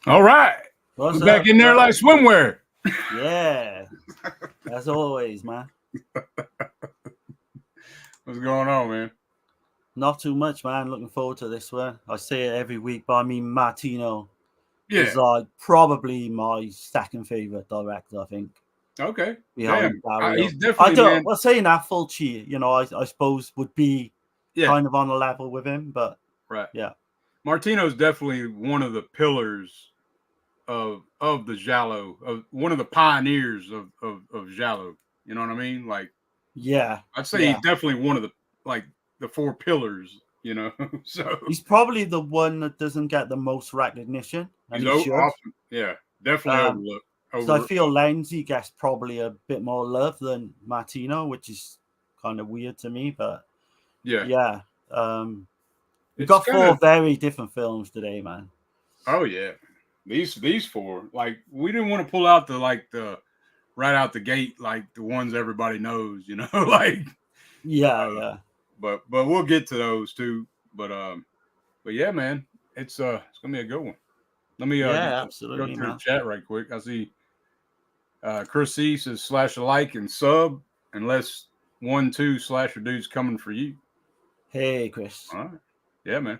All right. What's We're back up, in there bro? like swimwear. Yeah, as always, man. What's going on, man? Not too much, man. Looking forward to this one. I say it every week, but I mean, Martino is Yeah. like probably my second favorite director. I think Okay. behind Damn. Dario. He's I definitely, don't. man. Well, saying that, Fulci, I suppose would be Yeah. kind of on a level with him, but Right. yeah, Martino's definitely one of the pillars of the Giallo, of one of the pioneers of Giallo. You know what I mean? Like, yeah, I'd say yeah. he's definitely one of the four pillars. So He's probably the one that doesn't get the most recognition, and he's he should. often, yeah, definitely Um, overlooked. So I Over, feel Lenzi gets probably a bit more love than Martino, which is kind of weird to me. But yeah, yeah, we it's got kind four of. very different films today, man. Oh yeah, these four, like, we didn't want to pull out the right out the gate, like the ones everybody knows, like. Yeah, Uh, yeah, but we'll get to those too. But yeah, man, it's gonna be a good one. Let me yeah, go absolutely, through the man. chat right quick. I see Chris C says slash a like and sub unless 1-2 slasher dudes coming for you. Hey, Chris. All right, yeah, man.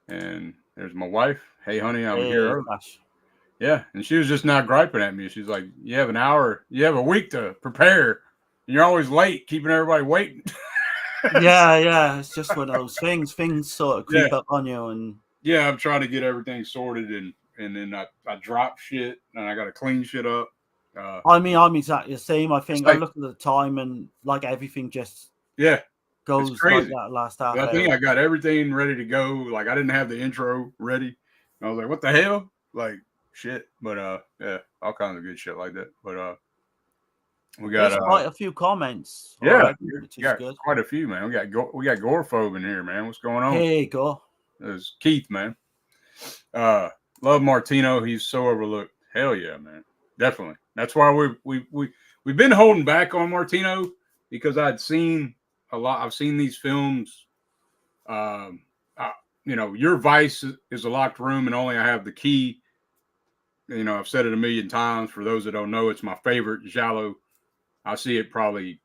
And there's my wife. Hey, honey, I'm here Hey, early. Flash. Yeah, and she was just not griping at me. She's like, "You have an hour, you have a week to prepare, and you're always late, keeping everybody waiting." Yeah, yeah. It's just one of those things. Things sort of Yeah, creep up on you, and yeah. I'm trying to get everything sorted, and then I drop shit, and I got to clean shit up. Uh, I'm exactly the same. I it's think I like, look at the time and like everything just yeah, it's goes like crazy. that last But half I think hour. I got everything ready to go. Like, I didn't have the intro ready. And I was like, "What the hell?" Like, shit. But yeah, all kinds of good shit like that. But we got There's quite a few comments yeah, already, we which is got good. quite a few, man. We got Gorephobe in here, man. What's going on? Hey, go. It's Keith, man. Uh, love Martino. He's so overlooked. Hell yeah, man. Definitely. That's why we've been holding back on Martino because I'd seen a lot. I've seen these films. Um, uh, your vice is a locked room, and only I have the key. I've said it a million times. For those that don't know, it's my favorite Giallo. I see it probably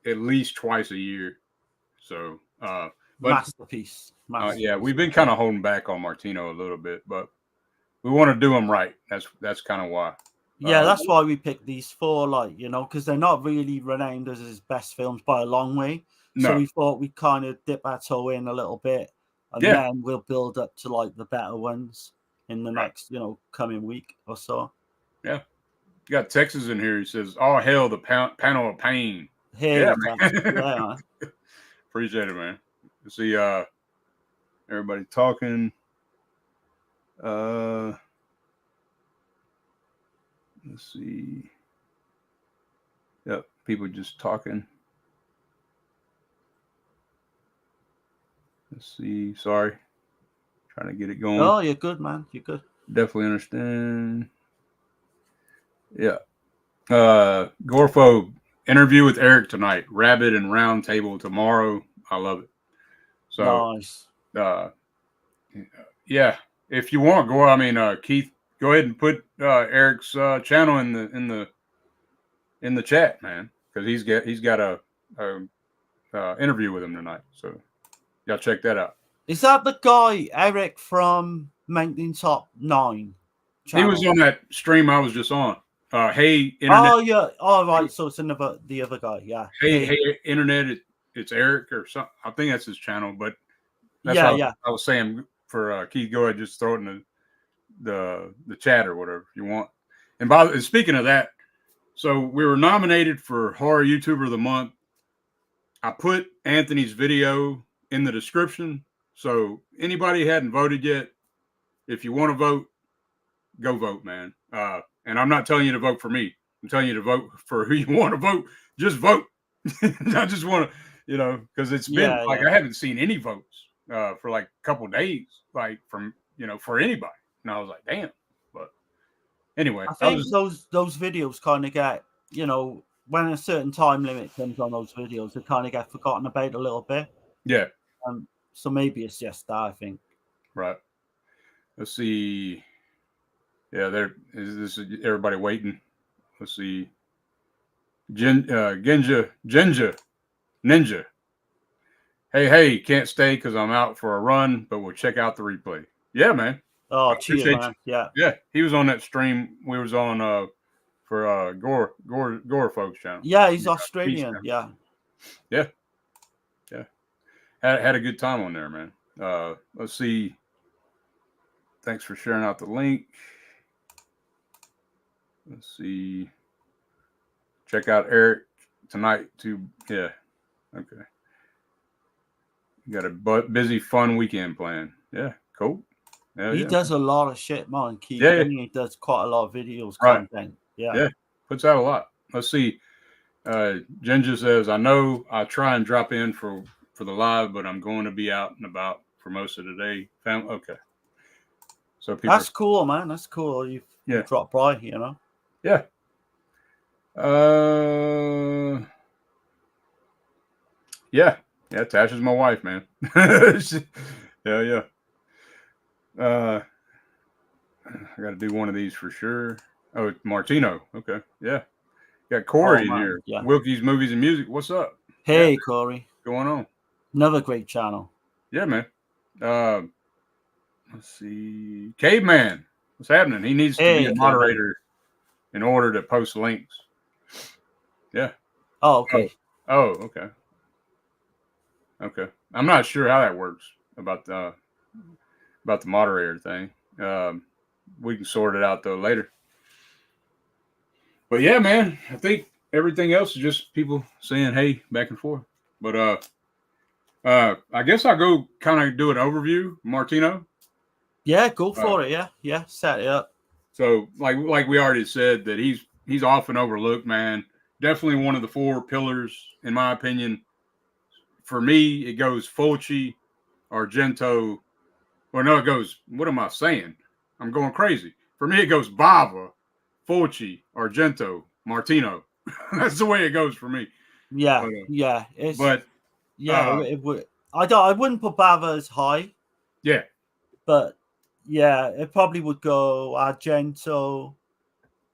at least twice a year. So, but Masterpiece. yeah, Masterpiece, we've man. been kind of holding back on Martino a little bit, but we want to do him right. That's kind of why. Yeah, Uh, that's why we picked these four, because they're not really renowned as his best films by a long way. So no, we thought we'd kind of dip our toe in a little bit, and yeah, then we'll build up to like the better ones in the right, next, coming week or so. yeah. You got Texas in here. He says, "All hell, the panel of pain." Yeah, Hey, Tex. man. Yeah, man. Appreciate it, man. See, everybody talking. Uh, let's see. Yep, people just talking. Let's see. Sorry, trying to get it going. Oh, you're good, man. You're good. Definitely understand. Yeah. Gorpho interview with Eric tonight. Rabbit and round table tomorrow. I love it. So, Nice. uh, yeah, if you want, go. I mean, Keith, go ahead and put Eric's channel in the chat, man, because he's got a interview with him tonight. So y'all check that out. Is that the guy, Eric from 19 Top 9 He was channel? on that stream I was just on. Hey internet, Oh, yeah. All right. So it's the other guy. Yeah. hey Hey. internet. It's Eric or something. I think that's his channel, but that's Yeah, what yeah. I was saying for Keith. Go ahead, just throw it in the chat or whatever you want. And speaking of that, so we were nominated for Horror YouTuber of the Month. I put Anthony's video in the description. So anybody hadn't voted yet, if you want to vote, go vote, man. And I'm not telling you to vote for me. I'm telling you to vote for who you want to vote. Just vote. I just want to, because it's been Yeah, like yeah. I haven't seen any votes for like a couple days, like from for anybody. And I was like, damn. But anyway, I I think was those videos kind of get, when a certain time limit comes on those videos, they kind of get forgotten about a little bit. yeah, So maybe it's just that, I think. right. Let's see. Yeah, there is this. Everybody waiting. Let's see. Genja, Ninja. Hey, can't stay because I'm out for a run, but we'll check out the replay. Yeah, man. Oh, I cheers, appreciate man. you. Yeah. Yeah, he was on that stream. We was on for Gore folks channel. Yeah, he's Peace Australian. channel. Yeah. Yeah, yeah. Had a good time on there, man. Let's see. Thanks for sharing out the link. Let's see. Check out Eric tonight too. Yeah. Okay. You got a busy, fun weekend planned. Yeah. Cool. Hell He yeah. does a lot of shit, man. Keith. Yeah. He does quite a lot of videos, Right. content. Yeah. Yeah. Puts out a lot. Let's see. Ginger says, I know I try and drop in for the live, but I'm going to be out and about for most of the day. Okay. So people That's cool, man. That's cool. You drop by, you know. Yeah. Yeah. Tasha's my wife, man. Yeah. I got to do one of these for sure. Oh, Martino. Okay. Yeah. Got Corey in here. Yeah. Wilkie's Movies and Music. What's up? Hey, Corey. What's going on? Another great channel. Yeah, man. Let's see. Caveman. What's happening? He needs to be a moderator in order to post links. Yeah. Oh, okay. Oh, okay. Okay. I'm not sure how that works about the moderator thing. We can sort it out though later. But yeah, man, I think everything else is just people saying hey back and forth. But I guess I'll go kind of do an overview, Martino. Yeah, go for it. Yeah, set it up. So like we already said that he's often overlooked, man. Definitely one of the four pillars, in my opinion. For me, it goes Fulci, Argento. Well, no, it goes. What am I saying? I'm going crazy. For me, it goes Bava, Fulci, Argento, Martino. That's the way it goes for me. Yeah, it would. I wouldn't put Bava as high. Yeah. But yeah, it probably would go Argento,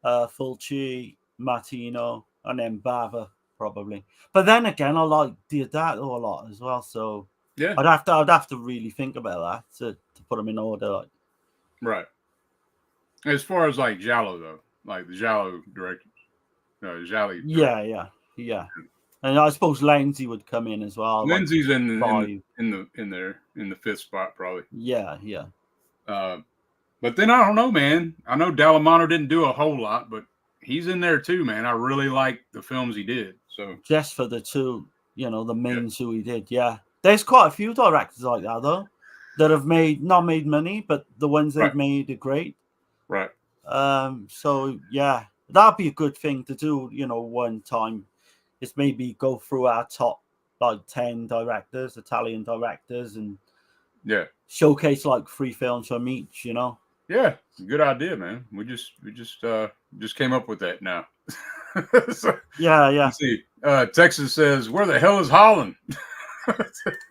Fulci, Martino, and then Bava probably. But then again, I like Diodato a lot as well. So yeah, I'd have to really think about that to put them in order. Like. Right. As far as like Giallo though, like the Giallo directors, Gialli. Yeah. And I suppose Lindsay would come in as well. Lindsay's like in the fifth spot probably. Yeah. But then I don't know, man. I know Dallamano didn't do a whole lot, but he's in there too, man. I really like the films he did. So just for the two, the main two he did, yeah. There's quite a few directors like that though, that have not made money, but the ones they've made are great. Right. So yeah, that'd be a good thing to do. One time, is maybe go through our top like 10 directors, Italian directors, and showcase like 3 films from each. Yeah, good idea, man. We just came up with that now. So, yeah. Let's see. Texas says, "Where the hell is Holland?"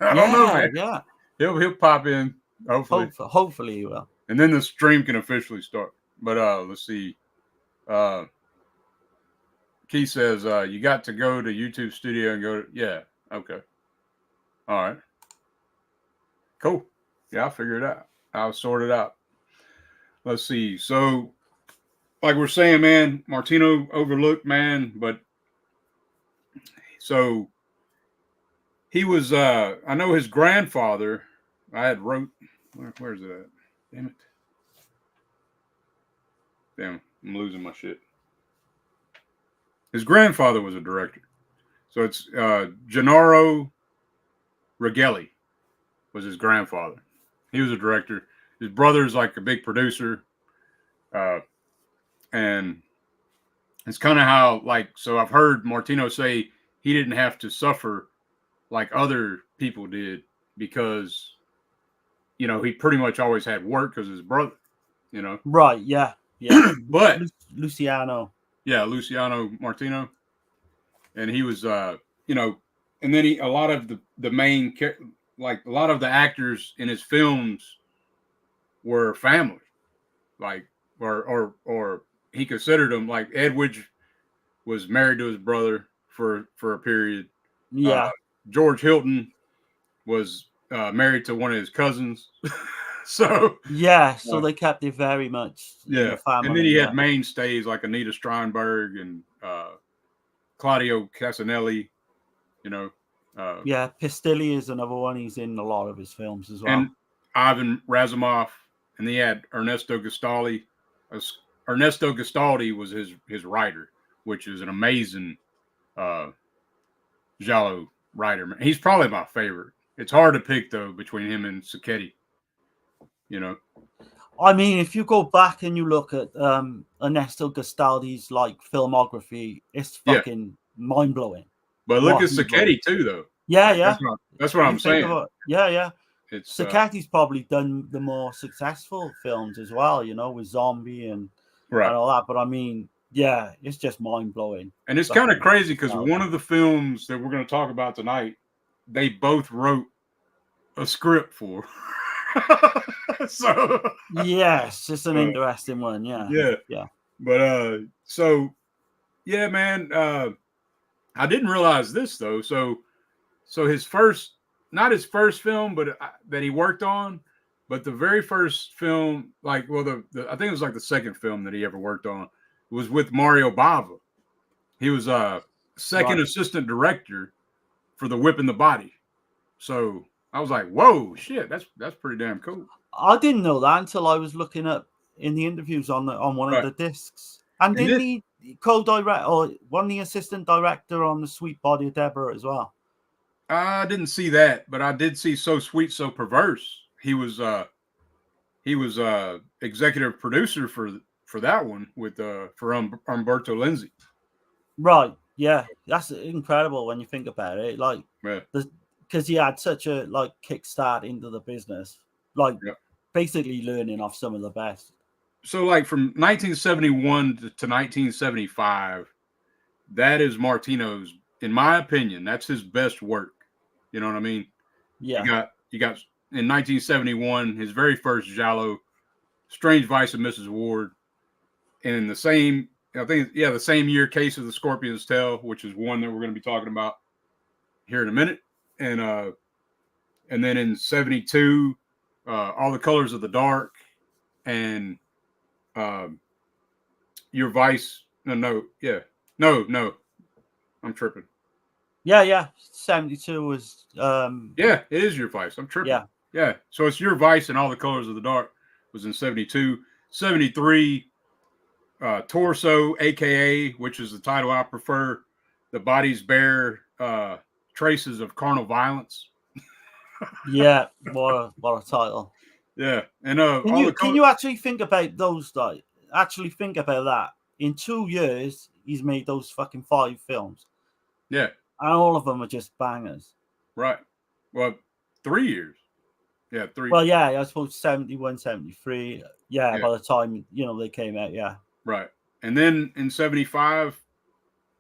I don't know, man. Yeah. He'll pop in. Hopefully he will. And then the stream can officially start. But let's see. Keith says, "You got to go to YouTube Studio and go to." Yeah. Okay. All right. Cool. Yeah, I'll figure it out. I'll sort it out. Let's see. So, like we're saying, man, Martino overlooked, man, but so he was. I know his grandfather. I had wrote. Where's it at? Damn it. Damn, I'm losing my shit. His grandfather was a director. So it's Gennaro Righelli was his grandfather. He was a director. His brother's like a big producer. And it's kind of how, so I've heard Martino say he didn't have to suffer like other people did because, he pretty much always had work because his brother, Right, yeah. But Luciano. Yeah, Luciano Martino. And he was, and then a lot of the main, like a lot of the actors in his films were family. Like or he considered him like Edwidge was married to his brother for a period. Yeah. George Hilton was married to one of his cousins. So So they kept it very much in the family. And then he had mainstays like Anita Steinberg and Claudio Casanelli. Pistilli is another one. He's in a lot of his films as well. And Ivan Razumov, and he had Ernesto Gastaldi. Ernesto Gastaldi was his writer, which is an amazing Giallo writer. He's probably my favorite. It's hard to pick though between him and Sacchetti. I mean, if you go back and you look at Ernesto Gastaldi's like filmography, it's fucking mind blowing. But look at Sacchetti too, though. Yeah. That's what I'm saying. Sacchetti's probably done the more successful films as well, with Zombie and all that. But I mean, it's just mind blowing. And it's kind of crazy because one of the films that we're going to talk about tonight, they both wrote a script for. So yes, it's an interesting one. Yeah. But man, I didn't realize this though. So his not his first film, but that he worked on, but the very first film, I think it was like the second film that he ever worked on, was with Mario Bava. He was a second assistant director for The Whip and the Body. So I was like, whoa, shit, that's pretty damn cool. I didn't know that until I was looking up in the interviews on one of the discs. And didn't he co-direct or one of the assistant director on The Sweet Body of Deborah as well? I didn't see that, but I did see So Sweet, So Perverse. He was executive producer for that one with for Umberto Lenzi. Right. Yeah, that's incredible when you think about it. Like, because he had such a kickstart into the business, basically learning off some of the best. So, from 1971 to 1975, that is Martino's, in my opinion, that's his best work. You know what I mean? Yeah. You got in 1971 his very first Giallo, Strange Vice of Mrs. Ward, and in the same year, Case of the Scorpion's Tail, which is one that we're going to be talking about here in a minute, and then in 72, All the Colors of the Dark, and Your Vice. No, I'm tripping. Yeah. 72 was. It is Your Vice. I'm tripping. Yeah. So it's Your Vice and All the Colors of the Dark was in 72. 73, Torso, AKA, which is the title I prefer. The Bodies Bear Traces of Carnal Violence. Yeah, what a title. Yeah, and can you actually think about those? Actually think about that. In 2 years, he's made those fucking 5 films. Yeah, and all of them are just bangers. Right. Well, 3 years. Yeah, 3. Well, yeah, I suppose 71, 73. Yeah, by the time they came out. Yeah. Right, and then in 75,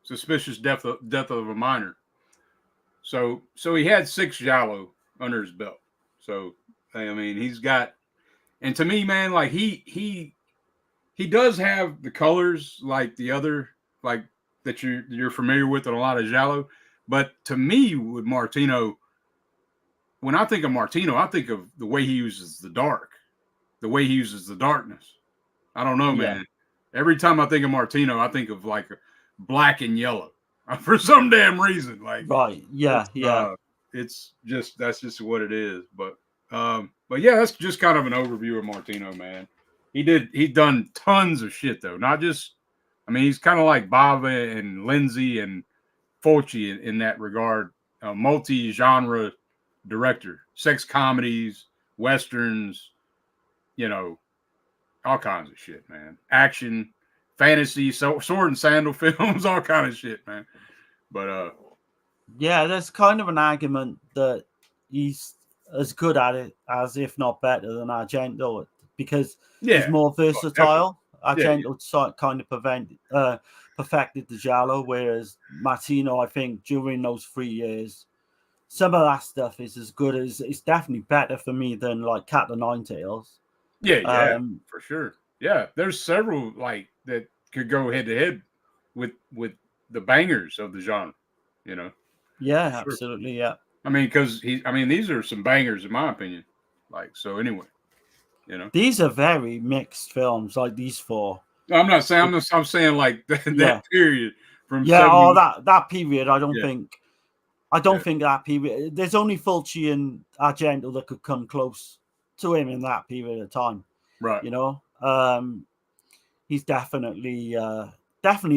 Suspicious Death of a Minor. So he had 6 Giallo under his belt. So I mean, he's got, and to me, man, like he does have the colors like the other, like that you're familiar with in a lot of Giallo. But to me, with Martino, when I think of Martino, I think of the way he uses the dark, the way he uses the darkness. I don't know, man. Every time I think of Martino, I think of like black and yellow for some damn reason. Like, right. Yeah. It's just, that's just what it is. But yeah, that's just kind of an overview of Martino, man. He's done tons of shit though. Not just, I mean, he's kind of like Bava and Lindsay and Fulci in that regard. Multi-genre director, sex comedies, westerns, all kinds of shit, man. Action, fantasy, sword and sandal films, all kind of shit, man. But yeah, there's kind of an argument that he's as good at it as, if not better, than Argento, because he's more versatile. Argento kind of perfected the Giallo, whereas Martino, I think, during those 3 years, some of that stuff is as good as, it's definitely better for me than like Cat o' Nine Tails. Yeah, for sure. Yeah, there's several like that could go head to head with the bangers of the genre. You know. Yeah, Sure. absolutely. Yeah. I mean, because these are some bangers in my opinion. Like, so anyway, you know. These are very mixed films, like these four. I'm not saying I'm saying like that period from yeah. 70. Oh, that period. I don't think that period. There's only Fulci and Argento that could come close to him in that period of time. Right. You know, he's definitely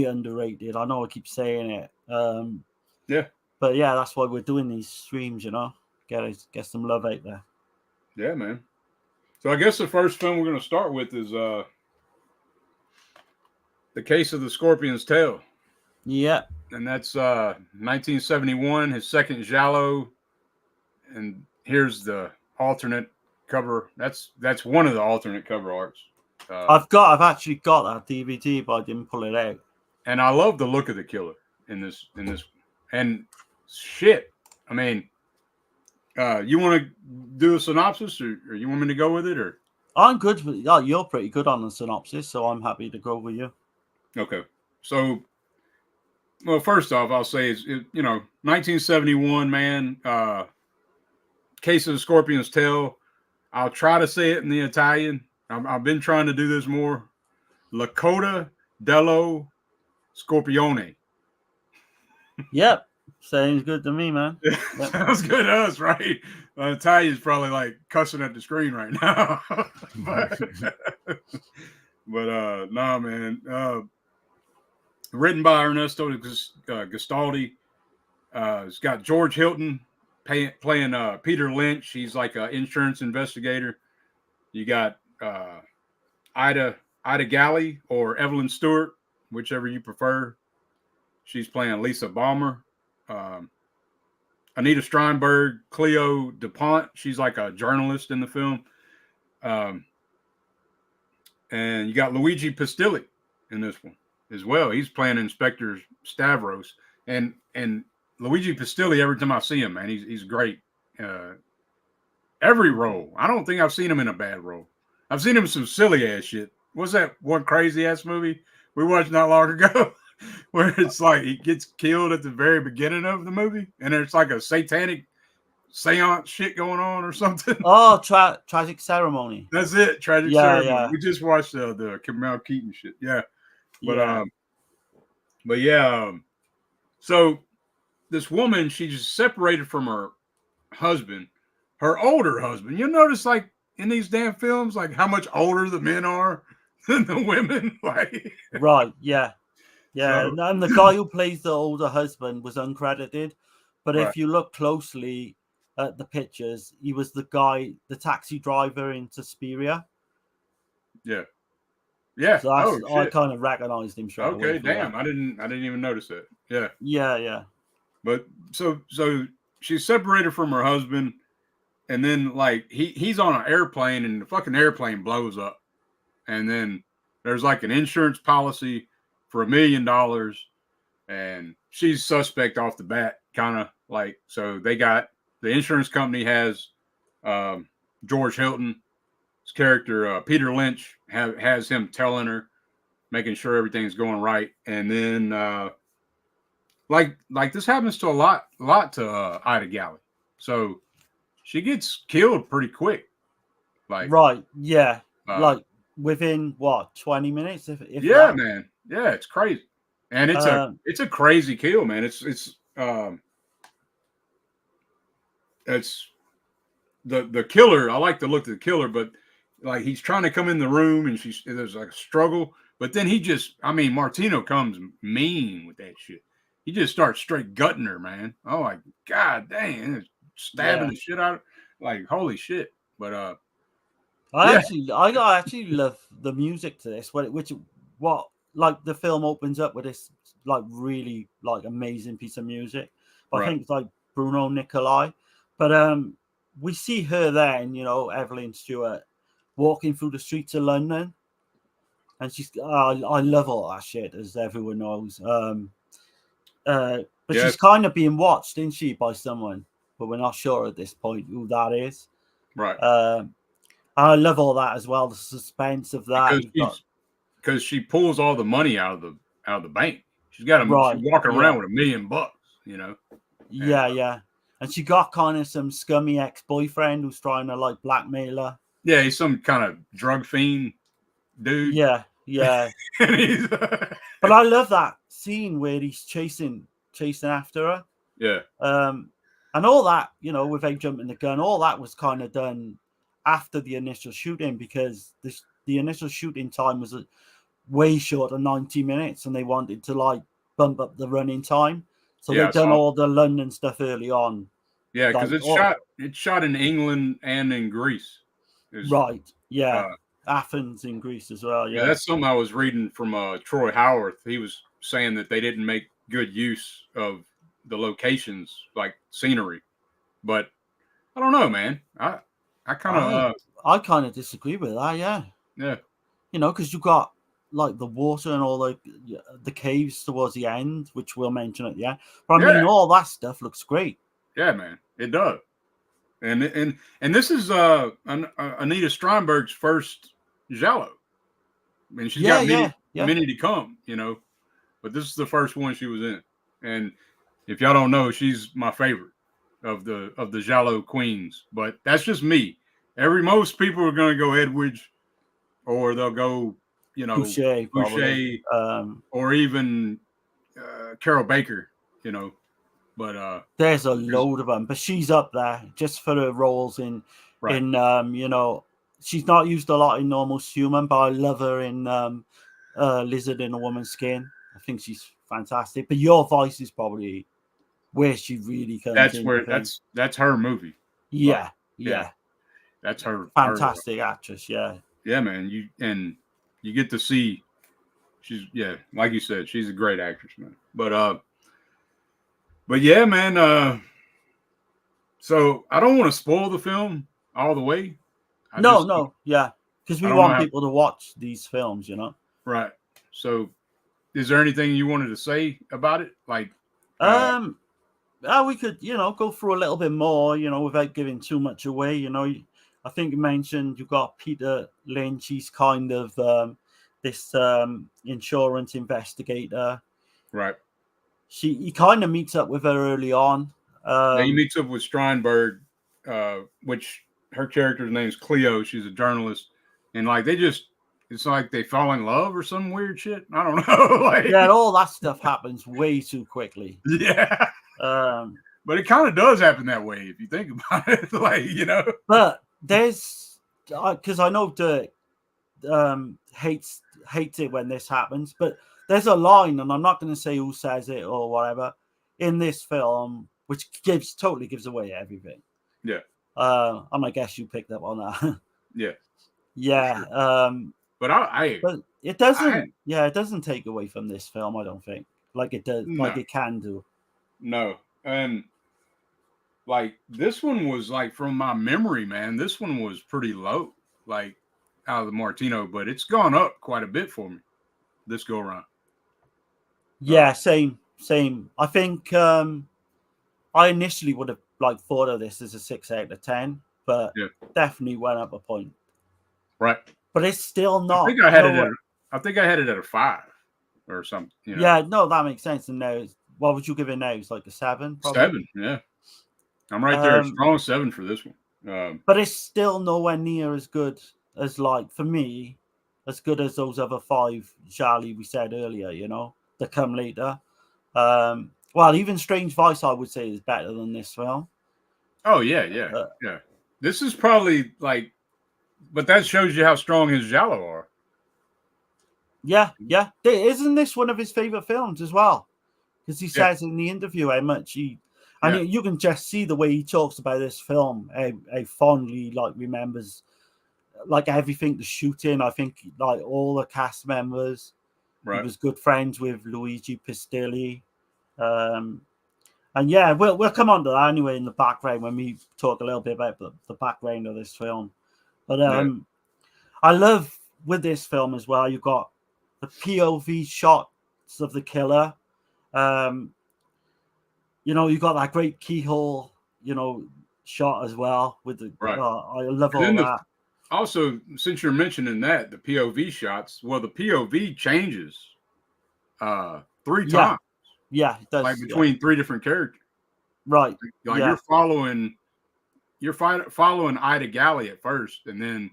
underrated. I know I keep saying it. Yeah. But yeah, that's why we're doing these streams. You know, get some love out there. Yeah, man. So I guess the first film we're going to start with is The Case of the Scorpion's Tail. Yeah. And that's 1971, his second Giallo. And here's the alternate cover. That's one of the alternate cover arts. I've actually got that DVD, but I didn't pull it out. And I love the look of the killer in this. And shit, I mean, you want to do a synopsis, or you want me to go with it, or? I'm good. You're pretty good on the synopsis, so I'm happy to go with you. Okay. So, well, first off, I'll say it's 1971, man. Case of the Scorpion's Tail. I'll try to say it in the Italian. I've been trying to do this more. La Coda dello Scorpione. Yep. Sounds good to me, man. Yep. Sounds good to us, right? Italian's probably like cussing at the screen right now. but nah, man. Written by Ernesto Gastaldi. It's got George Hilton playing Peter Lynch. He's like an insurance investigator. You got Ida Galli or Evelyn Stewart, whichever you prefer. She's playing Lisa Balmer. Anita Steinberg, Cleo DuPont. She's like a journalist in the film. And you got Luigi Pistilli in this one as well. He's playing Inspector Stavros. And Luigi Pistilli, every time I see him, man, he's great. Every role. I don't think I've seen him in a bad role. I've seen him in some silly ass shit. What's that one crazy ass movie we watched not long ago? Where it's like he gets killed at the very beginning of the movie, and there's like a satanic seance shit going on or something. Oh, Tragic Ceremony. That's it. Tragic Ceremony. Yeah. We just watched the Mel Keaton shit. Yeah. But so this woman, she's separated from her husband, her older husband. You'll notice like in these damn films, like how much older the men are than the women. Like, right. Yeah. Yeah, so, and the guy who plays the older husband was uncredited, but if you look closely at the pictures, he was the taxi driver in Suspiria. Yeah, yeah. So I kind of recognized him straight away. Okay, damn, I didn't even notice that. Yeah, yeah. But so she's separated from her husband, and then like he's on an airplane, and the fucking airplane blows up, and then there's like an insurance policy for $1 million, and she's suspect off the bat, kind of like. So they got the insurance company has George Hilton's character Peter Lynch has him telling her, making sure everything's going right, and then like this happens to a lot to Ida Galli, so she gets killed pretty quick. Like right, yeah, like within what 20 minutes, if yeah, that. Man. Yeah, it's crazy, and it's a crazy kill, man. It's the killer. I like the look of the killer, but like he's trying to come in the room, and there's like a struggle, but then Martino comes mean with that shit. He just starts straight gutting her, man. Oh my god, dang, stabbing the shit out of her. Like holy shit. But I actually love the music to this. Like the film opens up with this like really like amazing piece of music. I think it's like Bruno Nicolai. But we see her then, Evelyn Stewart walking through the streets of London, and she's I love all that shit, as everyone knows. But she's kind of being watched, isn't she, by someone, but we're not sure at this point who that is. Right. I love all that as well. The suspense of that. Because she pulls all the money out of the bank. She's walking around with $1 million, you know. Yeah, yeah. And she got kind of some scummy ex-boyfriend who's trying to like blackmail her. Yeah, he's some kind of drug fiend dude. Yeah, yeah. But I love that scene where he's chasing after her. Yeah. And all that, you know, without jumping the gun, all that was kind of done after the initial shooting, because the initial shooting time was way short of 90 minutes, and they wanted to like bump up the running time. So they've done all the London stuff early on. Yeah, because it's shot in England and in Greece. Right. Yeah. Athens in Greece as well. Yeah. That's something I was reading from Troy Howarth. He was saying that they didn't make good use of the locations, like scenery. But I don't know, man. I kind of disagree with that. Yeah. Yeah. You know, because you got like the water and all the caves towards the end, which we'll mention at the end. But I mean, all that stuff looks great. Yeah, man, it does. And this is Anita Stromberg's first Giallo. I mean, she's got many to come, you know, but this is the first one she was in. And if y'all don't know, she's my favorite of the Giallo queens. But that's just me. Most people are going to go Edwidge, or they'll go, you know, Boucher, or even Carol Baker, you know. But there's a load of them, but she's up there just for her roles in you know, she's not used a lot in Almost Human, but I love her in Lizard in a Woman's Skin. I think she's fantastic. But Your Voice is probably where she really comes. That's her movie. Yeah, yeah. That's her fantastic actress. Yeah, yeah, man. You get to see she's like you said, she's a great actress, man. But yeah, man. So I don't want to spoil the film all the way. No, yeah, because we want people to watch these films, you know. Right. So, is there anything you wanted to say about it? Like, we could, you know, go through a little bit more, you know, without giving too much away. You know, I think you mentioned you got Peter Lynch. He's kind of this insurance investigator. Right. He kind of meets up with her early on. He meets up with Stromberg, which her character's name is Cleo. She's a journalist, and like it's like they fall in love or some weird shit. I don't know. Like, all that stuff happens way too quickly. Yeah. But it kind of does happen that way if you think about it. Like, you know. But there's because I know Dirk hates it when this happens, but there's a line, and I'm not going to say who says it or whatever, in this film, which totally gives away everything. Yeah. And I guess you picked up on that. Yeah. Yeah. But it doesn't. It doesn't take away from this film, I don't think. Like it does. No. Like it can do. No. And like this one was like, from my memory, man, this one was pretty low, like out of the Martino, but it's gone up quite a bit for me this go around. Yeah, same. I think I initially would have like thought of this as a 6 out of 10, but definitely went up a point. Right. But it's still not. I think I had it at a 5 or something. You know? Yeah, no, that makes sense. And now, what would you give it now? It's like a 7, probably? 7, yeah. I'm right there. Strong 7 for this one. But it's still nowhere near as good as, like, for me, as good as those other 5 Gialli we said earlier, you know, that come later. Well, even Strange Vice, I would say, is better than this film. Oh, yeah. This is probably, like, but that shows you how strong his Giallo are. Yeah. Isn't this one of his favorite films as well? Because he says in the interview how much you can just see the way he talks about this film, how fondly like remembers like everything, the shooting. I think like all the cast members. Right. He was good friends with Luigi Pistilli. And yeah, we'll come on to that anyway in the background when we talk a little bit about the background of this film. But I love with this film as well, you've got the POV shots of the killer. You know, you got that great keyhole, you know, shot as well with the. Right. I love all that. Also, since you're mentioning that, the POV shots, well, the POV changes 3 times, Yeah, it like does. Yeah, between 3 different characters. right. Like Yeah, you're following Ida Galley at first, and then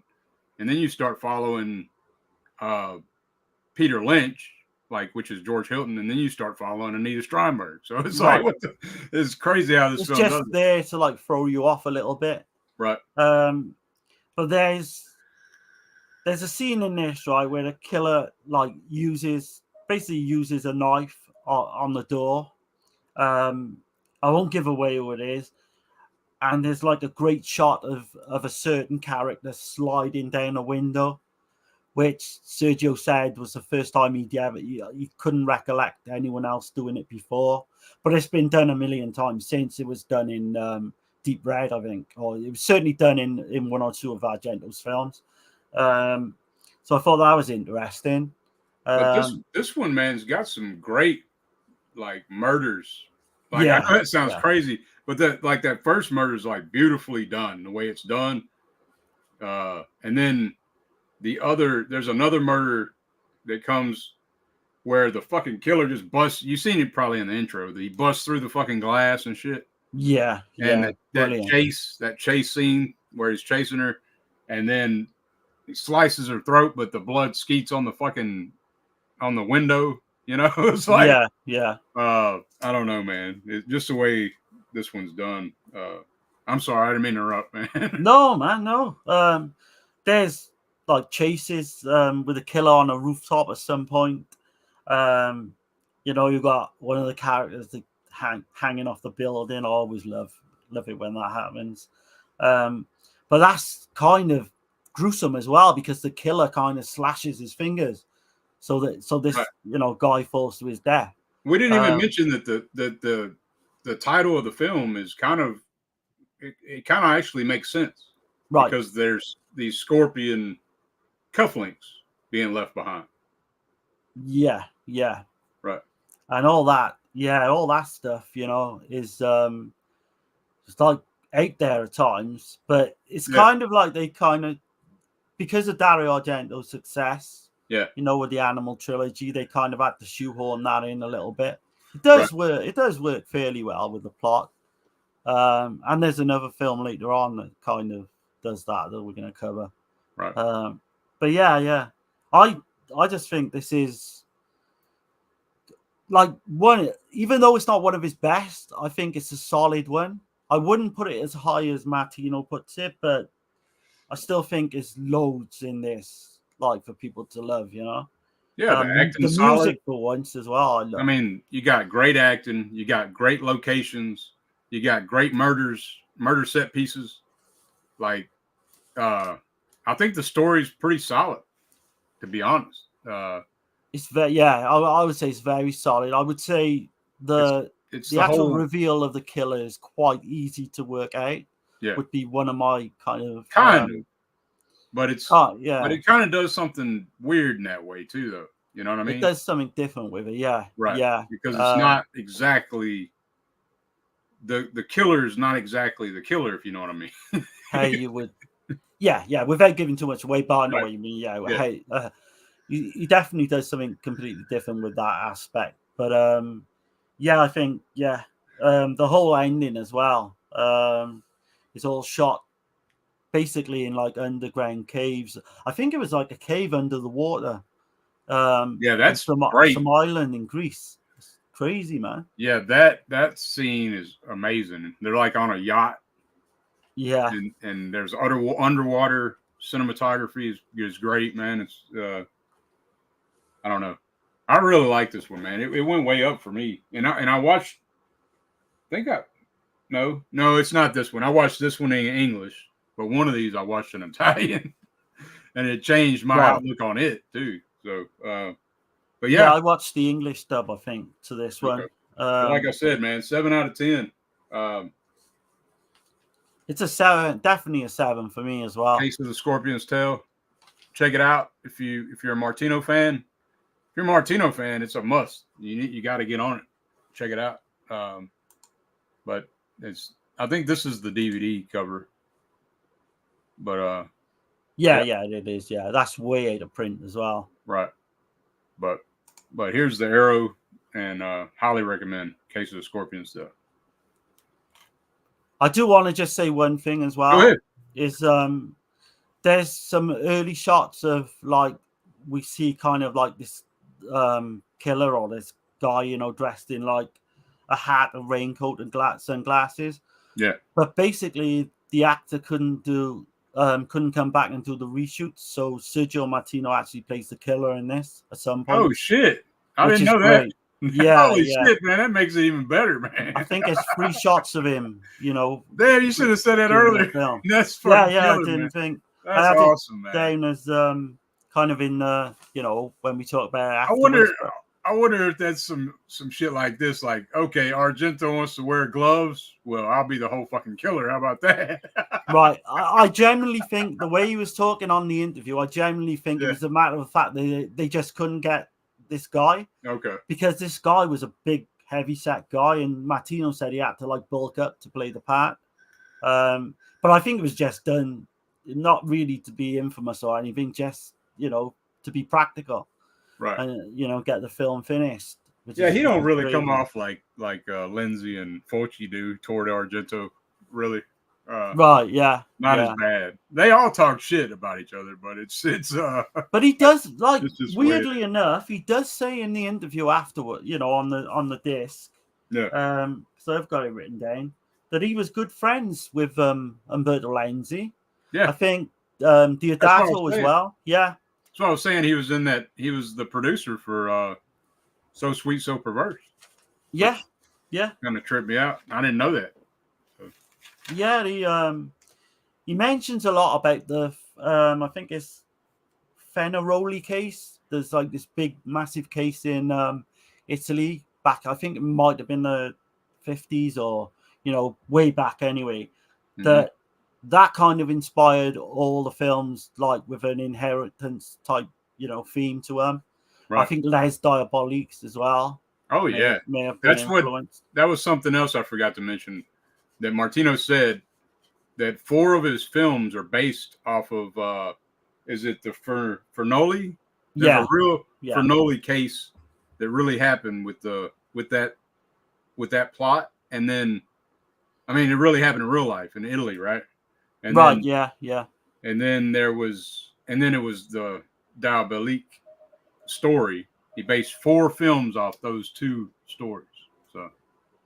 you start following uh, Peter Lynch, like, which is George Hilton, and then you start following Anita Steinberg. So it's like, right. what the? It's crazy how this It's film just does it. there to like throw you off a little bit. Right. But there's a scene in this, right, where the killer like basically uses a knife on the door. I won't give away who it is. And there's like a great shot of a certain character sliding down a window, which Sergio said was the first time he couldn't recollect anyone else doing it before. But it's been done a million times since. It was done in Deep Red, I think, or it was certainly done in one or two of Argento's films. So I thought that was interesting. But this one, man's got some great like murders. Like, I Yeah, know that sounds yeah, crazy, but that first murder is like beautifully done, the way it's done. And then there's another murder that comes where the fucking killer just busts. You seen it probably in the intro. That he busts through the fucking glass and shit. yeah, And yeah, that brilliant. chase scene where he's chasing her, and then he slices her throat, but the blood skeets on the window. It's like, Yeah, yeah. I don't know, man. It's just the way this one's done. I'm sorry, I didn't mean to interrupt, man. No, man, no. There's like chases with a killer on a rooftop at some point. You got one of the characters that hanging off the building. I always love it when that happens. But that's kind of gruesome as well because the killer kind of slashes his fingers so this Right. guy falls to his death. We didn't even Um, mention that the title of the film is kind of it kind of actually makes sense right. because there's these scorpion cufflinks being left behind. Yeah, yeah. Right. And all that, yeah, all that stuff, is it's like out there at times, but it's Yeah. kind of like they kind of because of Dario Argento's success, Yeah. with the Animal trilogy, they kind of had to shoehorn that in a little bit. It Right. does work. It does work fairly well with the plot. And there's another film later on that kind of does that we're going to cover. Right. But yeah, I just think this is like one, even though it's not one of his best, I think it's a solid one. I wouldn't put it as high as Martino puts it, but I still think there's loads in this, like, for people to love, Yeah. The acting The solid. music for once as well, I I love. mean, you got great acting, you got great locations, you got great murder set pieces. Like, I think the story's pretty solid, to be honest. It's I would say it's very solid. I would say It's the it's the the actual whole reveal of the killer is quite easy to work out. yeah, Would be one of my kind kind of, but yeah, it kind of does something weird in that way too, though. You know what I it mean? does something different with it. Yeah, Right. yeah. Because it's not exactly the killer is not exactly the killer, if you know what I mean. How you would, yeah, without giving too much away, but I know Right. what you mean. Yeah, Yeah. hey, he definitely does something completely different with that aspect. But yeah, I think the whole ending as well. It's all shot basically in like underground caves. I think it was like a cave under the water. Yeah, On that's some great. island in Greece. It's crazy, man. Yeah, that scene is amazing. They're like on a yacht, Yeah, and there's underwater cinematography is great, man. It's I don't know. I really like this one, man. It went way up for me, and I watched. I think I no, it's not this one. I watched this one in English, but one of these I watched in Italian, and it changed my right. outlook on it too. So, but Yeah, yeah, I watched the English dub, I think, to this okay. one. But like I said, man, 7 out of 10. Um, It's a 7, definitely a 7 for me as well. Case of the Scorpion's Tail. Check it out if you're a Martino fan. If you're a Martino fan, it's a must. You got to get on it. Check it out. But I think this is the DVD cover. But Yeah, it is. Yeah, that's way out of print as well. Right. But here's the Arrow, and highly recommend Case of the Scorpion stuff. I do want to just say one thing as well. Go ahead. Is there's some early shots of like we see kind of like this killer or this guy, you know, dressed in like a hat, a raincoat, and sunglasses. Yeah. But basically, the actor couldn't come back and do the reshoots. So Sergio Martino actually plays the killer in this at some point. Oh shit! I which didn't is know great. that. Yeah, Holy yeah. shit, man! That makes it even better, man. I think it's 3 shots of him. You know, Damn, you should have said that during earlier. the film. That's fucking Yeah. killer, I didn't man. think. That's I had awesome, it man. down as kind of in you know, when we talk about it I afterwards. wonder if that's some shit like this. Like, okay, Argento wants to wear gloves. Well, I'll be the whole fucking killer. How about that? Right. I genuinely think the way he was talking on the interview, I genuinely think it was a matter of fact they just couldn't get this guy. Okay. Because this guy was a big, heavy-set guy, and Martino said he had to like bulk up to play the part. But I think it was just done not really to be infamous or anything, just, you know, to be practical. Right. And, you know, get the film finished. Yeah, he don't really come off like Lindsay and Fulci do toward Argento, really. Right, yeah. Not as bad. They all talk shit about each other, but it's But he does, like, weirdly enough, he does say in the interview afterward, you know, on the disc. Yeah. So I've got it written down that he was good friends with Umberto Lenzi. Yeah. I think Deodato as well. Yeah. That's what I was saying. He was in that. He was the producer for So Sweet, So Perverse. Yeah. Yeah. Kind of tripped me out. I didn't know that. So. Yeah, he mentions a lot about the I think it's Fenaroli case. There's like this big massive case in Italy back, I think it might have been the 50s or, you know, way back anyway. Mm-hmm. That kind of inspired all the films, like with an inheritance type, you know, theme to them. Right. I think Les Diaboliques as well. Oh yeah, may have been influenced. That was something else I forgot to mention. That Martino said that 4 of his films are based off of is it the Fernoli? There's a real Fernoli case that really happened with that plot, and then I mean it really happened in real life in Italy, right? And right, then, yeah. And then it was the Diabolique story. He based 4 films off those 2 stories. So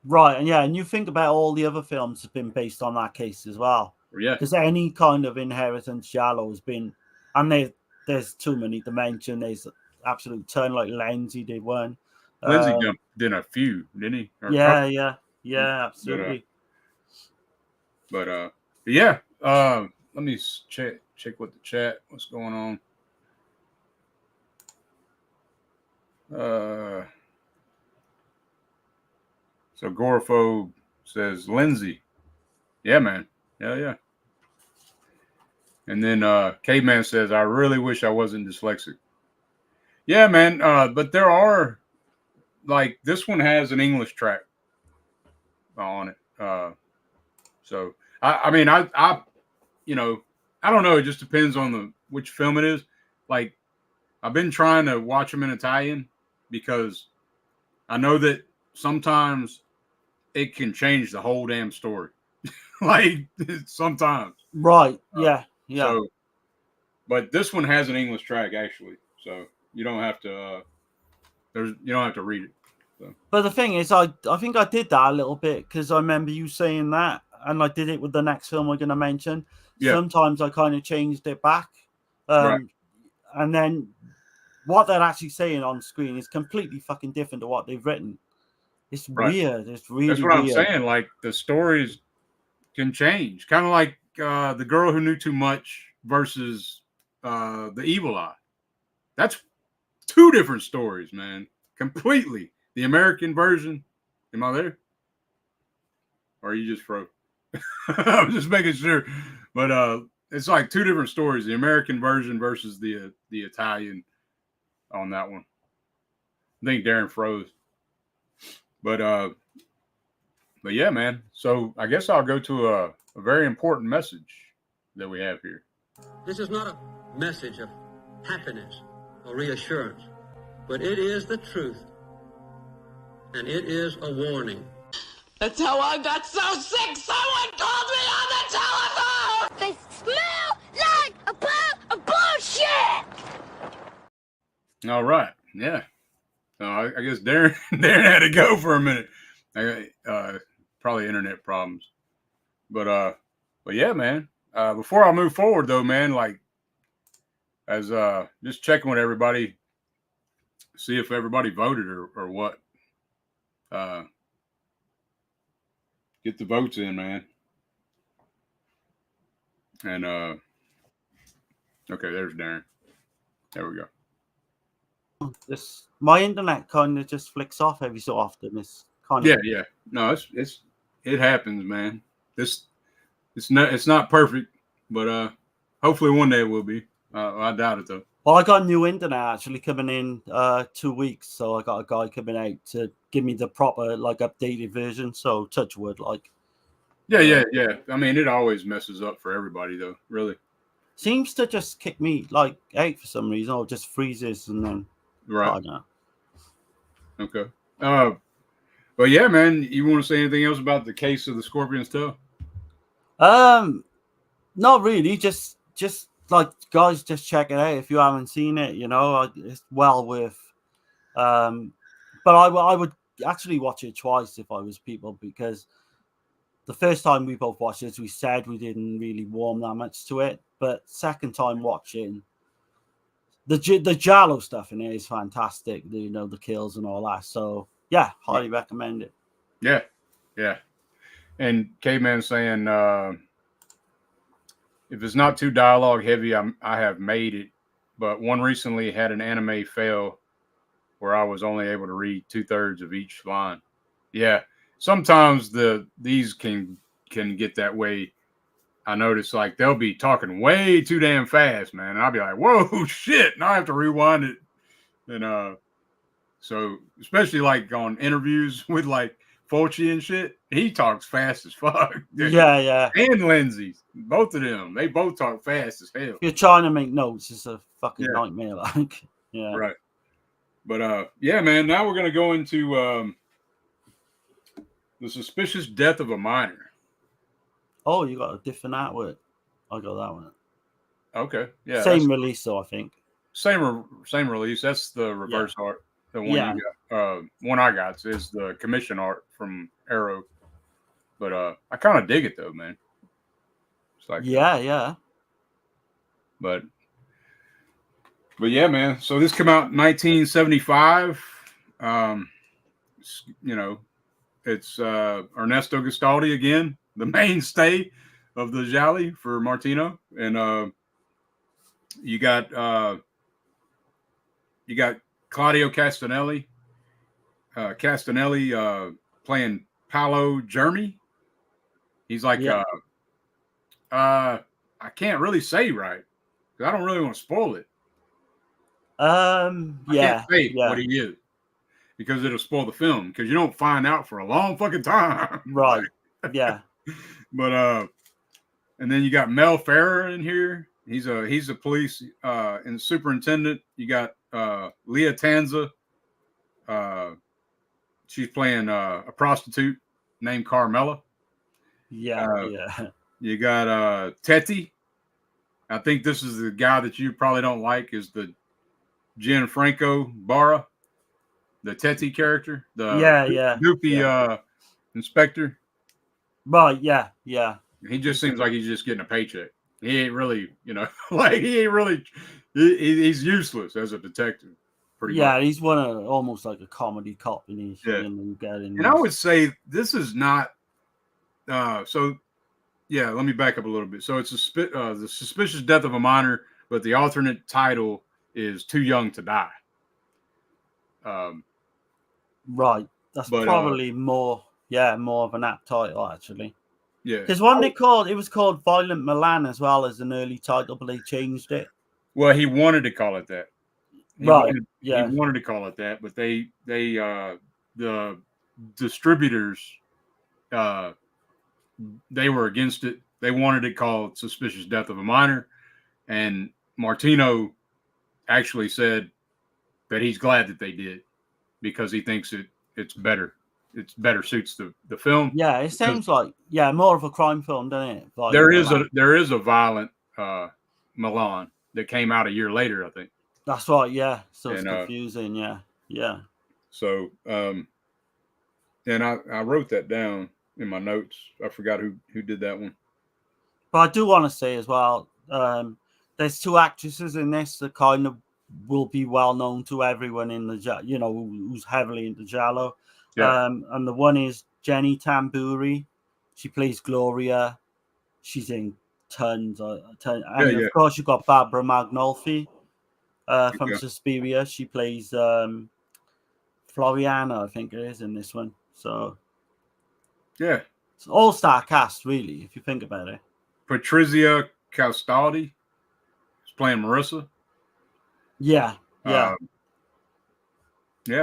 right, and you think about all the other films have been based on that case as well. Yeah, because any kind of inheritance giallo has been, and there's too many to mention. There's absolute ton, like Lenzi did one. Lindsay did a few, didn't he? Yeah, absolutely. But yeah. Let me check with the chat. What's going on? So Agoraphobe says Lindsay. Yeah, man. Yeah. And then Caveman says, I really wish I wasn't dyslexic. Yeah, man. But there are, like, this one has an English track on it. So I mean, I you know, I don't know. It just depends on which film it is. Like, I've been trying to watch them in Italian because I know that sometimes it can change the whole damn story. Like, sometimes. Right. Yeah. So, but this one has an English track actually, so you don't have to. You don't have to read it. So. But the thing is, I think I did that a little bit because I remember you saying that, and I did it with the next film we're going to mention. Yeah. Sometimes I kind of changed it back, right. And then what they're actually saying on screen is completely fucking different to what they've written. It's weird. It's really That's what I'm saying. Like, the stories can change, kind of like The Girl Who Knew Too Much versus The Evil Eye. That's 2 different stories, man. Completely. The American version. Am I there? Or are you just froze? I'm just making sure. But it's like 2 different stories. The American version versus the Italian on that one. I think Darren froze. But yeah, man. So I guess I'll go to a very important message that we have here. This is not a message of happiness or reassurance, but it is the truth, and it is a warning. That's how I got so sick. Someone called me on the telephone. They smell like a pile of bullshit. All right, yeah. I guess Darren had to go for a minute. Probably internet problems, but yeah, man. Before I move forward, though, man, like as just checking with everybody, see if everybody voted or what. Get the votes in, man. And okay, there's Darren. There we go. My internet kind of just flicks off every so often. It's kind of Yeah. No, it happens, man. It's not perfect, but hopefully one day it will be. I doubt it though. Well, I got new internet actually coming in 2 weeks, so I got a guy coming out to give me the proper like updated version. So touch wood, like. Yeah. I mean, it always messes up for everybody though. Really. Seems to just kick me like out for some reason, or just freezes and then. Right. I don't know. Okay. But yeah, man, you want to say anything else about the case of the Scorpion's Toe? Not really. Just like guys, just check it out if you haven't seen it. You know, it's well worth. But I would actually watch it twice if I was people, because the first time we both watched it, we said we didn't really warm that much to it, but second time watching, the Giallo stuff in it is fantastic. The kills and all that. So yeah, highly recommend it. Yeah. And K-Man saying, if it's not too dialogue heavy, I have made it. But one recently had an anime fail where I was only able to read 2/3 of each line. Yeah, sometimes these can get that way. I notice like they'll be talking way too damn fast, man. And I'll be like, whoa, shit! Now I have to rewind it. And so especially like on interviews with like Fulci and shit, he talks fast as fuck. Yeah. And Lindsay, both of them, they both talk fast as hell. If you're trying to make notes, it's a fucking nightmare. Like, yeah. Right. But yeah, man. Now we're gonna go into the suspicious death of a minor. Oh, you got a different artwork. I got that one. Okay. Yeah. Same release, though, I think. Same release. That's the reverse art. The one you got, one I got is the commission art from Arrow. But I kind of dig it though, man. It's like yeah. But yeah, man. So this came out in 1975. It's Ernesto Gastaldi again, the mainstay of the Gialli for Martino, and you got Claudio Castanelli. Playing Paolo Germi. He's like I can't really say right because I don't really want to spoil it. I can't say what he is because it'll spoil the film because you don't find out for a long fucking time. Right. Yeah. But and then you got Mel Ferrer in here. He's a police and superintendent. You got Leah Tanza. She's playing a prostitute named Carmela. Yeah. You got Teti. I think this is the guy that you probably don't like is the Gianfranco Barra, the Teti character, the goofy inspector. Right, yeah. He just seems like he's just getting a paycheck. He ain't really, he's useless as a detective. Pretty much. He's one of almost like a comedy cop, and he's and I would say this is not. Let me back up a little bit. So it's the suspicious death of a minor, but the alternate title is Too Young to Die. Right. That's probably more of an apt title, actually. Yeah. Because it was called Violent Milan as well as an early title, but they changed it. Well, he wanted to call it that. He wanted to call it that, but they the distributors they were against it. They wanted it called Suspicious Death of a Minor. And Martino actually said that he's glad that they did because he thinks it's better. It's better suits the film. Yeah, it seems like more of a crime film, doesn't it? Like, there is a violent Milan that came out a year later, I think. That's right. Yeah, so it's confusing. Yeah. So, and I wrote that down in my notes. I forgot who did that one. But I do want to say as well, there's two actresses in this that kind of will be well known to everyone in the who's heavily into Giallo. Yeah. And the one is Jenny Tamburi. She plays Gloria. She's in tons. And of course, you've got Barbara Magnolfi from Suspiria. She plays Floriana, I think it is, in this one. So, yeah. It's an all-star cast, really, if you think about it. Patrizia Castaldi is playing Marissa. Yeah. Yeah,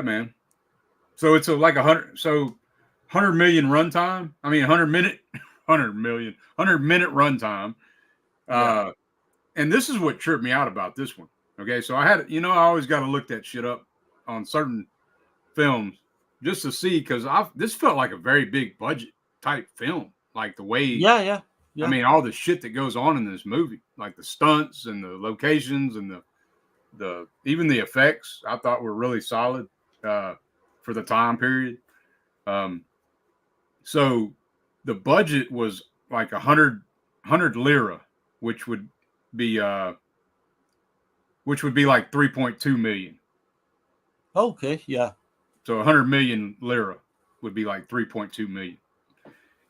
man. So it's like 100 million runtime. I mean, 100 minute runtime. And this is what tripped me out about this one. Okay, so I always got to look that shit up on certain films just to see, because this felt like a very big budget type film, like the way. Yeah. I mean, all the shit that goes on in this movie, like the stunts and the locations and even the effects, I thought were really solid for the time period. So the budget was like 100 lira, which would be like 3.2 million. Okay, yeah. So 100 million lira would be like 3.2 million,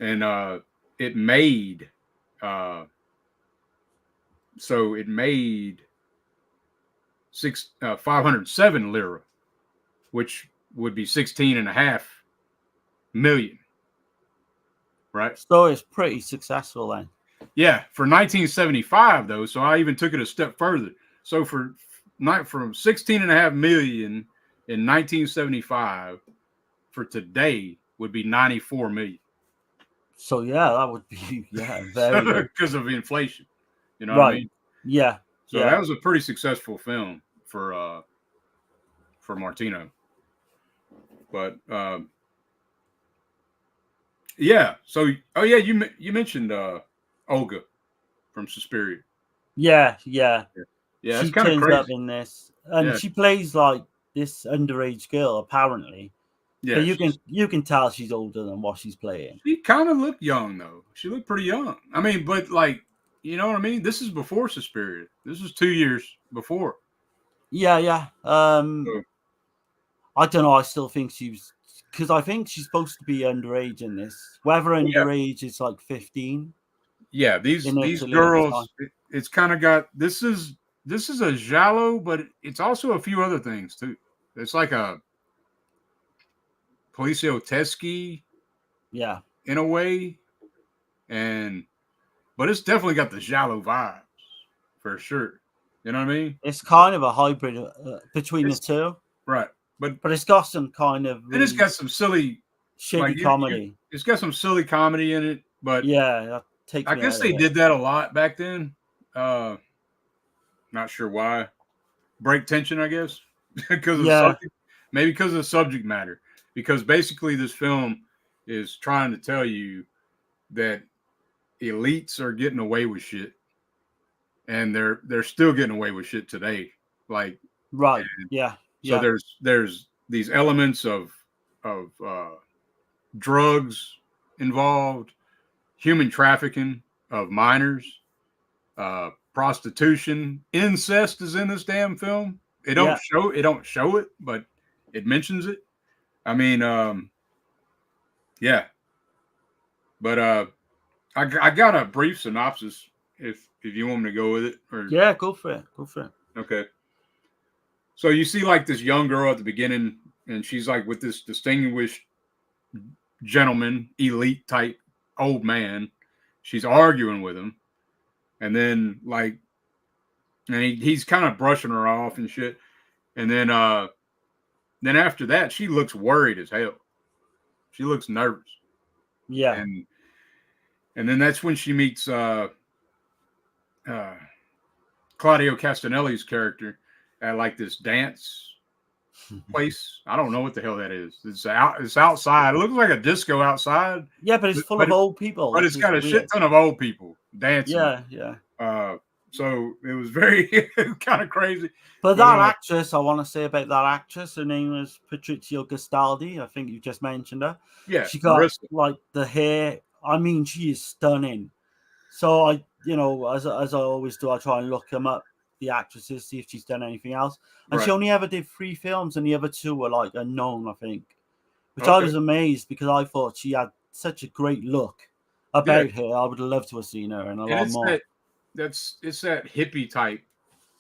and it made 507 lira, which would be 16.5 million. Right. So it's pretty successful then. Yeah, for 1975 though. So I even took it a step further. So from 16.5 million in 1975 for today would be 94 million. So yeah, that would be very because of inflation. You know right. what I mean? Yeah. So that was a pretty successful film for Martino. But yeah. So you mentioned Olga from Suspiria. Yeah. She turns crazy. up in this, and she plays like this underage girl apparently. Yeah, but you can tell she's older than what she's playing. She kind of looked young though. She looked pretty young. I mean, but like, you know what I mean? This is before Suspiria. This is 2 years before. Yeah. I don't know. I still think she's, because I think she's supposed to be underage in this. Whether underage is like 15. Yeah, these girls. It's kind of got this is a giallo, but it's also a few other things too. It's like a poliziotteschi, in a way, but it's definitely got the giallo vibes for sure. You know what I mean? It's kind of a hybrid between the two, right? But it's got some kind of and it's got some silly, shitty comedy. It's got some silly comedy in it, but I guess they did that a lot back then. Not sure why. Break tension, I guess, because of maybe because of the subject matter. Because basically, this film is trying to tell you that elites are getting away with shit, and they're still getting away with shit today. Like, right, So there's these elements of drugs involved, human trafficking of minors, prostitution, incest is in this damn film. It don't show it, but it mentions it. I mean, but I got a brief synopsis if you want me to go with it. Or go for it. Okay. So you see like this young girl at the beginning, and she's like with this distinguished gentleman, elite type old man. She's arguing with him, and then like, and he's kind of brushing her off and shit. And then after that, she looks worried as hell. She looks nervous. Yeah. And then that's when she meets Claudio Castanelli's character at like this dance place. I don't know what the hell that is. It's outside. It looks like a disco outside. Yeah, but it's full of old people. But it's got a shit ton of old people dancing. Yeah. So it was very kind of crazy. But that actress, I want to say about that actress, her name was Patrizio Gastaldi. I think you just mentioned her. Yeah, she got Marissa. like the hair. I mean, she is stunning. So I, as I always do, I try and look them up, the actresses, see if she's done anything else. And she only ever did 3 films, and the other 2 were like unknown, I think. Which I was amazed because I thought she had such a great look about her. I would have loved to have seen her and a lot more. It's that hippie type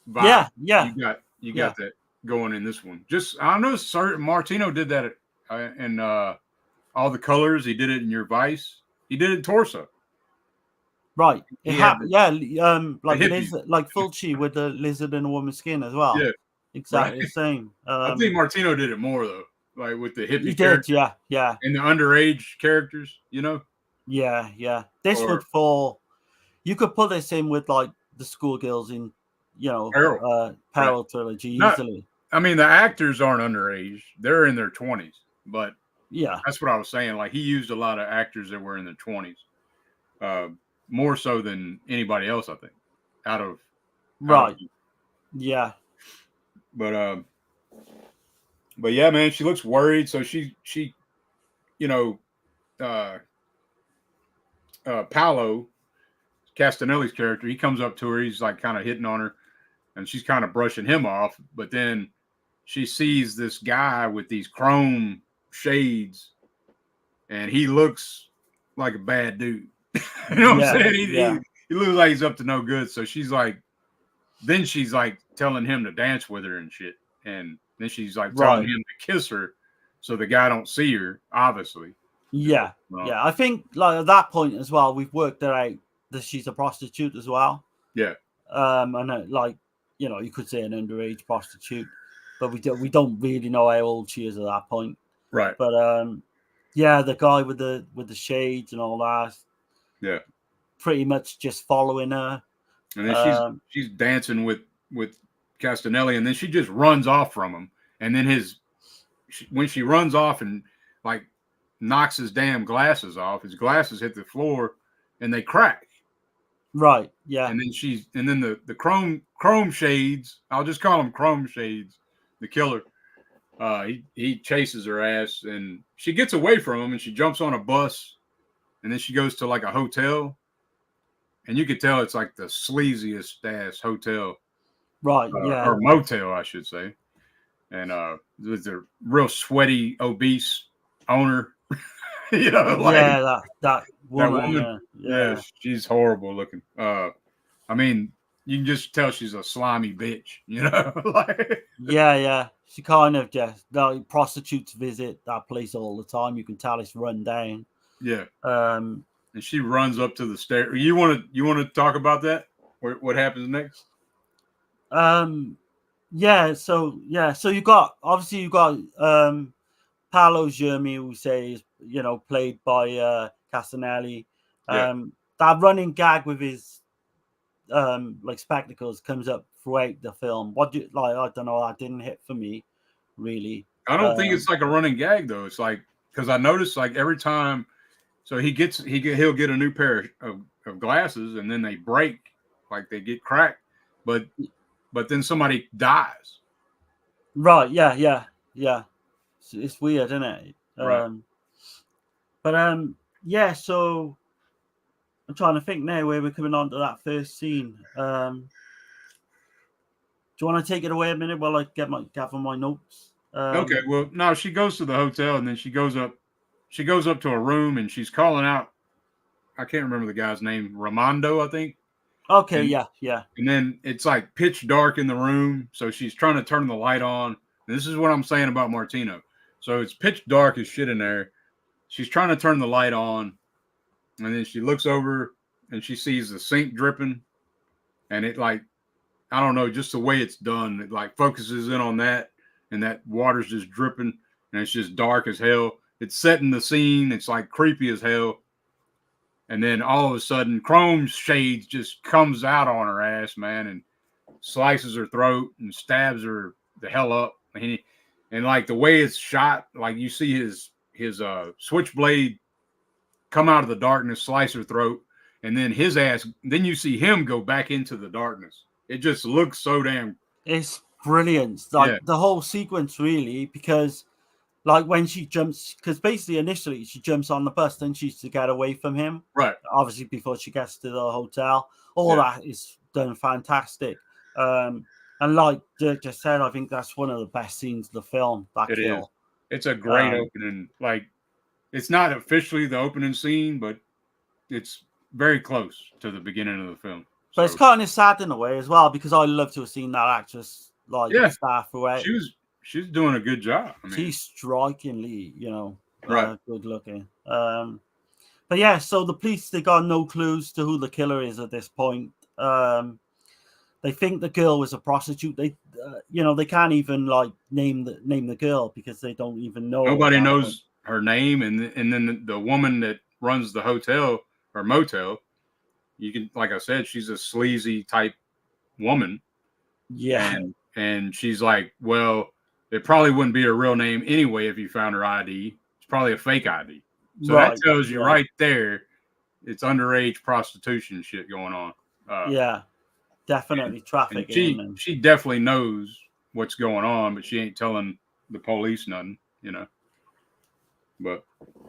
vibe. Yeah. You got that going in this one. Just I know Sergio Martino did that in All the Colors. He did it in Your Vice. He did it in Torso. Right. Like Fulci with the lizard and a woman's skin as well. Yeah. Exactly the same. I think Martino did it more though. Like with the hippie characters. Yeah. And the underage characters, Yeah. This would fall. You could put this in with like the schoolgirls in, Peril trilogy easily. I mean, the actors aren't underage; they're in their 20s. But yeah, that's what I was saying. Like he used a lot of actors that were in their 20s, more so than anybody else, I think. Yeah. But yeah, man, she looks worried. So she Paolo Castanelli's character, he comes up to her. He's like kind of hitting on her, and she's kind of brushing him off. But then she sees this guy with these chrome shades, and he looks like a bad dude. You know what I'm saying? He looks like he's up to no good. So she's like telling him to dance with her and shit. And then she's like telling him to kiss her so the guy don't see her, obviously. Yeah. I think like at that point as well, we've worked it out that she's a prostitute as well. Yeah. And like, you could say an underage prostitute, but we don't really know how old she is at that point. Right. But the guy with the shades and all that. Yeah. Pretty much just following her. And then she's dancing with Castanelli, and then she just runs off from him. And then when she runs off and like knocks his damn glasses off, his glasses hit the floor and they crack. Right. Yeah. And then the chrome shades, I'll just call them chrome shades, the killer. He chases her ass and she gets away from him and she jumps on a bus and then she goes to like a hotel. And you could tell it's like the sleaziest ass hotel. Right. Or motel, I should say. And with a real sweaty, obese owner. That woman. Yeah, she's horrible looking. I mean, you can just tell she's a slimy bitch, Yeah. She kind of just like prostitutes visit that place all the time. You can tell it's run down. Yeah. And she runs up to the stairs. You want to talk about that? What happens next? So you got Paolo Germi, we say is played by Castanelli. That running gag with his like spectacles comes up throughout the film. What do you like? I don't know. That didn't hit for me really. I don't think it's like a running gag though. It's like because I noticed like every time. So he'll get a new pair of glasses and then they break, like they get cracked, but then somebody dies. Right. Yeah. It's weird, isn't it? Right. So I'm trying to think now where we're coming on to that first scene. Do you want to take it away a minute while I gather my notes? Okay. Well, no, she goes to the hotel and then she goes up to a room and she's calling out. I can't remember the guy's name. Ramondo, I think. Okay. Yeah. And then it's like pitch dark in the room. So she's trying to turn the light on. And this is what I'm saying about Martino. So it's pitch dark as shit in there. She's trying to turn the light on. And then she looks over and she sees the sink dripping. And it like, I don't know, just the way it's done. It like focuses in on that. And that water's just dripping. And it's just dark as hell. It's setting the scene. It's like creepy as hell. And then all of a sudden, Chrome's shades just comes out on her ass, man. And slices her throat and stabs her the hell up. And like the way it's shot, like you see his switchblade come out of the darkness, slice her throat, and then his ass. Then you see him go back into the darkness. It just looks so damn. It's brilliant. Like the whole sequence, really, because like when she jumps, because basically initially she jumps on the bus, then she's to get away from him. Right. Obviously, before she gets to the hotel, all that is done fantastic. And like Dirk just said, I think that's one of the best scenes of the film. That It kill. is. It's a great opening. Like, it's not officially the opening scene, but it's very close to the beginning of the film. But it's kind of sad in a way as well, because I love to have seen that actress like star throughout. She's doing a good job. I mean, she's strikingly, right, good looking. But yeah, so the police, they got no clues to who the killer is at this point. They think the girl was a prostitute. They, they can't even like name the girl because they don't even know. Nobody knows her name, and then the woman that runs the hotel or motel, you can, like I said, she's a sleazy type woman. Yeah, and she's like, well, it probably wouldn't be her real name anyway if you found her ID. It's probably a fake ID. So that tells you right there, it's underage prostitution shit going on. Definitely trafficking. And she definitely knows what's going on, but she ain't telling the police nothing,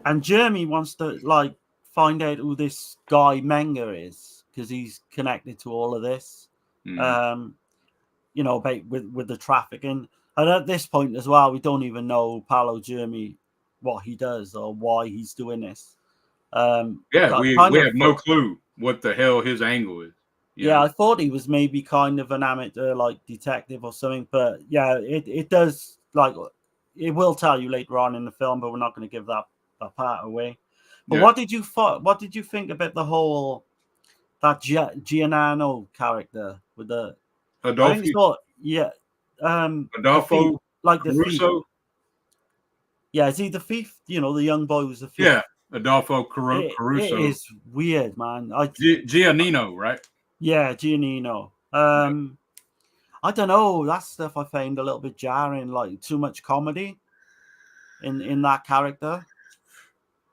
And Jeremy wants to like find out who this guy Menga is because he's connected to all of this. About with the trafficking. And at this point as well, we don't even know Paolo Jeremy what he does or why he's doing this. We have no clue what the hell his angle is. I thought he was maybe kind of an amateur like detective or something, but it does, like, it will tell you later on in the film, but we're not going to give that part away. But what did you think about the whole Giannano character with the Adolfo? Adolfo, like the Caruso? thief. Yeah, is he the thief? The young boy who's the thief. Yeah, Adolfo Caruso. It is weird, man. Giannino, right? Yeah, Giannino. I don't know. That stuff I found a little bit jarring, like too much comedy in that character.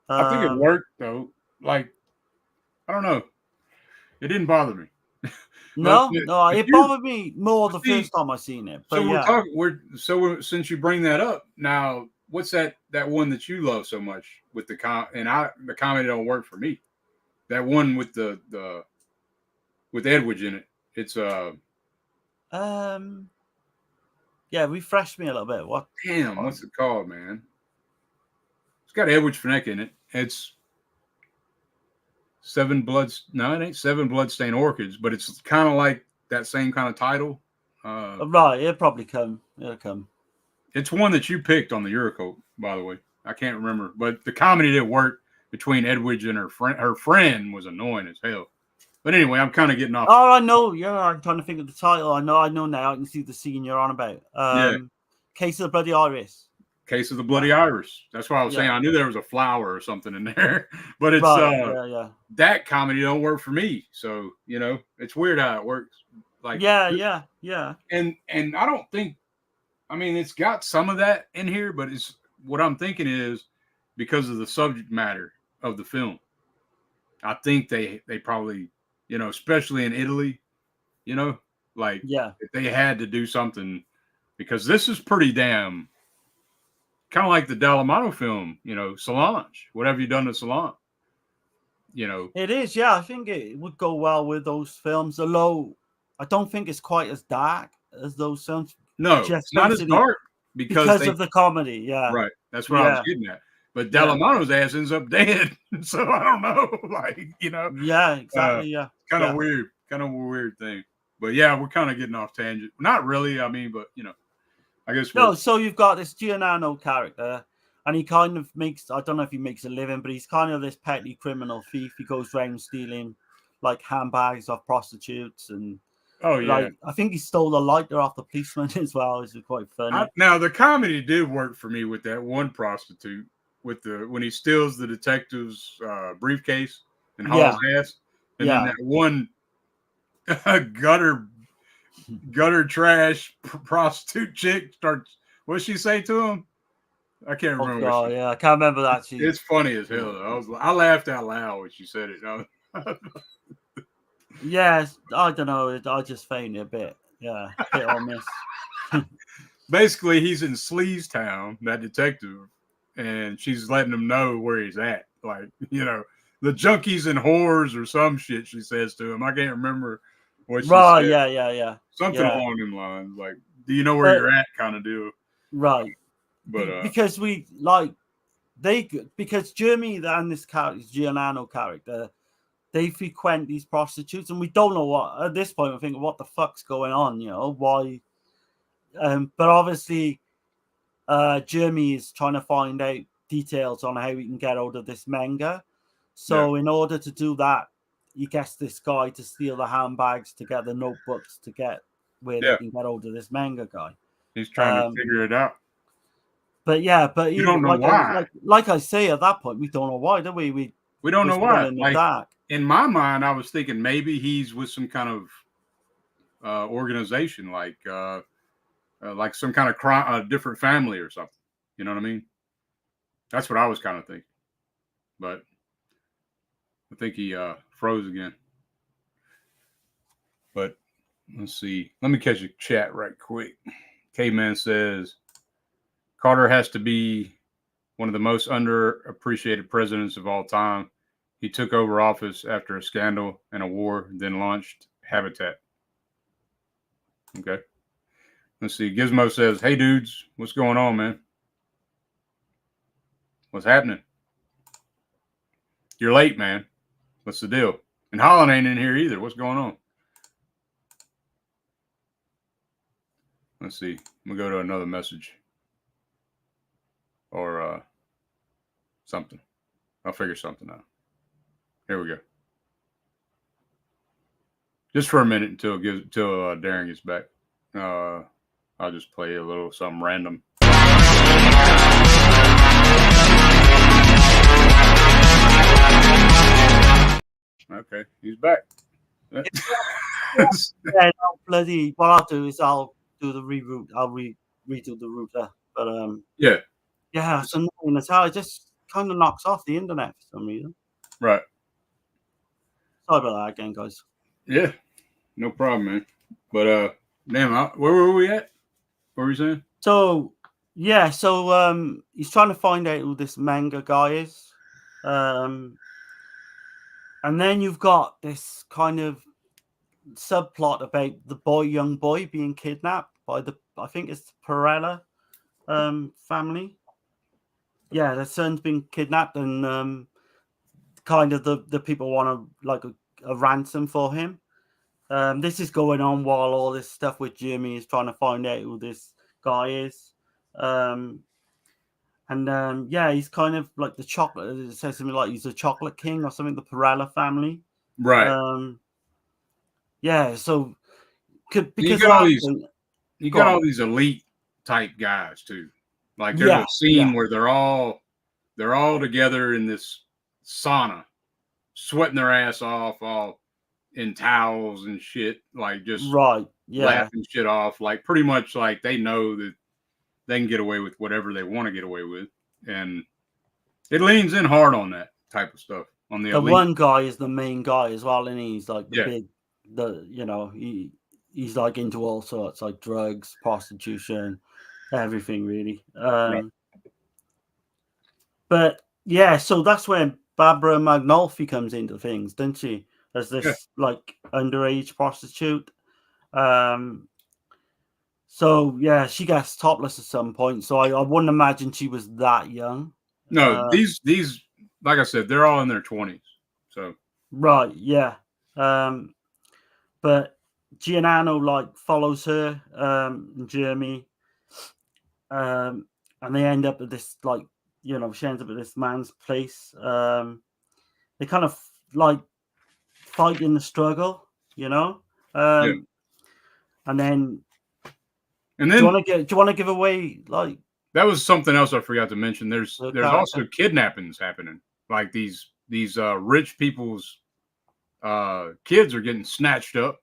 I think it worked though. Like, I don't know. It didn't bother me. It bothered me more the first time I seen it. But since you bring that up, now what's that one that you love so much with the the comedy don't work for me. That one with the with Edwidge in it. It's refresh me a little bit. What's it called, man? It's got Edwidge Fenech in it. It's it ain't Seven Bloodstained Orchids, but it's kind of like that same kind of title. Right, it'll probably come. It'll come. It's one that you picked on the Eurocoat, by the way. I can't remember, but the comedy that worked between Edwidge and her friend. Her friend was annoying as hell. But anyway, I'm kind of getting off. Oh, I know. Yeah, I'm trying to think of the title. I know now. I can see the scene you're on about. Case of the Bloody Iris. Case of the Bloody Iris. That's why I was saying I knew there was a flower or something in there. But it's that comedy don't work for me. So, it's weird how it works. Like yeah. And I don't think, I mean, it's got some of that in here, but it's what I'm thinking is because of the subject matter of the film. I think they probably, especially in Italy, if they had to do something, because this is pretty damn kind of like the Dallamano film, Solange. What have you done to Solange? It is, I think it would go well with those films, although I don't think it's quite as dark as those films. No, it's not as dark because of the comedy, yeah. Right, that's what I was getting at. But Dallamano's ass ends up dead, so I don't know, Yeah, exactly, kind of weird thing. But yeah, we're kind of getting off tangent. Not really, I mean, but I guess. So you've got this Giannano character, and he kind of makes, I don't know if he makes a living, but he's kind of this petty criminal thief. He goes around stealing like handbags off prostitutes and. Oh yeah, I think he stole the lighter off the policeman as well, which is quite funny. Now the comedy did work for me with that one prostitute when he steals the detective's briefcase and hauls ass, and then that one gutter gutter trash prostitute chick starts. What'd she say to him? I can't Oh remember. god, yeah, I can't remember that. It's funny as hell. I laughed out loud when she said it. Yes, I don't know. I just found it a bit, yeah, hit or miss. Basically, he's in Sleazetown, that detective, and she's letting him know where he's at. Like, the junkies and whores or some shit she says to him. I can't remember what she Right, said. yeah. Something yeah. along them lines. Like, do you know where you're at kind of deal. Right. But because because Jeremy and this character, Giuliano character, they frequent these prostitutes, and we don't know what at this point. We're thinking, what the fuck's going on? Why? But obviously, Jeremy is trying to find out details on how he can get out of this manga. So in order to do that, he gets this guy to steal the handbags to get the notebooks to get where they can get out of this manga guy. He's trying to figure it out. But yeah, but you don't know why. Like I say, at that point, we don't know why, do we? We don't know why. In the dark. In my mind, I was thinking maybe he's with some kind of organization, like some kind of crime, a different family or something. You know what I mean? That's what I was kind of thinking. But I think he froze again. But let's see. Let me catch a chat right quick. K-Man says, Carter has to be one of the most underappreciated presidents of all time. He took over office after a scandal and a war, then launched Habitat. Okay. Let's see. Gizmo says, hey, dudes, what's going on, man? What's happening? You're late, man. What's the deal? And Holland ain't in here either. What's going on? Let's see. I'm going to go to another message. Or something. I'll figure something out. Here we go. Just for a minute until Darren gets back. I'll just play a little something random. Okay, he's back. Yeah, no, bloody. What I'll do is I'll do the reroute. I'll redo the router. But yeah, it's annoying as hell. It just kind of knocks off the internet for some reason. Right. Sorry about that again, guys. Yeah, no problem, man. But damn, where were we at? What were you saying? So he's trying to find out who this manga guy is. And then you've got this kind of subplot about the young boy being kidnapped by I think it's the Perella family. Yeah, their son's been kidnapped, and kind of the people want a ransom for him. This is going on while all this stuff with Jimmy is trying to find out who this guy is. He's kind of like the chocolate. It says something like he's a chocolate king or something. The Perella family, right? So because you got all these elite type guys too. Like there's a scene where they're all together in this sauna, sweating their ass off, all in towels and shit, like just laughing shit off, like pretty much like they know that they can get away with whatever they want to get away with, and it leans in hard on that type of stuff. On the elite. One guy is the main guy as well, and he's like he's like into all sorts, like drugs, prostitution, everything really. But yeah, so that's when Barbara Magnolfi comes into things, doesn't she? As this like underage prostitute. So yeah, she gets topless at some point. So I wouldn't imagine she was that young. No, these like I said, they're all in their 20s. So right, yeah. But Giuliano like follows her, and Jeremy, and they end up at this she ends up at this man's place. They kind of like fight in the struggle, and then. Do you want to give away like that was something else I forgot to mention. There's also kidnappings happening. Like these rich people's kids are getting snatched up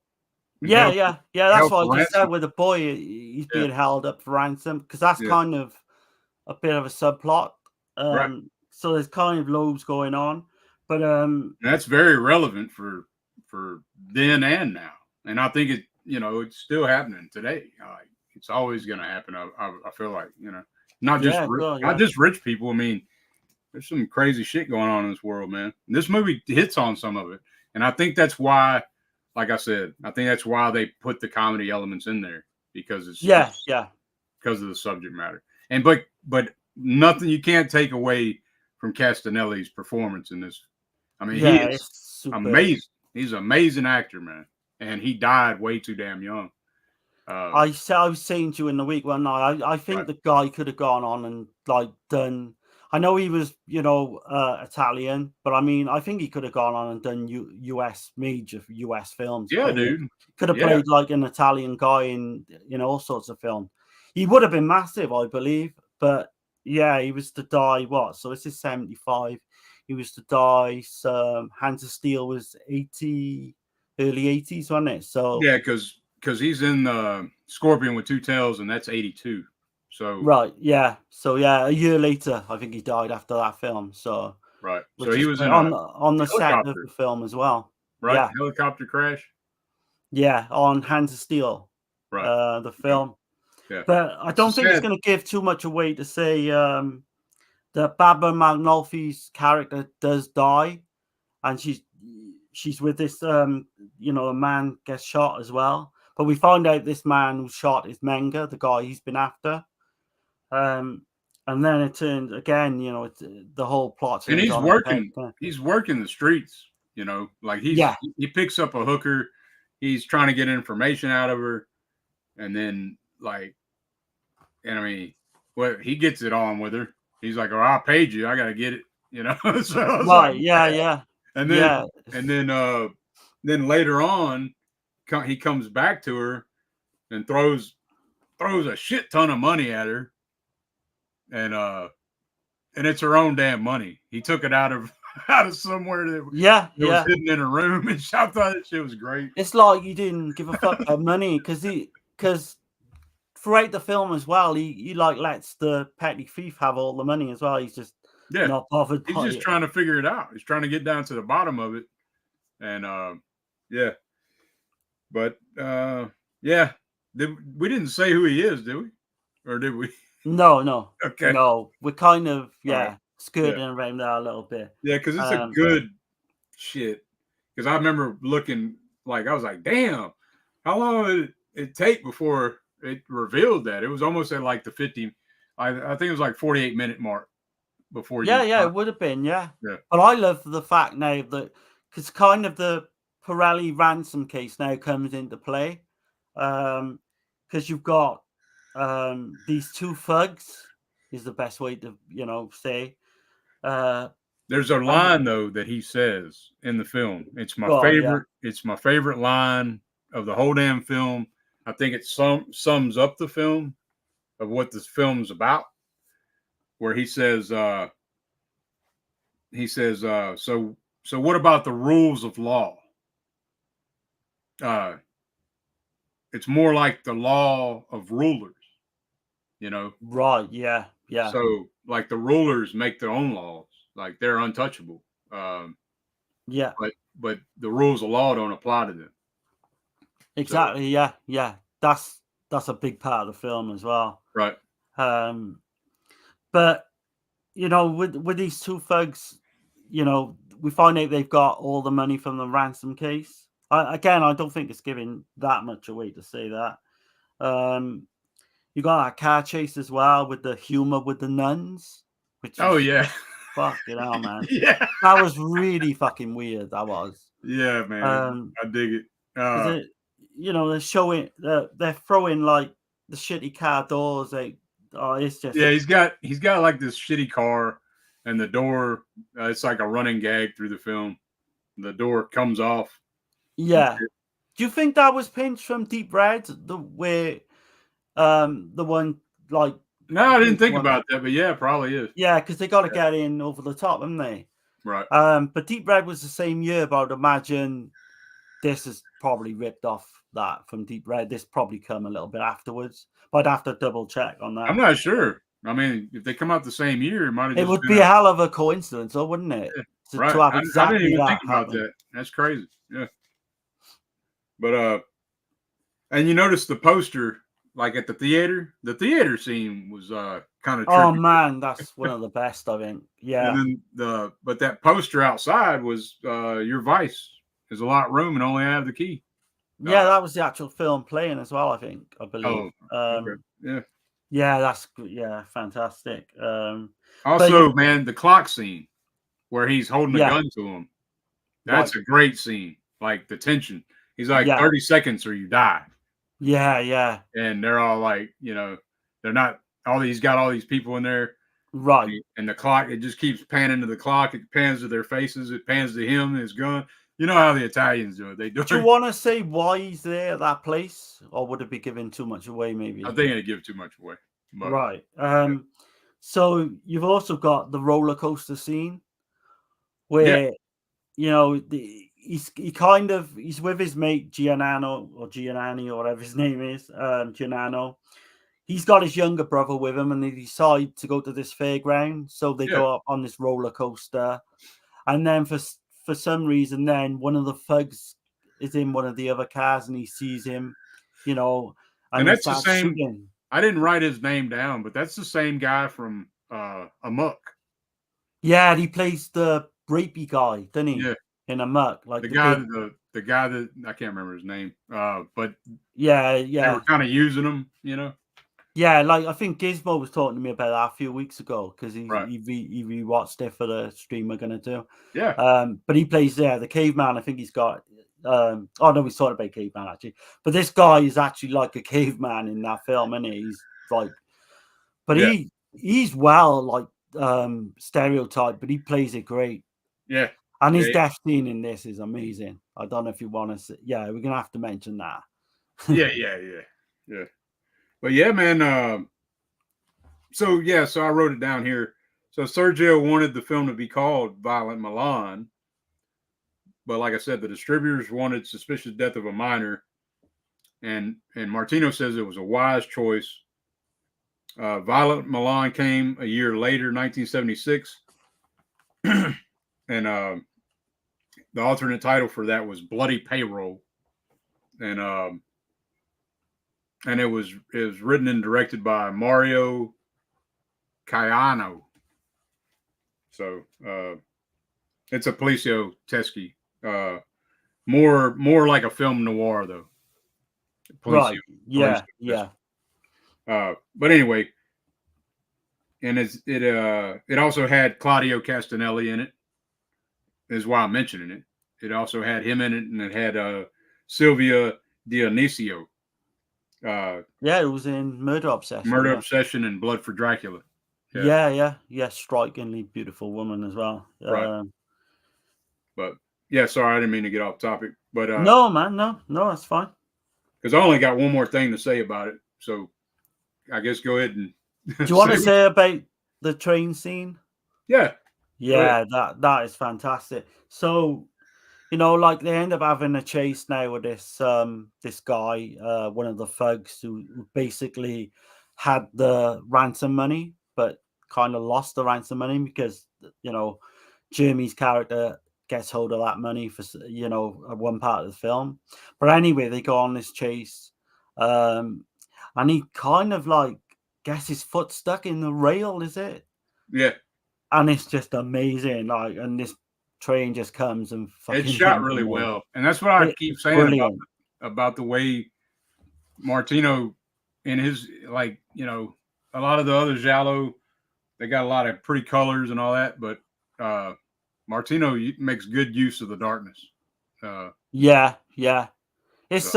and Yeah, held yeah, yeah. That's held what for I just said ransom. with the boy. He's Yeah. being held up for ransom because that's Yeah. kind of a bit of a subplot. Right. So there's kind of loads going on, but And that's very relevant for then and now, and I think it's still happening today. It's always going to happen. I feel like not just yeah, sure, not yeah, just rich people. I mean, there's some crazy shit going on in this world, man. And this movie hits on some of it, and I think that's why, like I said, I think that's why they put the comedy elements in there because it's yeah, yeah, because of the subject matter. And but nothing you can't take away from Castanelli's performance in this. I mean, he yeah. is It's super. amazing. He's an amazing actor, man. And he died way too damn young. I was saying to you in the week one night. I think Right. the guy could have gone on and done. I know he was, Italian, but I mean, I think he could have gone on and done major US films. Yeah, dude. Could have Yeah. played like an Italian guy in all sorts of film. He would have been massive, I believe. But yeah, he was to die. What? So this is 75. He was to die. Hands of Steel was 80, early 80s, wasn't it? So Yeah, because he's in Scorpion with Two Tails, and that's 82. So right, yeah. So yeah, a year later, I think he died after that film. So right. So which he is was in on the set of helicopter. the film as well. Right. Yeah, Helicopter crash. yeah, on Hands of Steel, Right. the film. Yeah. But I don't think it's sad. going to give too much away to say that Baba Magnolfi's character does die, and she's with this a man gets shot as well. But we find out this man who shot is Menga, the guy he's been after. And then it turns again, it's the whole plot. And he's on working. He's working the streets. Like he picks up a hooker. He's trying to get information out of her, and then and I mean, well, he gets it on with her. He's like, "Oh, I paid you. I got to get it." So I was right, like, yeah. And then later on, he comes back to her and throws a shit ton of money at her, and it's her own damn money. He took it out of somewhere that was hidden in a room, and I thought that shit was great. It's like he didn't give a fuck about money because throughout the film as well, he lets the petty thief have all the money as well. He's just not bothered. He's just trying to figure it out. He's trying to get down to the bottom of it, and but we didn't say who he is, did we? Or did we? No. Okay. No, we're kind of right. skirting around there a little bit. Yeah, because it's a good shit. Because I remember looking I was like, damn, how long did it take before it revealed that? It was almost at like the 50. I think it was like 48-minute mark before. It would have been, yeah. Yeah. But I love the fact now that because kind of the Pirelli ransom case now comes into play, because you've got these two thugs is the best way to say. There's a line though that he says in the film. It's my favorite. Yeah. It's my favorite line of the whole damn film. I think it sums up the film of what this film's about. Where he says, so what about the rules of law? It's more like the law of rulers, Right, yeah. So like the rulers make their own laws, like they're untouchable. Yeah. But the rules of law don't apply to them. Exactly, so, yeah. That's a big part of the film as well. Right. But with these two thugs, we find out they've got all the money from the ransom case. I don't think it's giving that much away to say that. You got that car chase as well with the humor with the nuns. Yeah. Fucking hell, man. Yeah. That was really fucking weird. That was. Yeah, man. I dig it. They're showing, they're throwing like the shitty car doors. It's just. Yeah, he's got like this shitty car, and the door. It's like a running gag through the film. The door comes off. Yeah. Do you think that was pinched from Deep Red? The one like. No, I didn't think about that, but yeah, it probably is. Yeah, because they got to get in over the top, haven't they? Right. But Deep Red was the same year, but I would imagine this is probably ripped off that from Deep Red. This probably come a little bit afterwards, but I'd have to double check on that. I'm not sure. I mean, if they come out the same year, it might have. It would be a hell of a coincidence, though, wouldn't it? Yeah, right. To have I exactly didn't even that think about happen. that. That's crazy. Yeah. But and you notice the poster, like at the theater scene was kind of tricky. Oh man, that's one of the best, I think. Yeah. And then but that poster outside was your Vice. There's a lot of room and only have the key. Yeah, that was the actual film playing as well, I believe. Okay. Yeah. Yeah, that's fantastic. Also, man, the clock scene where he's holding a gun to him. That's a great scene. Like the tension. He's like 30 seconds or you die. Yeah, yeah. And they're all like, they're not he's got all these people in there. Right. And the clock, it just keeps panning to the clock. It pans to their faces. It pans to him and his gun. You know how the Italians do it. They do. Do you want to say why he's there at that place? Or would it be giving too much away, maybe? I think it'd give too much away. But, right. So you've also got the roller coaster scene where, he's with his mate Gianni or whatever his name is, Giannano. He's got his younger brother with him, and they decide to go to this fairground. So they go up on this roller coaster, and then for some reason, then one of the thugs is in one of the other cars, and he sees him, and that's the same. Shooting. I didn't write his name down, but that's the same guy from Amok. Yeah, he plays the rapey guy, doesn't he? Yeah. In Amok, like the guy that I can't remember his name, but they were kind of using him, Yeah, like I think Gizmo was talking to me about that a few weeks ago because he rewatched it for the stream we're gonna do. Yeah. But he plays the caveman. I think he's got. Oh no, we talked about caveman actually, but this guy is actually like a caveman in that film, and he's like, but he's well like stereotyped, but he plays it great. Yeah. And his death scene in this is amazing. I don't know if you want to see. Yeah, we're gonna have to mention that. Yeah. But yeah, man. So I wrote it down here. So Sergio wanted the film to be called Violent Milan, but like I said, the distributors wanted Suspicious Death of a Minor, and Martino says it was a wise choice. Violent Milan came a year later, 1976, and the alternate title for that was Bloody Payroll, and it was written and directed by Mario Caiano. So it's a Policio Teschi. More like a film noir though. Policio, right. Yeah. But anyway, and it also had Claudio Castanelli in it. Is why I'm mentioning it. It also had him in it, and it had Silvia Dionisio. It was in Murder Obsession. Obsession and Blood for Dracula. Yeah. Strikingly beautiful woman as well. Right. But sorry, I didn't mean to get off topic. But no, man, no, that's fine. Because I only got one more thing to say about it, so I guess go ahead and. Do you want to say about the train scene? Yeah. Yeah, that is fantastic. So, like they end up having a chase now with this guy, one of the thugs who basically had the ransom money, but kind of lost the ransom money because Jeremy's character gets hold of that money for one part of the film. But anyway, they go on this chase, and he kind of like gets his foot stuck in the rail. Is it? Yeah. And it's just amazing, like, and this train just comes and fucking. It's shot really well, and that's what I keep saying about the way Martino in his a lot of the other Giallo, they got a lot of pretty colors and all that, but Martino makes good use of the darkness. Yeah, it's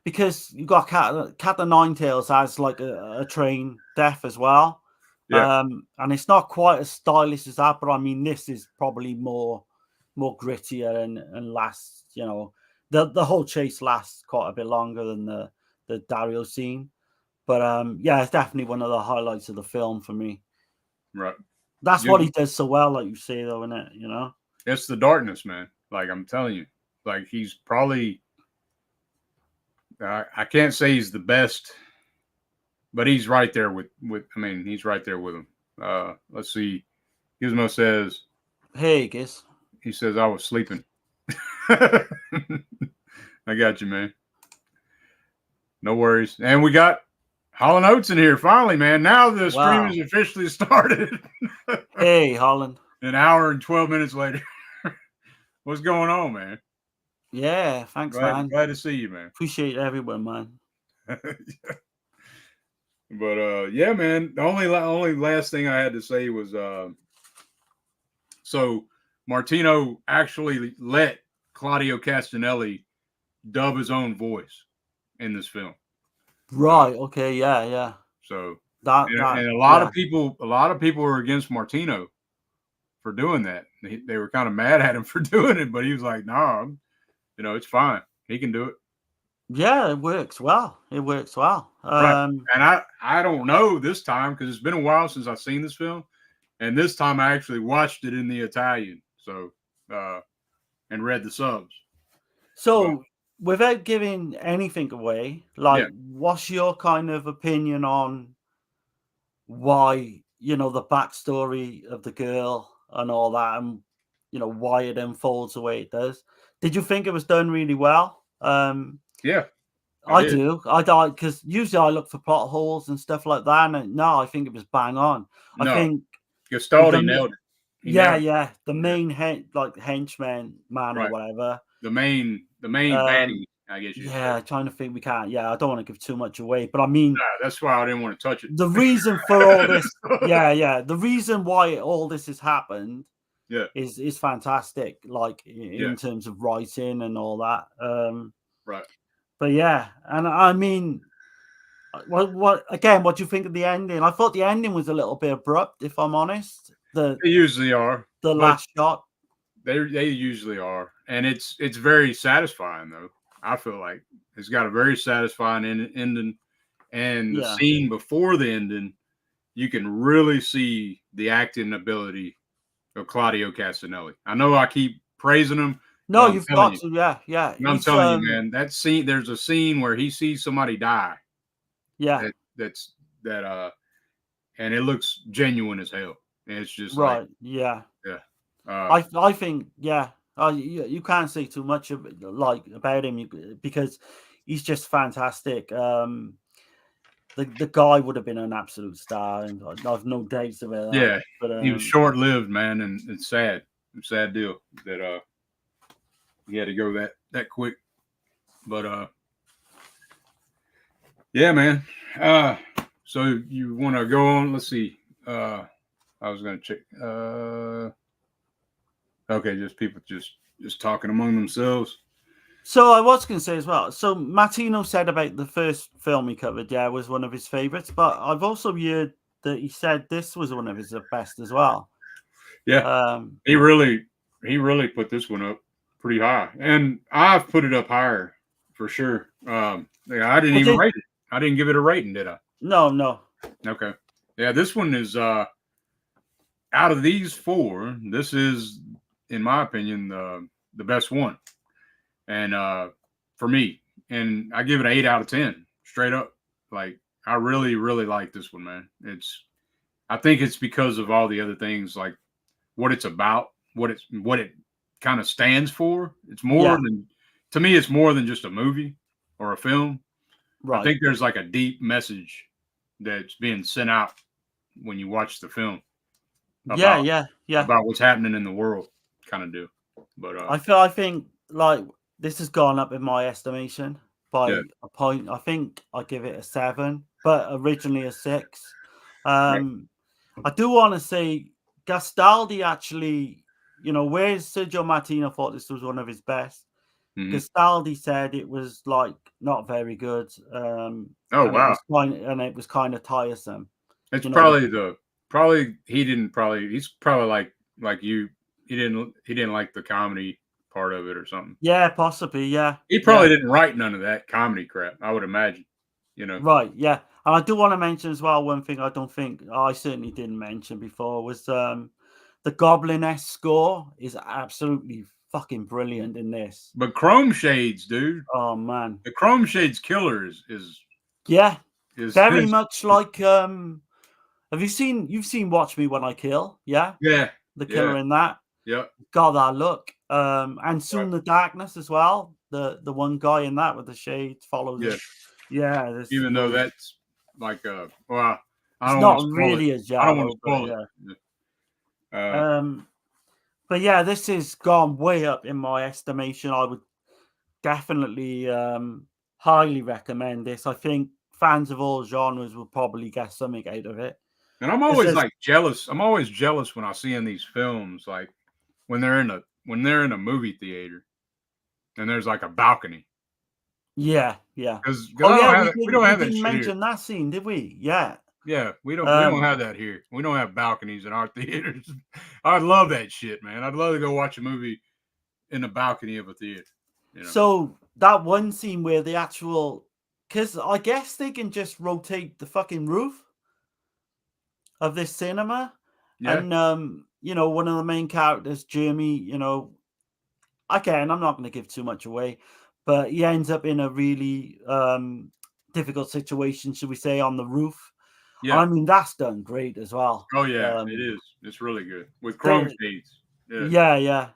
because you got Cat the Ninetails as like a train death as well. Yeah. And it's not quite as stylish as that, but I mean, this is probably more grittier and lasts, the whole chase lasts quite a bit longer than the Dario scene. But it's definitely one of the highlights of the film for me. Right. That's what he does so well, like you say, though, isn't it? It's the darkness, man. Like I'm telling you, like he's probably. I can't say he's the best, but he's right there with. I mean, he's right there with him. Let's see. Gizmo says. Hey, Giz. He says I was sleeping. I got you, man. No worries. And we got Hall & Oates in here finally, man. Now the stream is officially started. Hey, Holland. An hour and 12 minutes later. What's going on, man? Yeah, thanks, man. Glad to see you, man. Appreciate everyone, man. But yeah, man. The only last thing I had to say was so Martino actually let Claudio Castagnelli dub his own voice in this film. Right. Okay. Yeah. Yeah. So and a lot of people were against Martino for doing that. They were kind of mad at him for doing it, but he was like, "No, it's fine. He can do it." Yeah, it works well. Right. And I don't know this time because it's been a while since I've seen this film, and this time I actually watched it in the Italian, so and read the subs. So, without giving anything away, what's your kind of opinion on why, the backstory of the girl and all that, and, why it unfolds the way it does? Did you think it was done really well? Yeah. I do. I because usually I look for plot holes and stuff like that, and no, I think it was bang on. I think Gastaldi nailed it. Yeah. The main henchman man or whatever. The main baddie, I guess. Trying to think. We can't. Yeah, I don't want to give too much away, but I mean, that's why I didn't want to touch it. The reason for all this, the reason why all this has happened, is fantastic. Like in terms of writing and all that. Right. But yeah, and I mean, what again? What do you think of the ending? I thought the ending was a little bit abrupt, if I'm honest. They usually are. The last shot. They usually are, and it's very satisfying though. I feel like it's got a very satisfying ending, and the scene before the ending, you can really see the acting ability of Claudio Castagnelli. I know I keep praising him. No, you've got to, yeah. I'm telling you, man, that scene. There's a scene where he sees somebody die. Yeah, and it looks genuine as hell. And it's just right. Yeah. I think you can't say too much about him because he's just fantastic. The guy would have been an absolute star, and I've no doubts about that. Yeah, but he was short-lived, man, and it's sad. It's a sad deal that he had to go that quick. But yeah, man. So you want to go on? Let's see. I was going to check. Okay, just people just talking among themselves. So I was going to say as well. So Martino said about the first film he covered, was one of his favorites. But I've also heard that he said this was one of his best as well. Yeah, he really put this one up pretty high, and I've put it up higher for sure. I didn't even rate it. I didn't give it a rating, did I? No. Okay. Yeah, this one is out of these four, this is, in my opinion, the best one. And for me, and I give it an 8 out of 10, straight up. Like, I really, really like this one, man. I think it's because of all the other things, like what it's about, what it kind of stands for. It's more than, to me, it's more than just a movie or a film. Right. I think there's like a deep message that's being sent out when you watch the film. About what's happening in the world, kind of deal. But I think like this has gone up in my estimation by a point. I think I give it a 7, but originally a 6. I do want to say Gastaldi actually, where Sergio Martino thought this was one of his best. Gastaldi said it was like not very good. Wow! It was kind of tiresome. It's he's probably like you. He didn't like the comedy part of it or something. Yeah, possibly. Yeah, he probably didn't write none of that comedy crap, I would imagine. Right? Yeah, and I do want to mention as well one thing I certainly didn't mention before was the Goblin-esque score is absolutely fucking brilliant in this. But Chrome Shades, dude. Oh man, The Chrome Shades killer is yeah, very is- much like you've seen Watch Me When I Kill, yeah, yeah, the killer in that. yeah. Got that look. And Soon the Darkness as well. The one guy in that with the shades follows Yeah. it. Yeah, this Even though that's like well, I it's don't not want to spoil really it. a Giallo, I don't want to spoil but it. yeah. But yeah, this has gone way up in my estimation. I would definitely highly recommend this. I think fans of all genres will probably get something out of it. And I'm always like jealous. I'm always jealous when I see in these films, like when they're in a movie theater and there's like a balcony. Yeah, yeah. Because We don't have that didn't shit mention here. that scene, did we? Yeah. Yeah, we don't have that here. We don't have balconies in our theaters. I'd love that shit, man. I'd love to go watch a movie in the balcony of a theater. You know? So that one scene where the actual, because I guess they can just rotate the fucking roof of this cinema, yeah. and one of the main characters, Jeremy, again, I'm not going to give too much away, but he ends up in a really difficult situation, should we say, on the roof. Yeah. I mean, that's done great as well. Oh yeah, it is. It's really good with Chrome Shades. Yeah, yeah.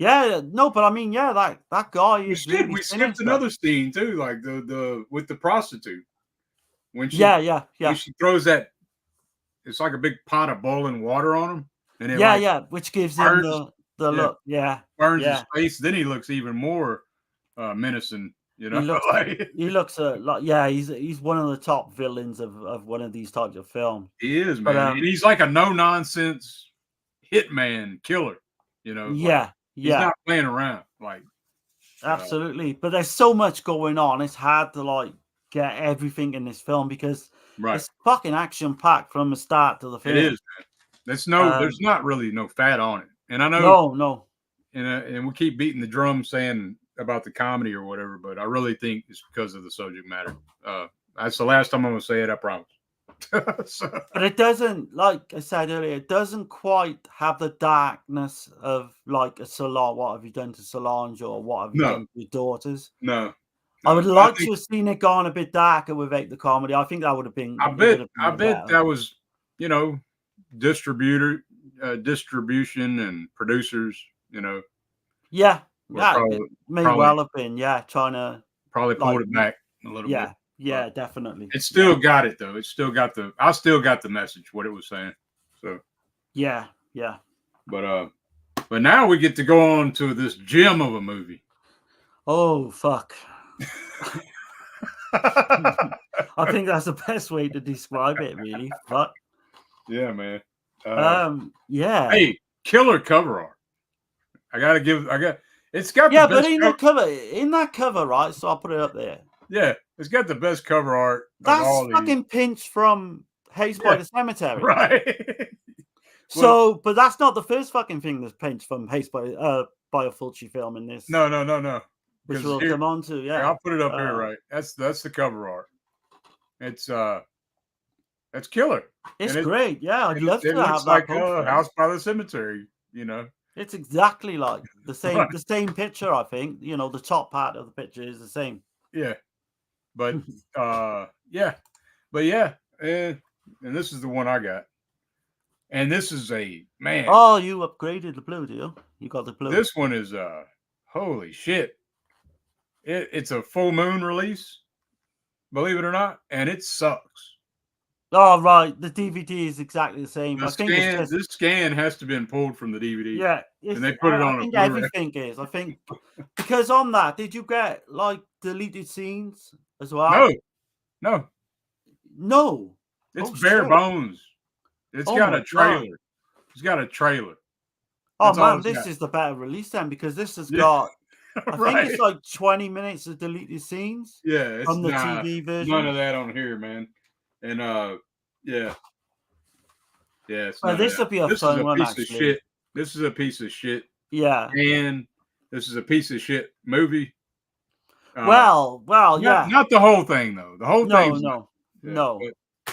Yeah, no, but I mean, yeah, that guy is really we skipped another scene too, like the with the prostitute when she when she throws that, it's like a big pot of boiling water on him, and it which gives burns, him the look, burns his face. Then he looks even more menacing. You know, he looks like he's one of the top villains of one of these types of films. He is, man, and he's like a no nonsense hitman killer. You know, he's not playing around, like absolutely. But there's so much going on; it's hard to like get everything in this film because it's fucking action packed from the start to the film. It is, man. There's not really no fat on it, and I know no. And we keep beating the drum saying about the comedy or whatever, but I really think it's because of the subject matter. That's the last time I'm gonna say it, I promise. But it doesn't, like I said earlier, it doesn't quite have the darkness of like a Solange. What have you done to Solange, or what have you done to your daughters? No. I would like to have seen it gone a bit darker without the comedy. I think that would have been. I bet that was, distribution and producers, Yeah, probably, it may well have been. Yeah, trying to probably pulled it back a little bit. Yeah, definitely. It still got it though. I still got the message, what it was saying. So yeah. But now we get to go on to this gem of a movie. Oh fuck. I think that's the best way to describe it, really. Fuck. Yeah, man. Yeah. Hey, killer cover art. It's got the best in that cover, right? So I'll put it up there. Yeah, it's got the best cover art. That's fucking pinched from Haze by the Cemetery. Right. So, but that's not the first fucking thing that's pinched from Haze by a Fulci film in this. No. Which we'll come on to, Here, I'll put it up here, right? That's the cover art. It's killer. It's great, yeah. I'd love to have like that. House by the Cemetery, It's exactly like the same picture, I think. The top part of the picture is the same. Yeah. But and this is the one I got. And this is a man. Oh, you upgraded the blue, do you? You got the blue. This one is holy shit. It's a full moon release, believe it or not, and it sucks. Oh right, the DVD is exactly the same. This scan has to have been pulled from the DVD. Yeah, and they put it on. I think everything is. I think because on that, did you get like deleted scenes as well? No. It's bare bones. It's got a trailer. God. It's got a trailer. Oh man, this is the better release then, because this has got. I think it's like 20 minutes of deleted scenes. Yeah, it's on the TV version. None of that on here, man. And yeah. This would be a fun one. This is a piece of shit. This is a piece of shit. Yeah. And this is a piece of shit movie. Well, yeah. Not the whole thing though. The whole thing. No.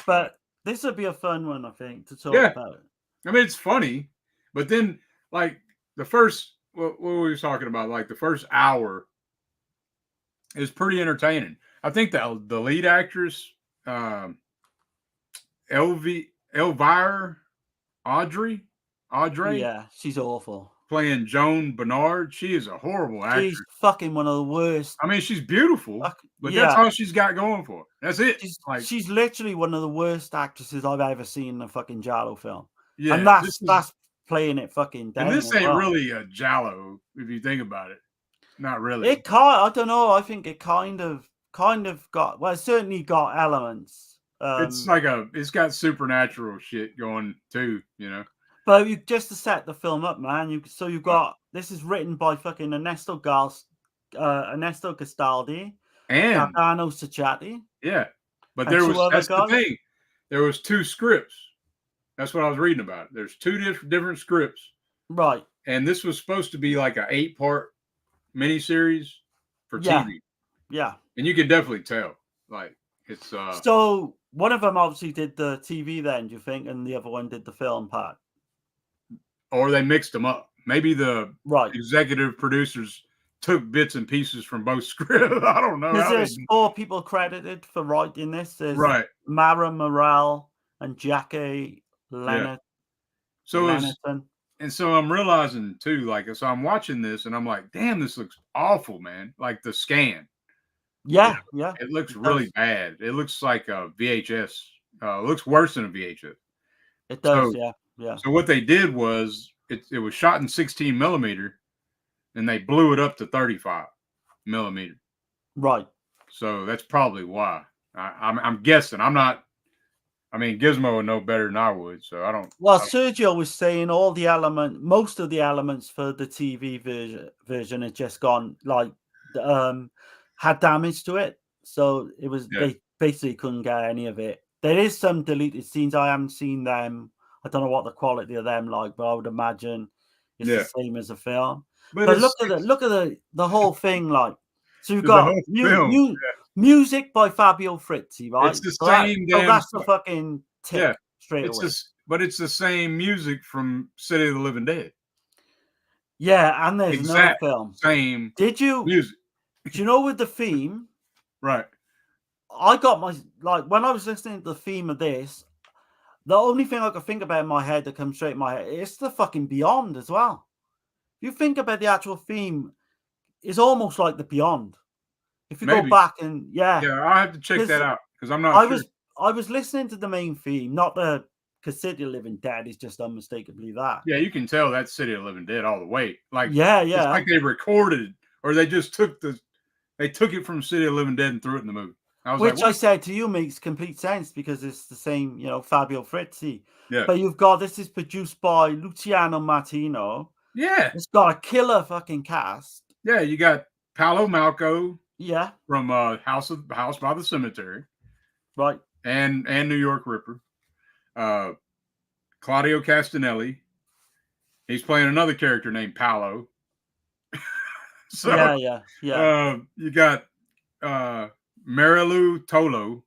But this would be a fun one, I think, to talk about. I mean, it's funny, but then like the first what were we talking about? Like the first hour is pretty entertaining. I think the lead actress, Elvira Audrey, Yeah, she's awful. playing Joan Bernard. She is a horrible actress. She's fucking one of the worst. I mean, she's beautiful, but that's Yeah, all she's got going for her. That's it. she's literally one of the worst actresses I've ever seen in a fucking Giallo film. Yeah, and that's playing it fucking down. and this as ain't well. really a Giallo if you think about it. Not really. It I don't know. I think it kind of got. Well, it certainly got elements. It's got supernatural shit going too, you know. But just to set the film up, man. You've got this is written by fucking Ernesto Gastaldi and Gaetano Sacchetti. Yeah, but And that's the thing. There was 2 scripts. That's what I was reading about. There's 2 different scripts, right? And this was supposed to be like an 8-part miniseries for TV. Yeah, and you can definitely tell, like it's. So one of them obviously did the TV, then, do you think, and the other one did the film part, or they mixed them up. Maybe the right executive producers took bits and pieces from both scripts. I don't know. There's 4 people credited for writing this. There's right. Mara Morel and Jackie Leonard. So I'm realizing too, like, so I'm watching this and I'm like, damn, this looks awful, man. Like the scan. Yeah. It looks really bad. It looks like a VHS. It looks worse than a VHS. It does, yeah. So what they did was it was shot in 16 millimeter, and they blew it up to 35 millimeter. Right. So that's probably why. I'm guessing. I'm not. I mean, Gizmo would know better than I would, so I don't. Well, Sergio was saying most of the elements for the TV version had just gone like had damage to it, so it was they basically couldn't get any of it. There is some deleted scenes. I haven't seen them. I don't know what the quality of them like, but I would imagine it's the same as a film. But look at the whole thing, like. So you've got music by Fabio Frizzi, right? It's the same. That's the fucking tip straight away. But it's the same music from City of the Living Dead. Yeah, and there's another film. Same. Did you music? Do you know with the theme? Right. I got when I was listening to the theme of this, the only thing I could think about in my head that comes straight in my head is the fucking Beyond as well. If you think about the actual theme, it's almost like the Beyond. If you go back and I have to check that out because I'm not sure. I was listening to the main theme, not because City of Living Dead is just unmistakably that. Yeah, you can tell that's City of Living Dead all the way. Like it's like they recorded or they just took it from City of Living Dead and threw it in the movie. I said to you makes complete sense because it's the same, Fabio Frizzi. Yeah. But this is produced by Luciano Martino. Yeah. It's got a killer fucking cast. Yeah, you got Paolo Malco. Yeah. From House by the Cemetery. Right. And New York Ripper. Claudio Castanelli. He's playing another character named Paolo. So, you got Marilu Tolo,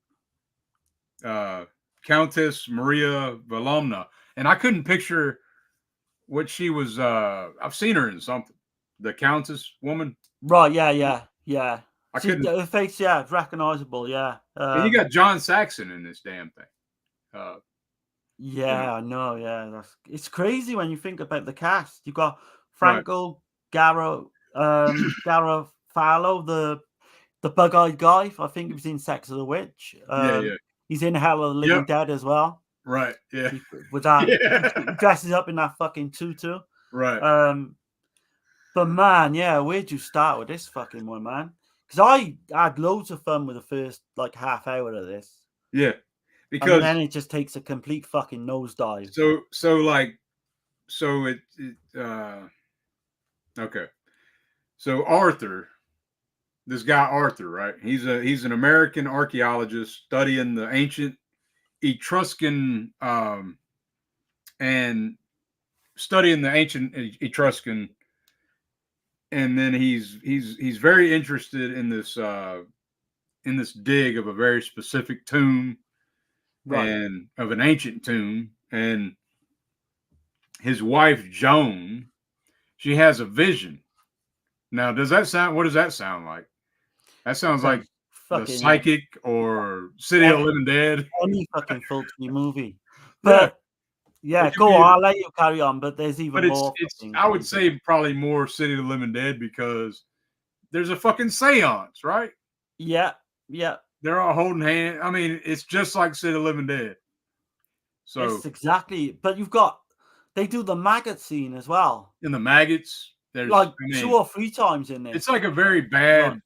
Countess Maria Valomna. And I couldn't picture what she was. I've seen her in something. The Countess woman. Right, yeah. Her face, it's recognizable, and you got John Saxon in this damn thing. I know, it's crazy when you think about the cast. You got Franco Garofalo, the bug-eyed guy. I think he was in Sex of the Witch. He's in Hell of the Living Dead as well. Right, yeah. With that, he dresses up in that fucking tutu. Right. But man, where'd you start with this fucking one, man? Because I had loads of fun with the first half hour of this. Yeah, because then it just takes a complete fucking nosedive. Okay. So Arthur, this guy Arthur, right? He's an American archaeologist studying the ancient Etruscan and studying the ancient Etruscan. And then he's very interested in this dig of a very specific tomb, and of an ancient tomb. And his wife Joan she has a vision. Now, does that sound? What does that sound like? That sounds like the fucking Psychic or City of the Living Dead. any fucking Fulci movie. Yeah. But yeah, It could go be- on. I'll let you carry on. But there's even But it's more. I would say probably more City of the Living Dead because there's a fucking seance, right? Yeah. They're all holding hands. I mean, it's just like City of the Living Dead. So It's exactly. But they do the maggot scene as well. in the maggots, there's Like 2 or 3 times in this. It's like a very bad,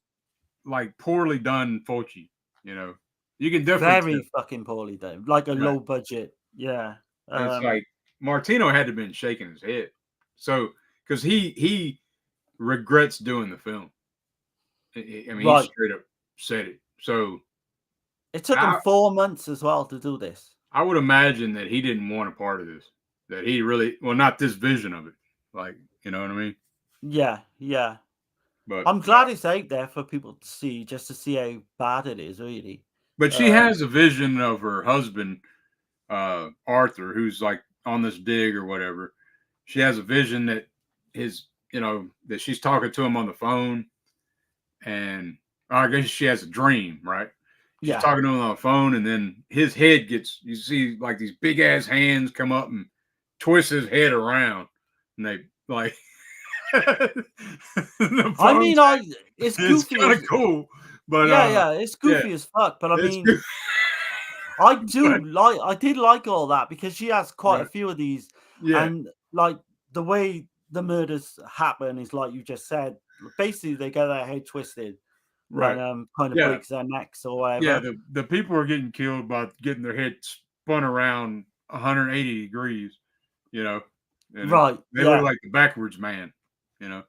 like poorly done Fulci. You know, you can definitely very fucking poorly done. Like a low budget. Yeah. It's like Martino had to have been shaking his head. So because he regrets doing the film. I mean, he straight up said it. So it took him 4 months as well to do this. I would imagine that he didn't want a part of this. That he really, well, not this vision of it. Like, you know what I mean? Yeah. But I'm glad it's out there for people to see, just to see how bad it is, really. But she has a vision of her husband, Arthur, who's like on this dig or whatever. She has a vision that that she's talking to him on the phone, and I guess she has a dream, right? She's talking to him on the phone, and then his head you see like these big ass hands come up and twist his head around, and they like. I mean, it's goofy. It's kind of cool, but it's goofy as fuck. But I mean, I did like all that because she has quite a few of these, and like the way the murders happen is like you just said. Basically, they get their head twisted, right? And kind of breaks their necks or whatever. Yeah, the people are getting killed by getting their head spun around 180 degrees, you know. And right? They look like the backwards man, you know.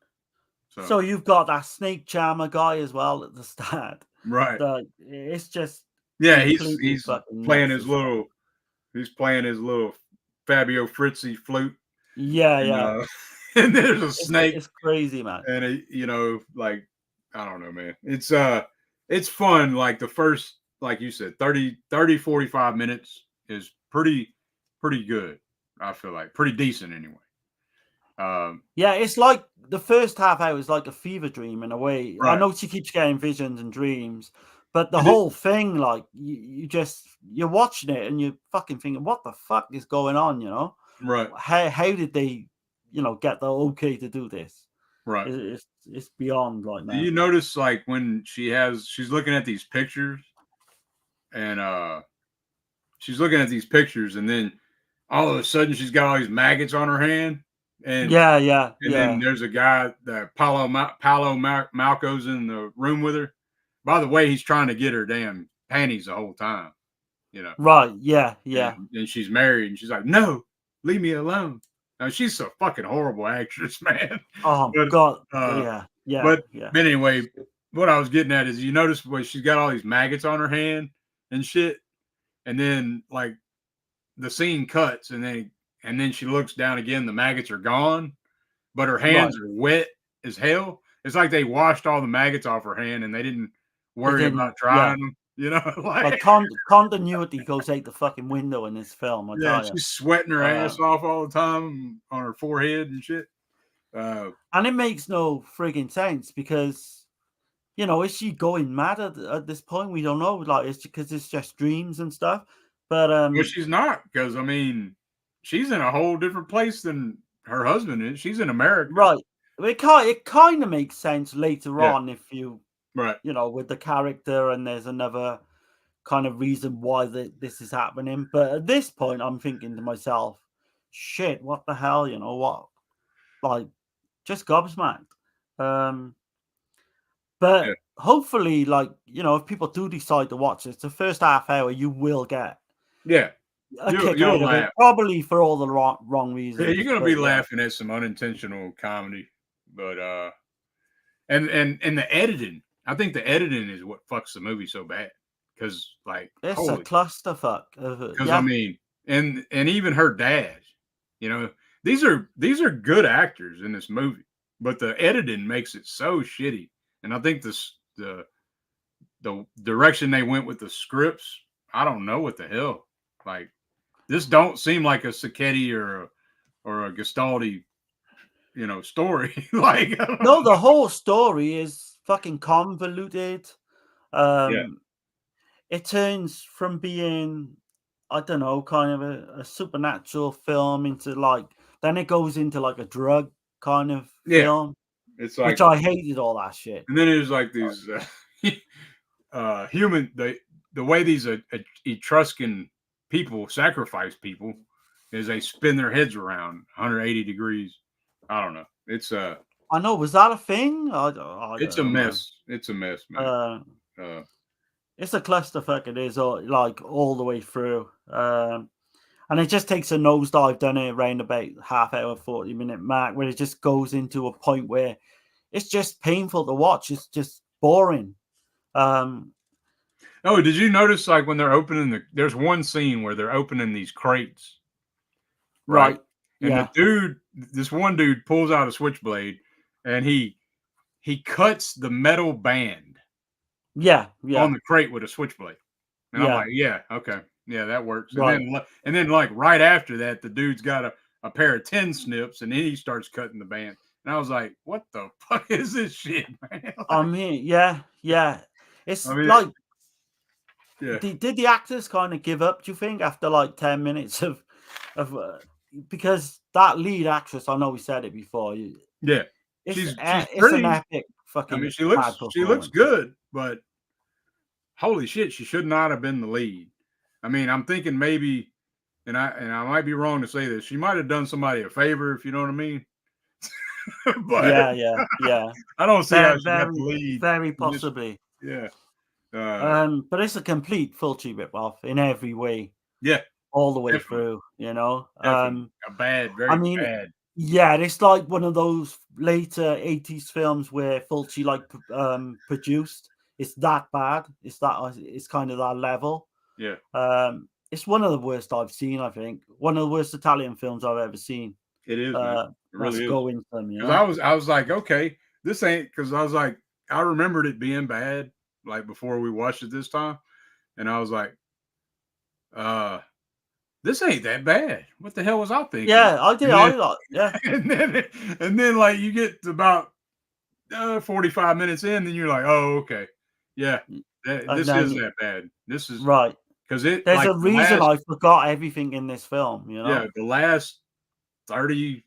So you've got that snake charmer guy as well at the start, right? It's just he's playing his little Fabio Frizzi flute. Yeah. And there's a snake. It's crazy, man. And like I don't know, man. It's fun. Like the first, like you said, 30, 45 minutes is pretty good. I feel like pretty decent anyway. It's like the first half hour is like a fever dream in a way. Right. I know she keeps getting visions and dreams, but the whole thing, like you're watching it and you're fucking thinking, what the fuck is going on? You know, right? How did they, get the okay to do this? Right. It's beyond right now. Do you notice like when she's looking at these pictures, and she's looking at these pictures, and then all of a sudden she's got all these maggots on her hand. And then there's a guy that Paolo Malco's in the room with her. By the way, he's trying to get her damn panties the whole time, you know. Right? Yeah. And she's married, and she's like, "No, leave me alone." Now she's a fucking horrible actress, man. Oh God. But anyway, what I was getting at is you notice where she's got all these maggots on her hand and shit, and then like the scene cuts, and then she looks down again. The maggots are gone, but her hands are wet as hell. It's like they washed all the maggots off her hand, and they didn't worry about drying them. You know, like continuity goes out the fucking window in this film. She's sweating her ass off all the time on her forehead and shit. And it makes no frigging sense because, is she going mad at this point? We don't know. Like, it's because it's just dreams and stuff. But well, she's not, because I mean, she's in a whole different place than her husband is. She's in America, right? It kind of makes sense later on if you, right? With the character, and there's another kind of reason why this is happening. But at this point, I'm thinking to myself, shit, what the hell? What? Like, just gobsmacked. But hopefully, like, if people do decide to watch it, the first half hour you will get a kick out of it, probably for all the wrong reasons. Yeah, you're gonna be laughing at some unintentional comedy, but and the editing. I think the editing is what fucks the movie so bad, because like it's a clusterfuck. Because I mean, and even her dad, these are good actors in this movie, but the editing makes it so shitty. And I think the direction they went with the scripts, I don't know what the hell. Like, this don't seem like a Sacchetti or a Gastaldi story. Like, No, the whole story is fucking convoluted. It turns from being, I don't know, kind of a supernatural film into then it goes into like a drug kind of film, it's like, which I hated all that shit. and then there's like these human the way these Etruscan people sacrifice people is they spin their heads around 180 degrees. I don't know. It's I know. Was that a thing? I it's don't a know, mess. It's a mess, man. It's a clusterfuck. It is all the way through. And it just takes a nosedive, doesn't it, around about half hour, 40-minute mark, where it just goes into a point where it's just painful to watch. It's just boring. Oh, did you notice like when they're opening there's one scene where they're opening these crates, right? And this one dude pulls out a switchblade and he cuts the metal band on the crate with a switchblade. And I'm like, yeah, okay. Yeah, that works. Right. And then like right after that, the dude's got a pair of 10 snips and then he starts cutting the band. And I was like, what the fuck is this shit, man? It's did the actors kind of give up, do you think, after like 10 minutes of because that lead actress, I know we said it before. Yeah. She's pretty. An epic fucking. I mean, she looks good, but holy shit, she should not have been the lead. I mean, I'm thinking maybe, and I might be wrong to say this, she might have done somebody a favor, if you know what I mean. But yeah. I don't see how she got the lead. Very possibly. Yeah. But it's a complete Fulci rip-off in every way. Yeah. All the way through, you know. A bad, very bad. Yeah, it's like one of those later 80s films where Fulci produced. It's that bad. It's kind of that level. Yeah. It's one of the worst I've seen, I think. One of the worst Italian films I've ever seen. It is, man. It really is. Go into them, you know? I was like, okay, this ain't, because I was like, I remembered it being bad, like before we watched it this time. And I was like, this ain't that bad. What the hell was I thinking? Yeah, I did. And then like you get to about 45 minutes in, then you're like, oh, okay. Yeah, this is that bad. This is right. Because there's a reason I forgot everything in this film, you know? Yeah, the last 30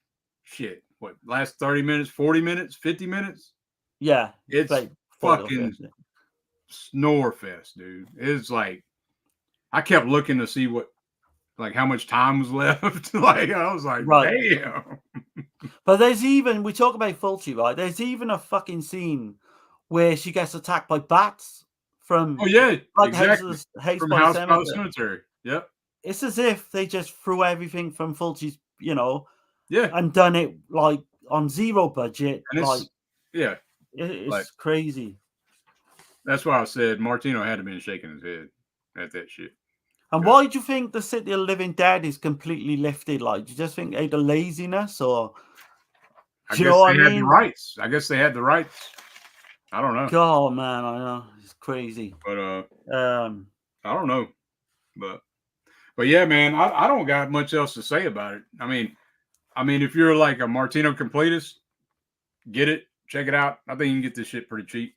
last 30 minutes, 40 minutes, 50 minutes? Yeah. It's like fucking snore fest, dude. It's like I kept looking to see how much time was left. Like I was like, damn. But we talk about Fulci, right? There's even a fucking scene where she gets attacked by bats from exactly. House by the Cemetery. Yep. It's as if they just threw everything from Fulci's, yeah, and done it like on zero budget. And it's crazy. That's why I said Martino had to be shaking his head at that shit. And why do you think the City of Living Dead is completely lifted? Like, do you just think out of laziness, or I guess they had the rights. I guess they had the rights. I don't know. God, man, I know it's crazy. But I don't know. But yeah, man, I don't got much else to say about it. I mean, if you're like a Martino completist, get it, check it out. I think you can get this shit pretty cheap.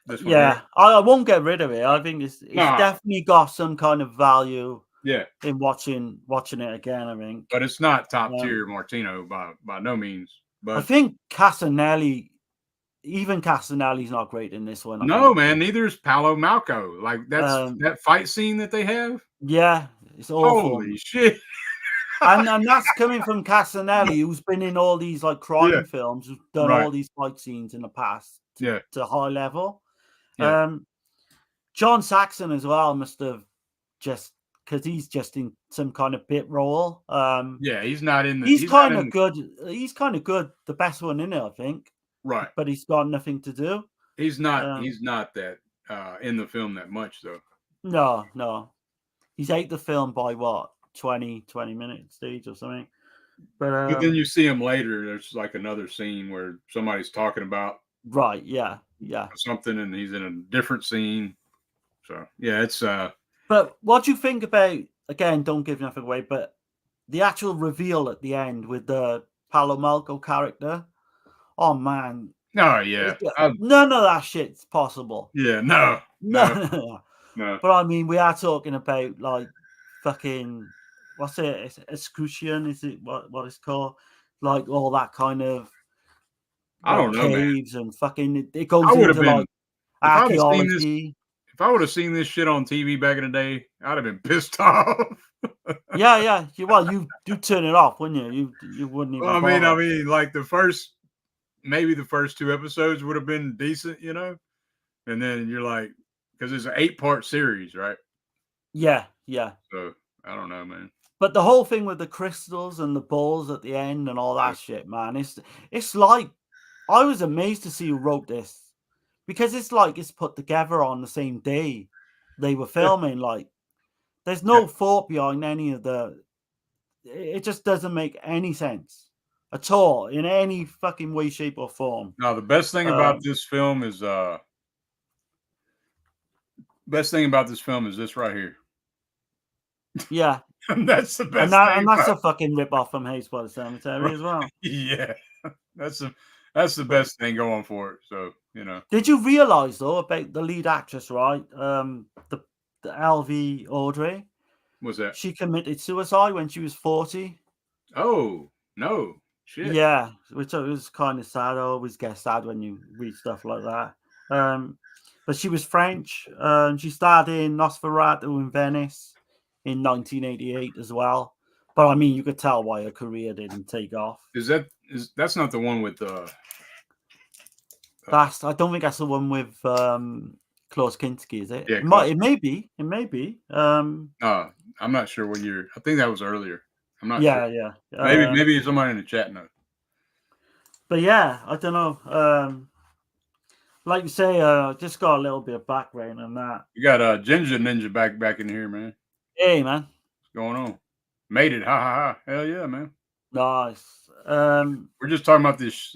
I won't get rid of it. I think it's definitely got some kind of value. Yeah, in watching it again, I think. But it's not top tier Martino by no means. But I think Casanelli's not great in this one. No, man, neither is Paolo Malco. Like that fight scene that they have. Yeah, it's awful. Holy shit. and that's coming from Casanelli, who's been in all these like crime films, who's done all these fight scenes in the past to high level. Yeah. John Saxon as well must have just because he's just in some kind of bit role. He's not in the. He's kind of good. He's kind of good. The best one in it, I think. Right. But he's got nothing to do. He's not. He's not that in the film that much though. No. He's ate the film by what 20 minute stage or something. But then you see him later. There's like another scene where somebody's talking about. Right. Yeah. Something, and he's in a different scene. So yeah, it's. But what do you think about, again, don't give nothing away, but the actual reveal at the end with the Paolo Malco character? Oh man, Oh yeah, none of that shit's possible. yeah, no. But I mean, we are talking about like fucking what's it? It's excrucian? Is it what it's called? Like all that kind of I don't know, man. caves and fucking it goes I would have into been like if I would have seen this. archaeology. If I would have seen this shit on TV back in the day, I'd have been pissed off. Yeah. Well, you turn it off, wouldn't you? You wouldn't even. Well, I bother. mean, like maybe the first 2 episodes would have been decent, you know, and then you're like, because it's an 8-part series, right? Yeah. So I don't know, man. But the whole thing with the crystals and the balls at the end and all that shit, man, it's like I was amazed to see who wrote this because it's like it's put together on the same day they were filming. Like, there's no thought behind any of the. It just doesn't make any sense at all in any fucking way, shape, or form. No, the best thing about this film is this right here. Yeah, That's the best and thing. And that's a fucking rip off from Hates by the Cemetery as well. Yeah, that's the best thing going for it. So you know. Did you realize though about the lead actress, right? The LV Audrey. What's that? She committed suicide when she was 40. Oh no, shit. Yeah, which was kind of sad. I always get sad when you read stuff like that. But she was French. She starred in Nosferatu in Venice in 1988 as well. But I mean, you could tell why her career didn't take off. That's not the one with I don't think that's the one with Klaus Kinski, is it? Yeah, it may be. It may be. I'm not sure what year. I think that was earlier. I'm not sure. Yeah. Maybe somebody in the chat knows. But yeah, I don't know. Like you say, just got a little bit of background on that. You got Ginger Ninja back in here, man. Hey, man. What's going on? Made it. Ha ha ha. Hell yeah, man. Nice. We're just talking about this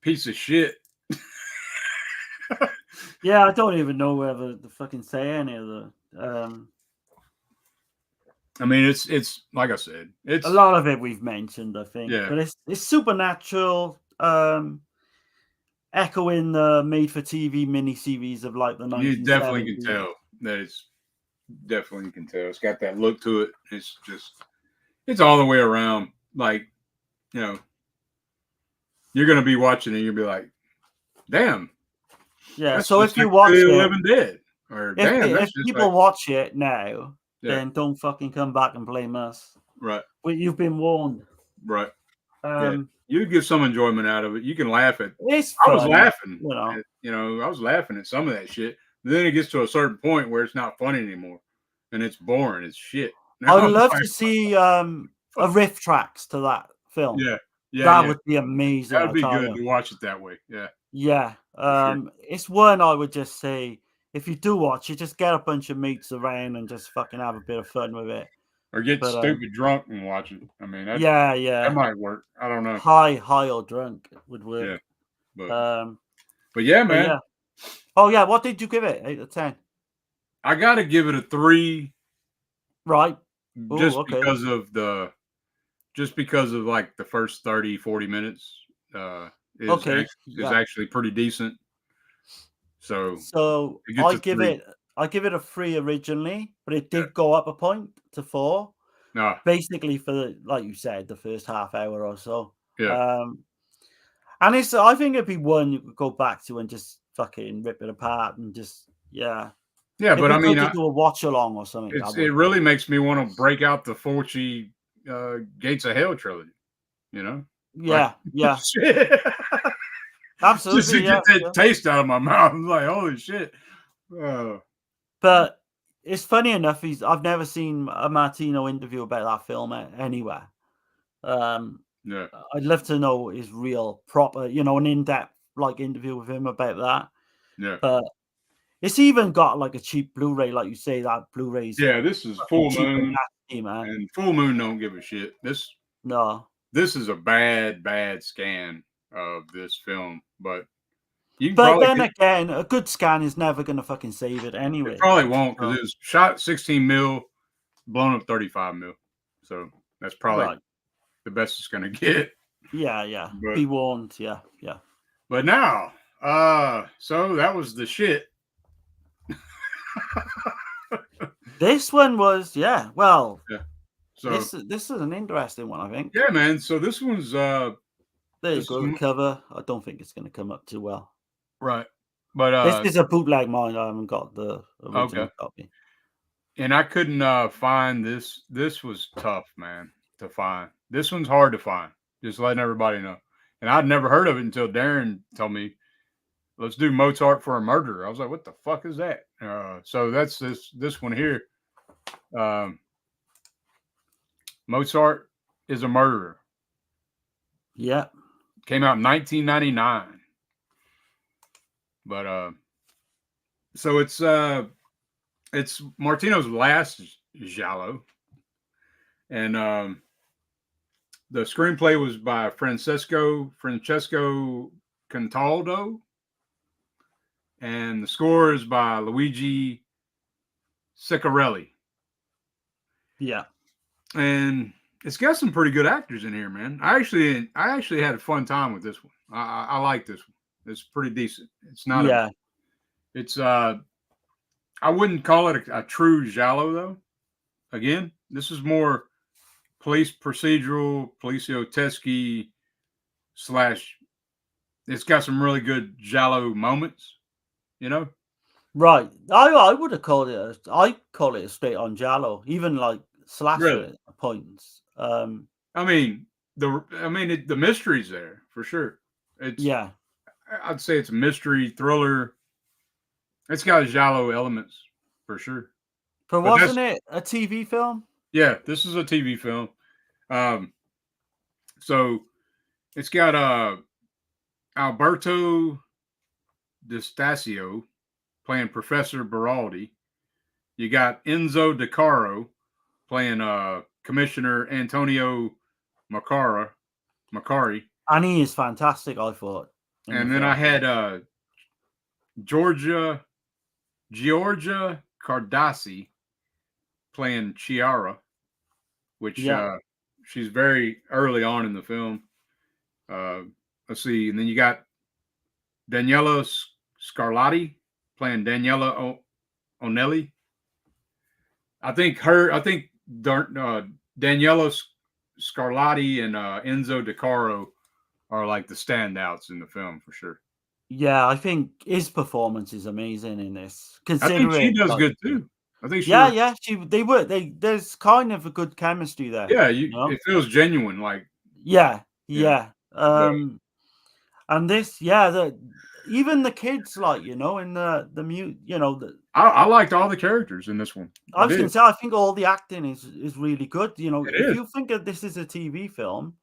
piece of shit. Yeah, I don't even know whether to fucking say any of the. I mean, it's like I said, it's a lot of it we've mentioned, I think. Yeah. But it's supernatural, echoing the made-for-TV miniseries of like the 1970s. You definitely can tell that it's got that look to it. It's all the way around. Like, you know, you're gonna be watching it, you'll be like, damn. Yeah. So if you watch it, Living Dead, or if people watch it now, then don't fucking come back and blame us. Right. Well, you've been warned. Right. You get some enjoyment out of it. You can laugh at. It's I was laughing. You I was laughing at some of that shit. But then it gets to a certain point where it's not funny anymore, and it's boring as shit. I would love to see a riff tracks to that film. Yeah. That would be amazing. That would be good to watch it that way. Yeah. Yeah. It's one I would just say, if you do watch it, just get a bunch of mates around and just fucking have a bit of fun with it. Or get stupid drunk and watch it. I mean, that might work. I don't know. High or drunk would work. Yeah. But yeah, man. Yeah. Oh yeah, what did you give it? 8 out of 10? I gotta give it a 3. Right. Just because of like the first 30-40 minutes is actually pretty decent. So I give it a 3 originally, but it did go up a point to 4. Basically for like you said, the first half hour or so. Yeah. And I think it'd be one you could go back to and just fucking rip it apart and just Yeah, but I mean, do a watch along or something. It really makes me want to break out the Fulci Gates of Hell trilogy. You know? Yeah. Absolutely. Just to get that taste out of my mouth. I'm like, holy shit. But it's funny enough, I've never seen a Martino interview about that film anywhere. Yeah. I'd love to know his real proper, an in-depth like interview with him about that. Yeah. But it's even got like a cheap Blu-ray, like you say, that Blu-ray's. Yeah, this is Full Moon. And Full Moon don't give a shit. This is a bad scan of this film, but again, a good scan is never going to fucking save it anyway. It probably won't, because it was shot 16 mil, blown up 35 mil. So that's probably the best it's going to get. Yeah. But, Be warned. Yeah. but now, so that was the shit. This one was, well, Yeah. So this is an interesting one, I think. yeah, man. So this one's There you this go, is the cover. I don't think it's going to come up too well. right. But This is a bootleg mine. I haven't got the original okay. copy. And I couldn't find this. This was tough, man, to find. This one's hard to find. Just letting everybody know. And I'd never heard of it until Darren told me, let's do Mozart for a Murderer. I was like, what the fuck is that? So that's this one here. Mozart is a Murderer. Yeah. Came out in 1999. But so it's Martino's last Giallo. And the screenplay was by Francesco Contaldo. And the score is by Luigi Ciccarelli. Yeah. And it's got some pretty good actors in here, man. I actually had a fun time with this one. I like this one. It's pretty decent. It's not it's I wouldn't call it a true giallo though. Again, this is more police procedural, policiotesque / it's got some really good giallo moments, you know? Right. I would have called it I call it a straight on giallo, even like slasher Really? points. I mean, the mystery's there for sure. I'd say it's a mystery thriller. It's got giallo elements for sure. But wasn't it a TV film? Yeah, this is a TV film. So it's got Alberto D'Stasio playing Professor Beraldi. You got Enzo De Caro playing Commissioner Antonio Macari. And he is fantastic, I thought. And then I had Georgia Cardassi playing Chiara, which she's very early on in the film. Let's see. And then you got Daniela Scarlatti playing Daniela Onelli. I think Daniela Scarlatti and Enzo De Caro are like the standouts in the film for sure. Yeah, I think his performance is amazing in this. I think she does good too. I think there's kind of a good chemistry there. Yeah, it feels genuine. Like yeah. And this, even the kids, like in the mute, I liked all the characters in this one. I was going to say, I think all the acting is really good. If you think of this as a TV film,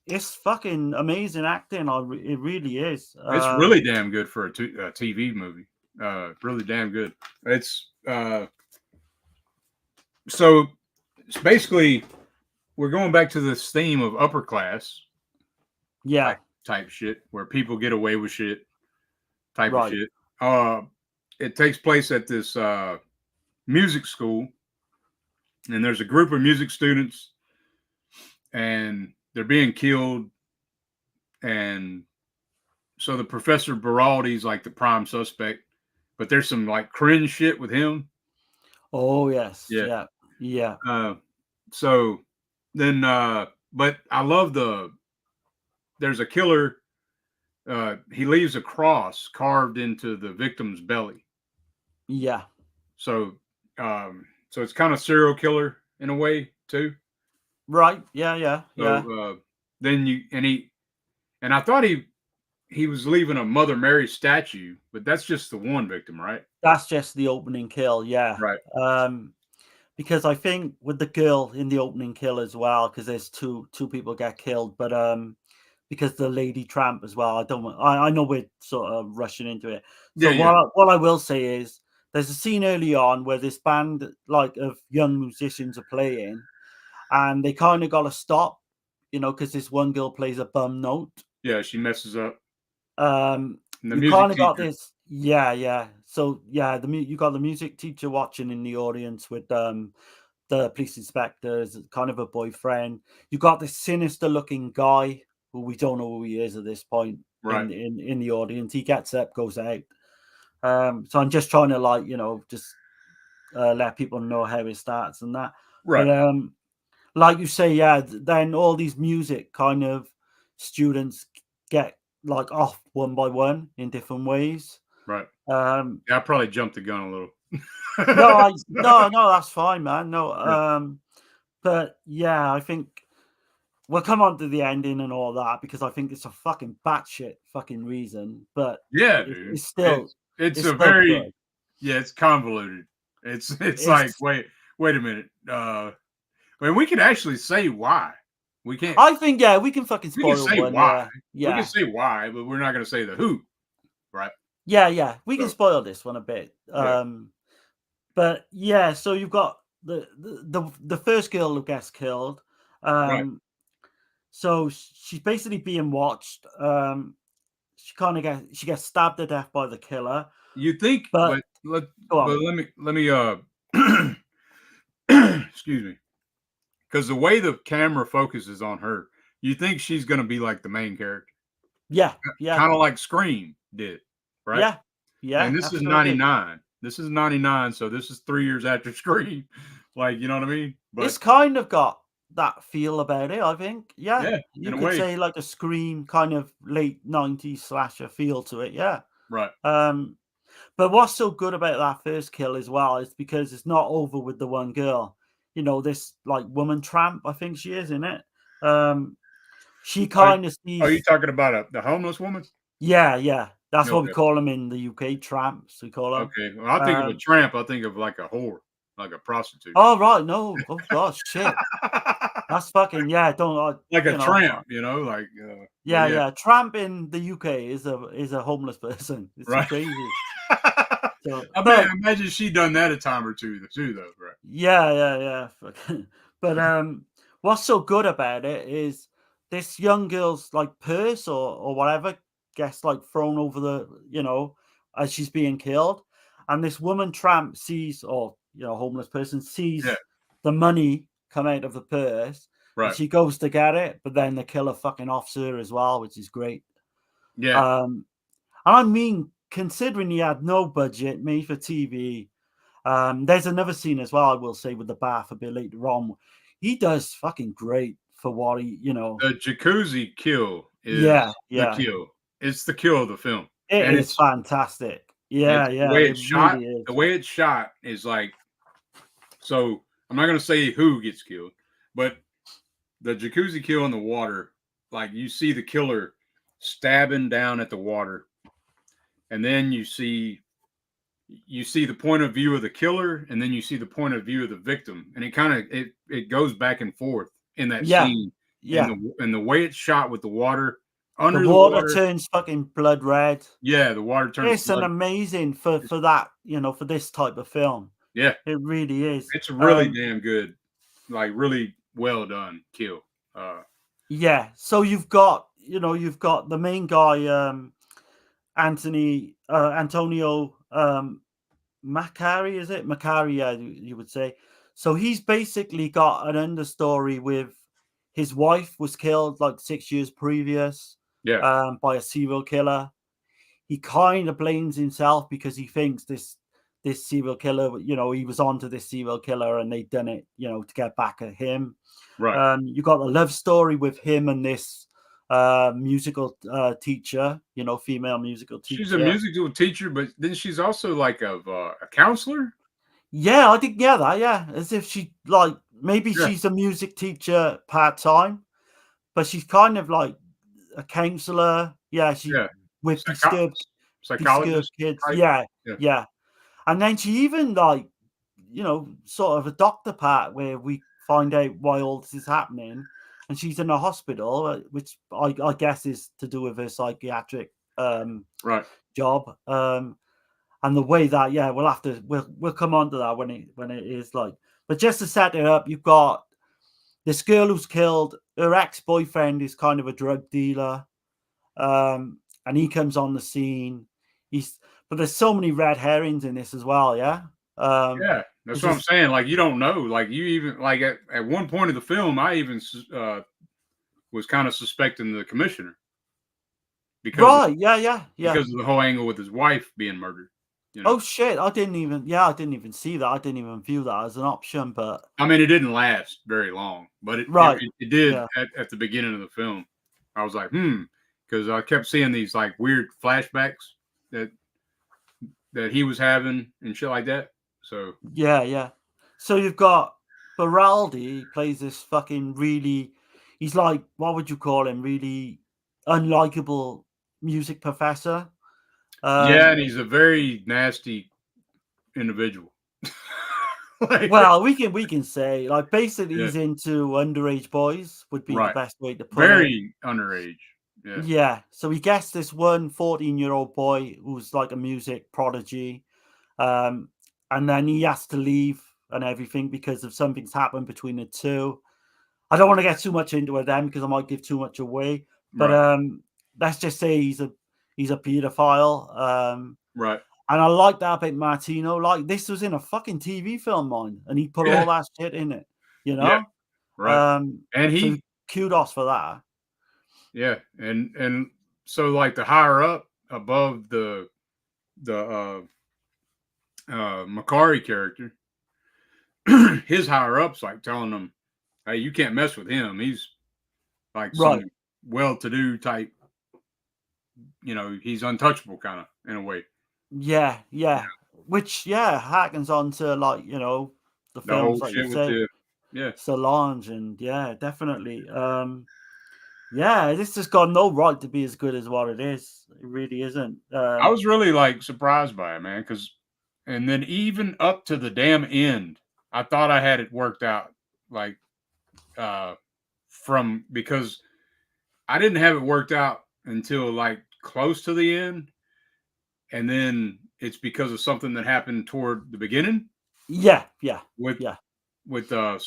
it's fucking amazing acting. It really is. It's really damn good for a TV movie. Really damn good. It's so it's basically we're going back to this theme of upper class. Yeah. Type shit where people get away with shit. Type of shit. It takes place at this music school, and there's a group of music students, and they're being killed, and so the Professor Beraldi's like the prime suspect, but there's some like cringe shit with him. Oh yes, yeah. So then, but I love there's a killer. He leaves a cross carved into the victim's belly. Yeah. So it's kind of serial killer in a way too. Right. Yeah. Then I thought he was leaving a Mother Mary statue, but that's just the one victim, right? That's just the opening kill. Yeah. Right. Because I think with the girl in the opening kill as well, because there's two people get killed, but because the lady tramp as well. I know we're sort of rushing into it. So what I will say is there's a scene early on where this band like of young musicians are playing, and they kind of got to stop, because this one girl plays a bum note. Yeah, she messes up. You kind of got this. Yeah. So you got the music teacher watching in the audience with the police inspectors, kind of a boyfriend. You got this sinister looking guy who we don't know who he is at this point Right. in the audience. He gets up, goes out. So I'm just trying to like, just let people know how it starts and that. Right. But like you say, yeah, then all these music kind of students get like off one by one in different ways. Right. Yeah, I probably jumped the gun a little. no, that's fine, man. No, Yeah. but yeah, I think we'll come on to the ending and all that because I think it's a fucking batshit fucking reason. But Yeah, dude. it's still it's a still very good. it's convoluted. It's It's like wait a minute. We can actually say why. We can't. I think we can fucking We can spoil say one. why. Yeah, We can say why, but we're not going to say the who. Right. yeah. We can So, spoil this one a bit. yeah. But yeah, so you've got the first girl who gets killed. Right. So she's basically being watched. She gets stabbed to death by the killer. You think, But let go on. let me excuse me, because the way the camera focuses on her, you think she's going to be like the main character. Yeah. Kind of like Scream did, right? Yeah. And this is 99. This is 99, so this is 3 years after Scream. Like, you know what I mean? But it's kind of got that feel about it, I think. Yeah. You in a could way. say like a Scream kind of late 90s slasher feel to it. Yeah. Right. But what's so good about that first kill as well is because it's not over with the one girl. This like woman tramp, I think she is in it. She kind of sees. Are you talking about the homeless woman? Yeah. That's what we Okay. call them in the UK, tramps. We call them. Okay. Well, I think of a tramp. I think of like a whore, like a prostitute. Oh right, no. Oh gosh, shit. That's fucking don't like a tramp, like yeah. Tramp in the UK is a homeless person. It's right. crazy. So, I imagine she done that a time or two too, though, right? Yeah. But what's so good about it is this young girl's like purse or whatever gets like thrown over the as she's being killed, and this woman tramp sees homeless person sees the money come out of the purse. Right. And she goes to get it, but then the killer fucking offs her as well, which is great. Yeah. And I mean, considering he had no budget, made for TV. There's another scene as well, I will say, with the bath a bit later on. He does fucking great for what he. The jacuzzi kill is the kill. It's the kill of the film. It's fantastic. Yeah. The way it's shot. Really is. The way it's shot is like. So I'm not going to say who gets killed, but the jacuzzi kill in the water, like you see the killer stabbing down at the water, and then you see the point of view of the killer, and then you see the point of view of the victim, and it kind of it goes back and forth in that scene. Yeah. And the way it's shot with the water under the water turns fucking blood red. Yeah, the water turns. It's an amazing for that for this type of film. Yeah, it really is. It's really damn good, like really well done kill. Yeah, so you've got the main guy, Antonio Macari, is it? Macari, yeah, you would say. So he's basically got an understory with his wife was killed like 6 years previous, by a serial killer. He kind of blames himself because he thinks this serial killer, he was onto this serial killer and they'd done it, to get back at him. Right. You got the love story with him and this musical teacher, female musical teacher. She's a musical teacher, but then she's also like a counselor. Yeah, I think as if she maybe she's a music teacher part-time, but she's kind of like a counselor. With disturbed kids. Yeah. And then she even sort of a doctor part where we find out why all this is happening, and she's in a hospital, which I guess is to do with her psychiatric job. And the way that we'll come on to that when it is like. But just to set it up, you've got this girl who's killed. Her ex-boyfriend is kind of a drug dealer, and he comes on the scene. But there's so many red herrings in this as well. Yeah, that's what I'm saying. Like you don't know. Like you even like at one point of the film, I even was kind of suspecting the commissioner because Right. Yeah. because of the whole angle with his wife being murdered. You know? Oh shit! I didn't even see that. I didn't even view that as an option. But I mean, it didn't last very long, but right. it did Yeah. at the beginning of the film. I was like, because I kept seeing these like weird flashbacks that he was having and shit like that. So Yeah. So you've got Beraldi plays this fucking really. He's like, what would you call him? Really unlikable music professor. yeah, and he's a very nasty individual. Like, Well, we can say like basically yeah, he's into underage boys would be the right, best way to put it. very underage. Yeah, Yeah. So he gets this 14-year-old boy who's like a music prodigy. And then he has to leave and everything because of something's happened between the two. I don't want to get too much into it then because I might give too much away. But right, let's just say he's a pedophile. right. And I like that about Martino. Like this was in a fucking TV film, man, and he put Yeah, all that shit in it. You yeah, know. right. And So he, kudos for that. yeah, and so like the higher up above the Makari character, his higher ups like telling them, "Hey, you can't mess with him. He's like Right. some well-to-do type. You know, he's untouchable, kind of in a way." Yeah. Which harkens on to like the The whole films like you shit with say, yeah, Solange, and definitely. This has got no right to be as good as what it is. It really isn't. I was really like surprised by it, man, and then even up to the damn end, I thought I had it worked out, like, because I didn't have it worked out until like close to the end, and then it's because of something that happened toward the beginning Yeah. with so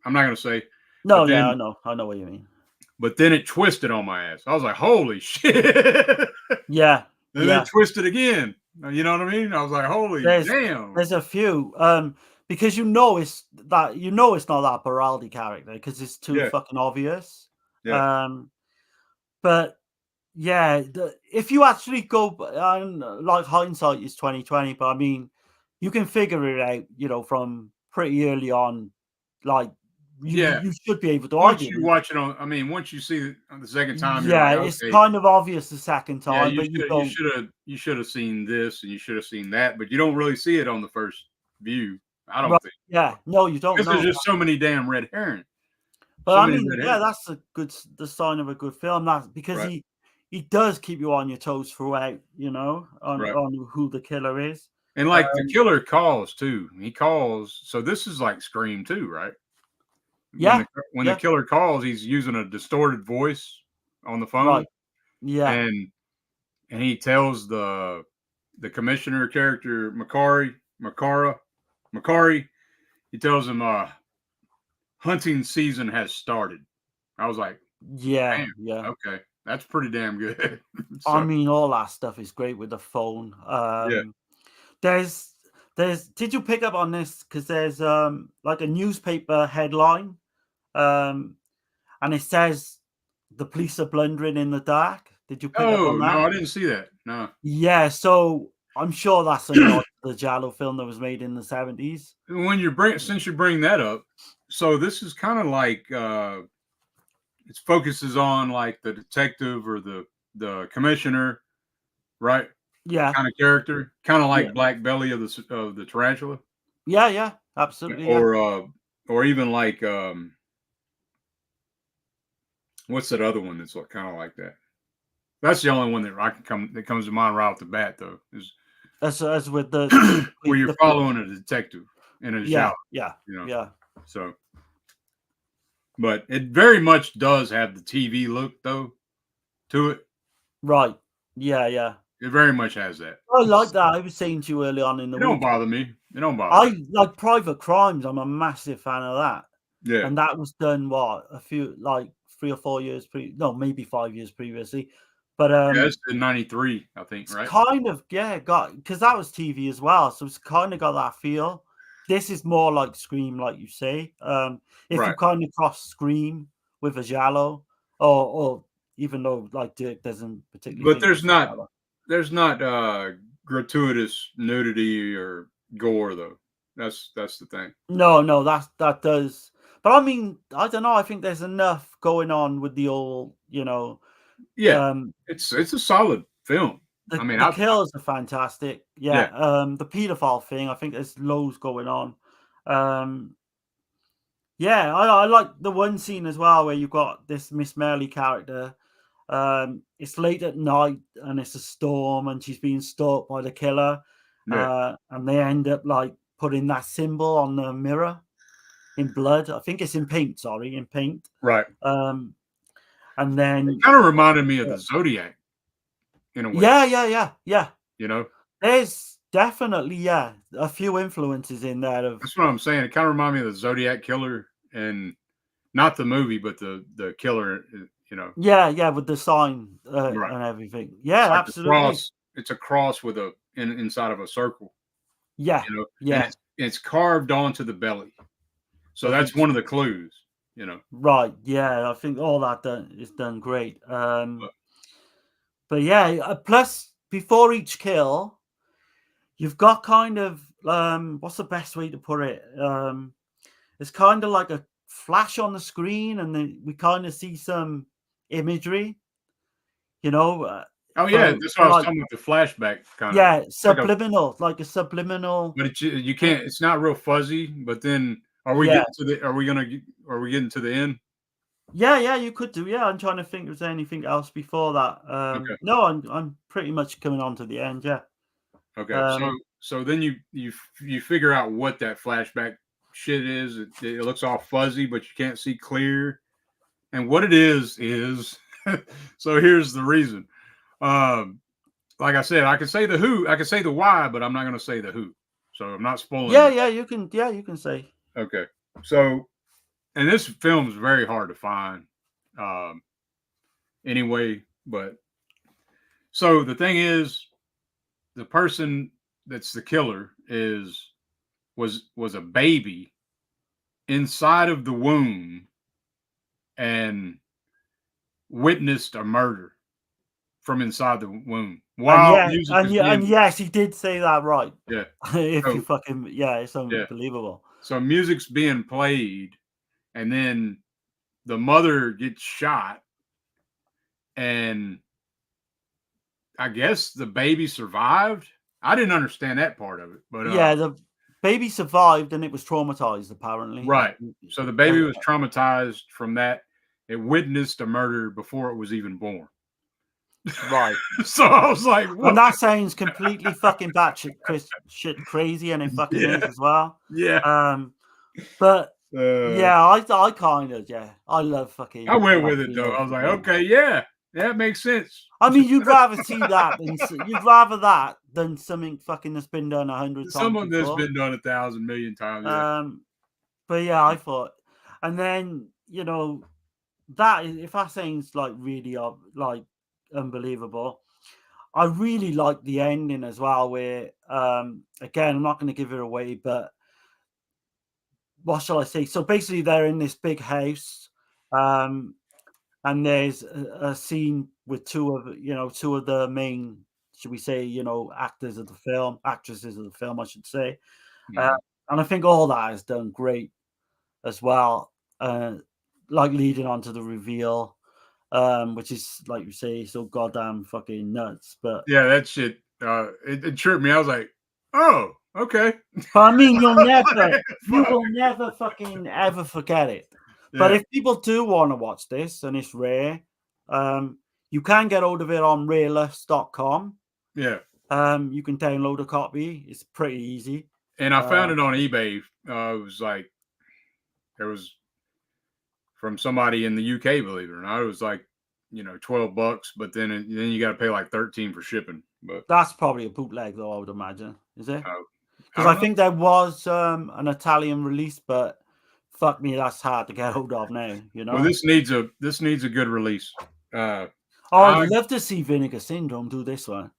I'm not gonna say, No, but yeah, then I know what you mean. it twisted on my ass. I was like, holy shit. Yeah. And then it twisted again. You know what I mean? I was like, holy damn. There's a few. Because it's not that Baraldi character because it's too Yeah. fucking obvious. Yeah. But yeah, if you actually go, like hindsight is 2020, but I mean, you can figure it out, from pretty early on. Like you should be able to Once argue. you watch it once you see it on the second time, you're Yeah, like, it's okay, kind of obvious the second yeah, time, but you don't. you should have seen this and you should have seen that, but you don't really see it on the first view. I don't Right, think. yeah, no, you don't Because know. there's just so many damn red herring. But So I many mean, red yeah, herring. that's the sign of a good film. That because Right. he does keep you on your toes throughout, Right. on who the killer is. And like the killer calls too. He calls. So this is like Scream 2, right? Yeah. When the killer calls, he's using a distorted voice on the phone. Right. Yeah. And he tells the commissioner character Makari, he tells him hunting season has started. I was like, Yeah. damn, Yeah. okay. That's pretty damn good. I mean, all that stuff is great with the phone. Yeah. There's did you pick up on this? Because there's like a newspaper headline, and it says the police are blundering in the dark. Did you pick up Oh on that? no, I didn't see that. No. Yeah, so I'm sure that's a nod to the Giallo film that was made in the 70s. Since you bring that up, so this is kind of like it focuses on like the detective or the commissioner, right? Yeah. Kind of character, kind of like Black Belly of the tarantula. Yeah, absolutely. Or even like what's that other one that's kind of like that? That's the only one that comes to mind right off the bat, though. Is as with the where you're following a detective in a genre. Yeah. So, but it very much does have the TV look though to it. Right. Yeah. It very much has that. I like that. I was saying to you early on in the It week. don't bother me. It don't bother me. I like Private Crimes. I'm a massive fan of that. Yeah. And that was done a few 3 or 4 years maybe 5 years previously. But it's in '93, I think, right? Kind of, because that was TV as well, so it's kind of got that feel. This is more like Scream, like you say. If you kind of cross Scream with a Giallo, or even though like Dirk doesn't particularly. But think there's not gratuitous nudity or gore though. That's the thing. No, that does. But I mean, I don't know. I think there's enough going on with the old, Yeah, it's a solid film. I mean, the kills are fantastic. Yeah. The pedophile thing, I think there's loads going on. Yeah, I like the one scene as well where you've got this Miss Merly character. It's late at night and it's a storm and she's being stalked by the killer. And they end up like putting that symbol on the mirror in blood. I think it's in paint. Sorry, in paint. Right. And then it kind of reminded me of the Zodiac in a way. Yeah. You know, there's definitely a few influences in there. That's what I'm saying. It kind of reminded me of the Zodiac killer, and not the movie, but the killer. You know. Yeah, with the sign Right. and everything. Yeah, it's like absolutely. It's a cross with inside of a circle. Yeah, you know, yeah. And it's carved onto the belly. So that's one of the clues. You know. Right. Yeah, I think all that is done great. But yeah, plus before each kill, you've got kind of what's the best way to put it? It's kind of like a flash on the screen, and then we kind of see some imagery. Oh yeah, that's what I was talking about, the flashback kind of. Yeah, subliminal, like a subliminal. But you can't. It's not real fuzzy. But then, are we getting to the? Are we getting to the end? Yeah, you could do. Yeah, I'm trying to think. Was there anything else before that? Okay. No, I'm pretty much coming on to the end. Yeah. Okay. So then you figure out what that flashback shit is. It looks all fuzzy, but you can't see clear. And what it is so here's the reason. Like I said, I can say the who, I can say the why, but I'm not going to say the who. So I'm not spoiling. Yeah, you can say. Okay. So, and this film is very hard to find. Anyway, but so the thing is, the person that's the killer was a baby inside of the womb and witnessed a murder from inside the womb. Wow. And yes, he did say that right. Yeah. It's unbelievable. So music's being played, and then the mother gets shot, and I guess the baby survived. I didn't understand that part of it, but the baby survived and it was traumatized apparently. Right. So the baby was traumatized from that. It witnessed a murder before it was even born. Right. So I was like, what? And that sounds completely fucking batshit shit crazy, and it fucking is as well. Yeah. But I kind of I love fucking. I went with it though. I was like, okay, yeah, that makes sense. I mean, you'd rather see that than something fucking that's been done 100 times. Someone that's been done 1,000 million times. Yeah. But yeah, I thought, and then that if that sounds like really like unbelievable, I really like the ending as well. Where again, I'm not going to give it away, but what shall I say? So basically, they're in this big house, and there's a scene with two of the main, should we say, actresses of the film, I should say. Mm-hmm. And I think all that is done great as well. Like leading on to the reveal, which is, like you say, so goddamn fucking nuts. But yeah, that shit, it tripped me. I was like, oh, okay. But I mean, you will never fucking ever forget it. Yeah. But if people do want to watch this, and it's rare, you can get hold of it on rarelust.com. Yeah. You can download a copy. It's pretty easy. And I found it on eBay. It was like, there was from somebody in the UK, believe it or not. It was like, $12, but then you got to pay like 13 for shipping. But that's probably a bootleg, though, I would imagine. Is it? Because I think there was an Italian release, but fuck me, that's hard to get hold of now. Well, this needs a good release. I'd love to see Vinegar Syndrome do this one.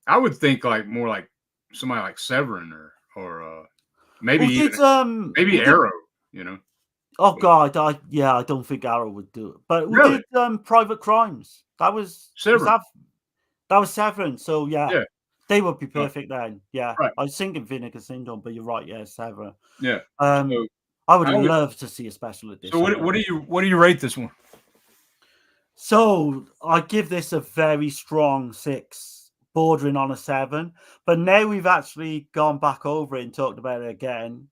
I would think more like somebody like Severin or maybe maybe Arrow. Oh God, I don't think Arrow would do it. But who Really? did Private Crimes? That was Severance. that was Severance. So Yeah. they would be Oh, perfect then. Yeah, right. I was thinking Vinegar Syndrome, but you're right. Yeah, Severance. Yeah. So I would I would. love to see a special So edition. what do you rate this one? So I give this a very strong 6, bordering on a 7. But now we've actually gone back over it and talked about it again.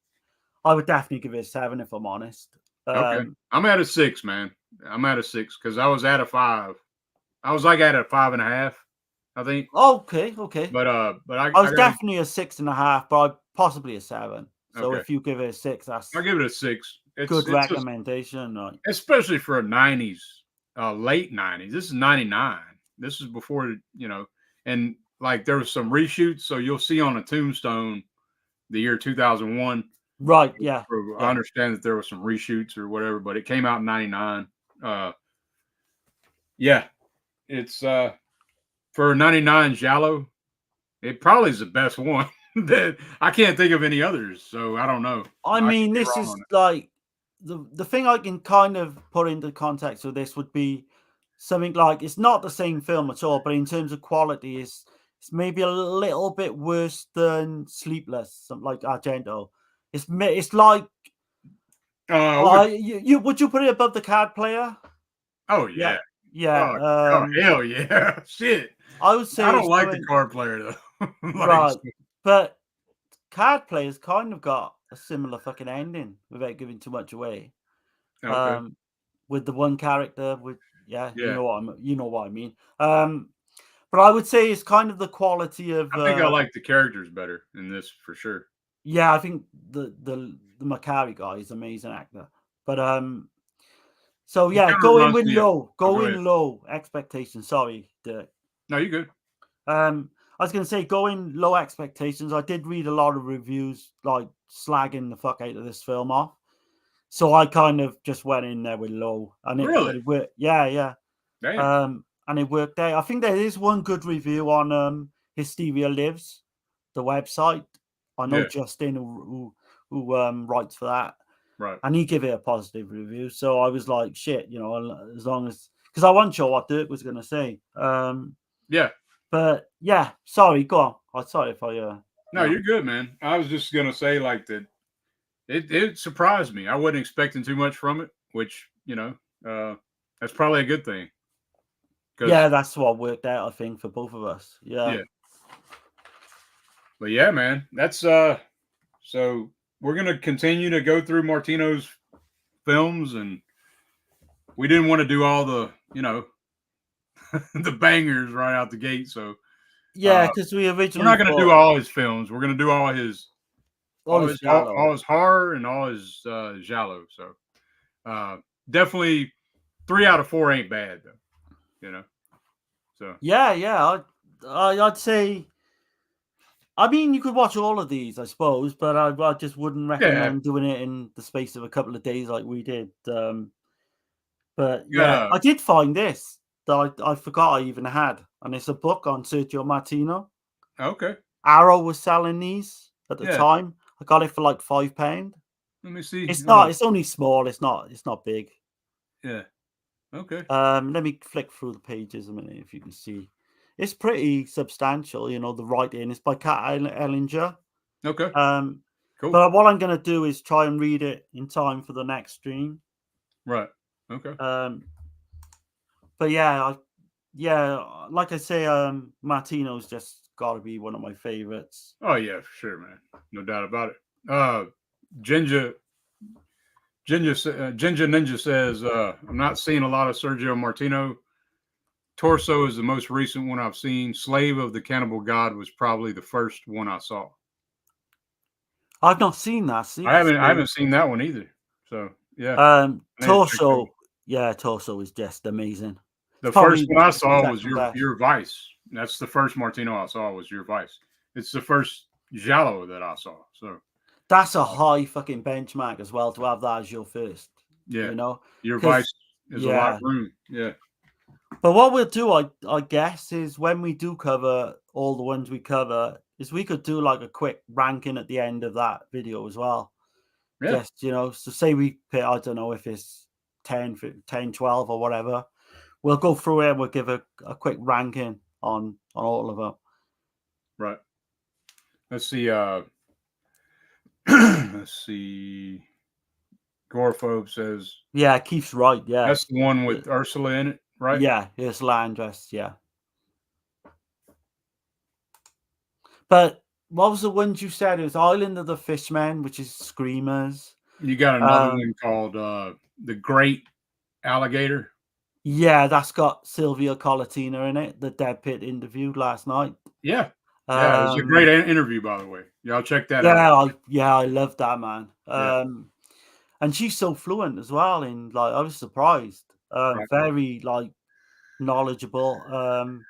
I would definitely give it a 7 if I'm honest. Okay. I'm at a 6, man. I'm at a 6 because I was at a 5. I was like at a 5.5, I think. Okay. But I I was gotta, definitely a 6.5, but possibly a 7. So okay. if you give it a 6, that's I'll give it a 6. good It's recommendation. Right? especially for a 90s, late 90s. This is 99. This is before, and like there was some reshoots. So you'll see on a tombstone the year 2001. Right, yeah. I understand that there was some reshoots or whatever, but it came out in 99. Yeah, it's for a 99 Giallo, it probably is the best one. That I can't think of any others, so I don't know. I could mean, be this wrong is on it. like the thing I can kind of put into context with this would be something like it's not the same film at all, but in terms of quality, it's maybe a little bit worse than Sleepless, something like Argento. It's like you would you put it above The Card Player? Oh yeah. Yeah. Oh hell yeah. Shit. I would say I don't it's like the going- card player though. right, but Card Player's kind of got a similar fucking ending without giving too much away. Okay. With the one character, with you Yeah. know what I mean. But I would say it's kind of the quality of. I think I like the characters better in this for sure. Yeah, I think the Macari guy is an amazing actor. But so He yeah, kinda go in reminds with me of- low, go go ahead. in low expectations. Sorry, Dirk. No, you good. I was gonna say go in low expectations. I did read a lot of reviews like slagging the fuck out of this film off. So I kind of just went in there with low, and Really? it worked. Yeah. Damn. And it worked out. I think there is one good review on Hysteria Lives, the website. I know Yeah. Justin who writes for that, Right. and he gave it a positive review. So I was like, shit, as long as because I wasn't sure what Dirk was gonna say. Yeah. But yeah, sorry, go on. I'm sorry if I. No, you're good, man. I was just gonna say like that. It surprised me. I wasn't expecting too much from it, which that's probably a good thing. Yeah, that's what worked out. I think for both of us. Yeah. But yeah, man, that's so we're gonna continue to go through Martino's films, and we didn't want to do all the the bangers right out the gate. So Yeah, because we originally we're not gonna do all his films. We're gonna do all his horror and all his giallo. So definitely 3 out of 4 ain't bad though. So yeah. I'd say. I mean, you could watch all of these, I suppose, but I just wouldn't recommend doing it in the space of a couple of days like we did. But yeah, I did find this that I forgot I even had, and it's a book on Sergio Martino. Okay. Arrow was selling these at the time. I got it for like £5. Let me see. It's not. It's only small. It's not big. Yeah. Okay. Let me flick through the pages a minute if you can see. It's pretty substantial, the writing. It's by Kat Ellinger. Okay. Cool. But what I'm going to do is try and read it in time for the next stream. Right. Okay. But yeah, like I say, Martino's just got to be one of my favorites. Oh yeah, for sure, man. No doubt about it. Ginger Ninja says, I'm not seeing a lot of Sergio Martino. Torso is the most recent one I've seen. Slave of the Cannibal God was probably the first one I saw. I've not seen that. I haven't seen that one either. So yeah. Torso. Yeah, Torso is just amazing. The first one I saw was your Vice. That's the first Martino I saw was Your Vice. It's the first Giallo that I saw. So that's a high fucking benchmark as well to have that as your first. Yeah. Your Vice is a lot of room. Yeah. But what we'll do, I guess, is when we do cover all the ones we cover, is we could do like a quick ranking at the end of that video as well. Yeah. Just, so say we pick, I don't know if it's 10, 12 or whatever. We'll go through it and we'll give a quick ranking on all of them. Right. Let's see. Let's see. Gorephobe says. Yeah, Keith's right. Yeah. That's the one with Ursula in it, right? Yeah, it's Landress. Yeah. But what was the ones you said? It was Island of the Fishmen, which is Screamers. You got another one called The Great Alligator. Yeah, that's got Sylvia Colatina in it. The Dead Pit interview last night. Yeah. Yeah, it was a great interview, by the way. Y'all check that out. I love that, man. And she's so fluent as well. In I was surprised. Right. Very knowledgeable.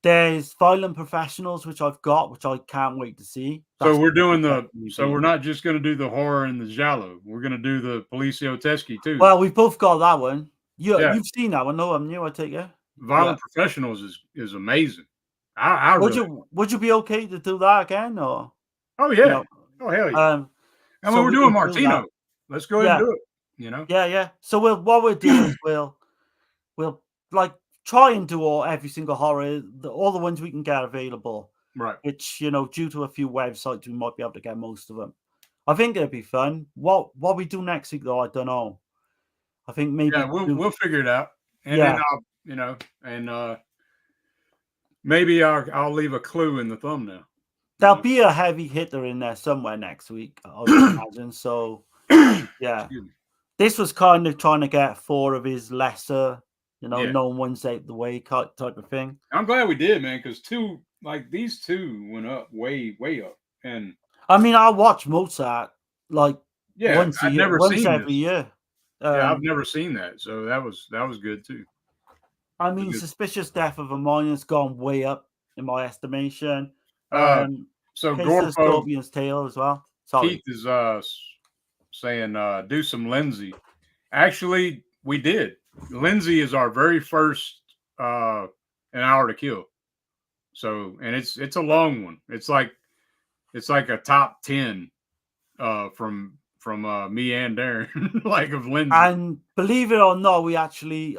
There's Violent Professionals, which I've got, which I can't wait to see. So we're doing we're not just going to do the horror and the giallo. We're going to do the Poliziotteschi too. Well, we've both got that one. You've seen that one, no? I'm new. I take it. Violent Professionals is amazing. Would you be okay to do that again, or? Oh yeah. Oh hell yeah. And we're doing Martino. Let's go ahead and do it. Yeah. So what we'll do is we'll try and do every single horror, all the ones we can get available. Right. Which due to a few websites, we might be able to get most of them. I think it'll be fun. What we do next week though, I don't know. I think maybe we'll figure it out. And then I'll maybe I'll leave a clue in the thumbnail. There'll be a heavy hitter in there somewhere next week, I would imagine. So yeah. This was kind of trying to get 4 of his lesser, known ones out the way type of thing. I'm glad we did, man, because these two went up way, way up. And I mean, I watch Mozart once every year. I've never seen that, so that was good too. I mean, Suspicious Death of a Miner's gone way up in my estimation. So Gorephobe, Scorpion's Tail as well. Sorry. Keith is saying do some Lindsay. Actually, we did. Lindsay is our very first An Hour to Kill. So, and it's a long one. It's like a top 10 from me and Darren, of Lindsay. And believe it or not, we actually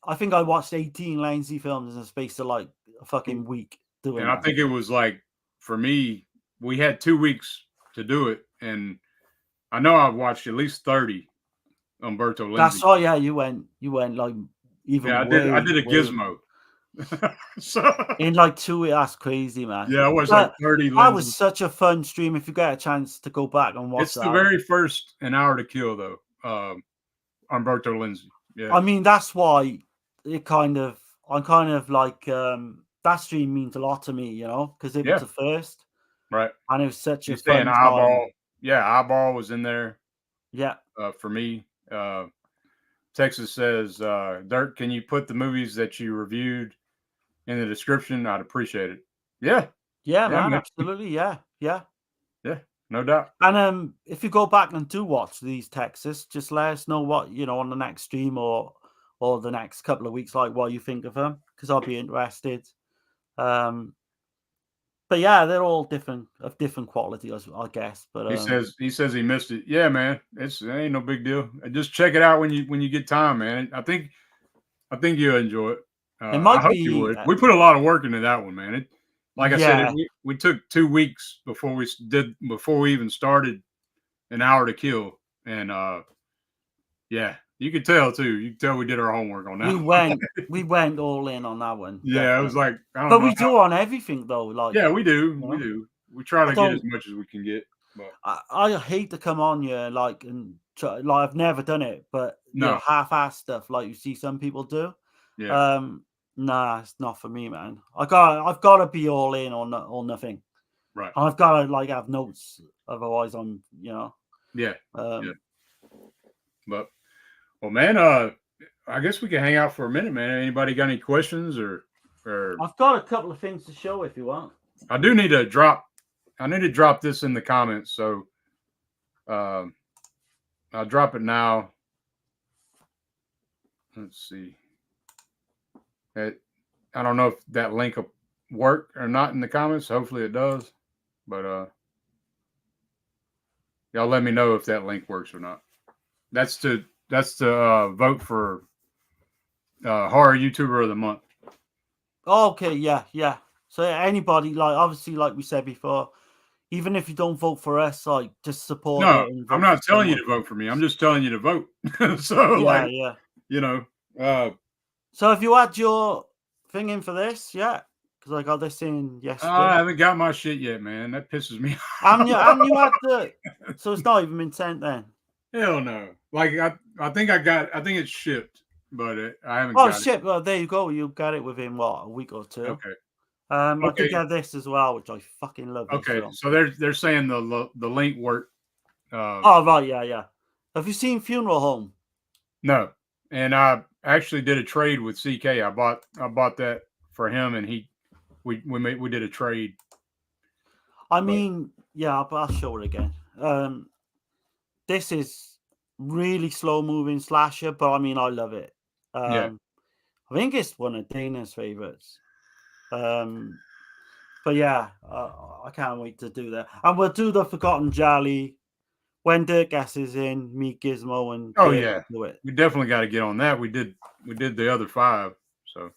I think I watched 18 Lindsay films in the space of a fucking week doing. And I think it was for me, we had 2 weeks to do it, and I know I've watched at least 30 Umberto Lindsay. That's right. Yeah, you went even. Yeah, I did a gizmo. So in 2 weeks, that's crazy, man. Yeah, it was 30. That was such a fun stream. If you get a chance to go back and watch it's the very first An Hour to Kill, though. Umberto Lindsay. Yeah. I mean, that's why I'm kind of that stream means a lot to me, because it was the first. Right. And it was such a fun Eyeball. time. Yeah, Eyeball was in there. Yeah. For me. Texas says, Dirk, can you put the movies that you reviewed in the description? I'd appreciate it. Yeah. Yeah, man, absolutely. Yeah. No doubt. And if you go back and do watch these Texas, just let us know what, on the next stream or the next couple of weeks, what you think of them, because I'll be interested. But yeah, they're all different quality, I guess. But he says he missed it. Yeah, man, it ain't no big deal. Just check it out when you get time, man. I think you'll enjoy it. It might I hope you would. We put a lot of work into that one, man. I said, we took 2 weeks before we even started An Hour to Kill, and you could tell too. You could tell we did our homework on that. We went all in on that one. Yeah, it was I don't know. But we do on everything though. Yeah, we do. We do. We try to get as much as we can get. But I hate to come on you and try, I've never done it, but half-ass stuff like you see some people do. Yeah. Nah, it's not for me, man. I've got to be all in or nothing. Right. And I've got to have notes, otherwise I'm Yeah. But well, man, I guess we can hang out for a minute, man. Anybody got any questions or? I've got a couple of things to show if you want. I need to drop this in the comments, so I'll drop it now. Let's see. I don't know if that link will work or not in the comments. Hopefully it does. But y'all let me know if that link works or not. That's to vote for horror YouTuber of the month. Okay, yeah. So anybody, like, obviously, like we said before, even if you don't vote for us, like, just support No, it. And I'm vote not for telling you someone. to vote for me. I'm just telling you to vote. So, Yeah, like, yeah. you know, So have you had your thing in for this? Yeah, because I got this in yesterday. I haven't got my shit yet, man. That pisses me off. And you had the. So it's not even been sent then. Hell no. Like, I think it's shipped, but I haven't Oh got it. shit! Well, there you go. You'll get it within what, a week or two. Okay. I Okay. did get this as well, which I fucking love. This Okay. film. So they're saying the link worked. Oh right, yeah. Have you seen Funeral Home? No. And I actually did a trade with CK. I bought that for him, and we did a trade. I mean, yeah, but I'll show it again. This is really slow moving slasher, but I mean, I love it. Yeah. I think it's one of Dana's favorites. But yeah, I can't wait to do that. And we'll do the Forgotten Gialli when Dirk Guess is in. Me, Gizmo, and Oh Dirk yeah, do it. we definitely got to get on that. We did the other 5. So.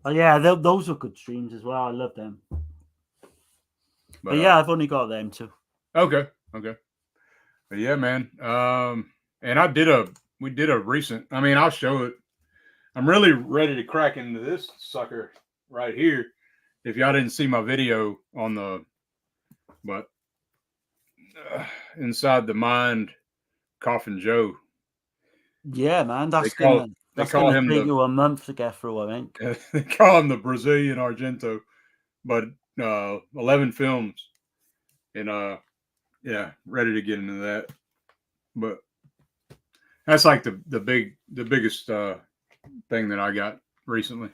Yeah, those were good streams as well. I love them. But yeah, I've only got them too. Okay. But yeah, man. And we did a recent. I mean, I'll show it. I'm really ready to crack into this sucker right here. If y'all didn't see my video on but Inside the Mind, Coffin Joe. Yeah, man, that's call gonna him take you a month to get through, I think. They call him the Brazilian Argento, but 11 films, and yeah, ready to get into that. But that's like the biggest thing that I got recently.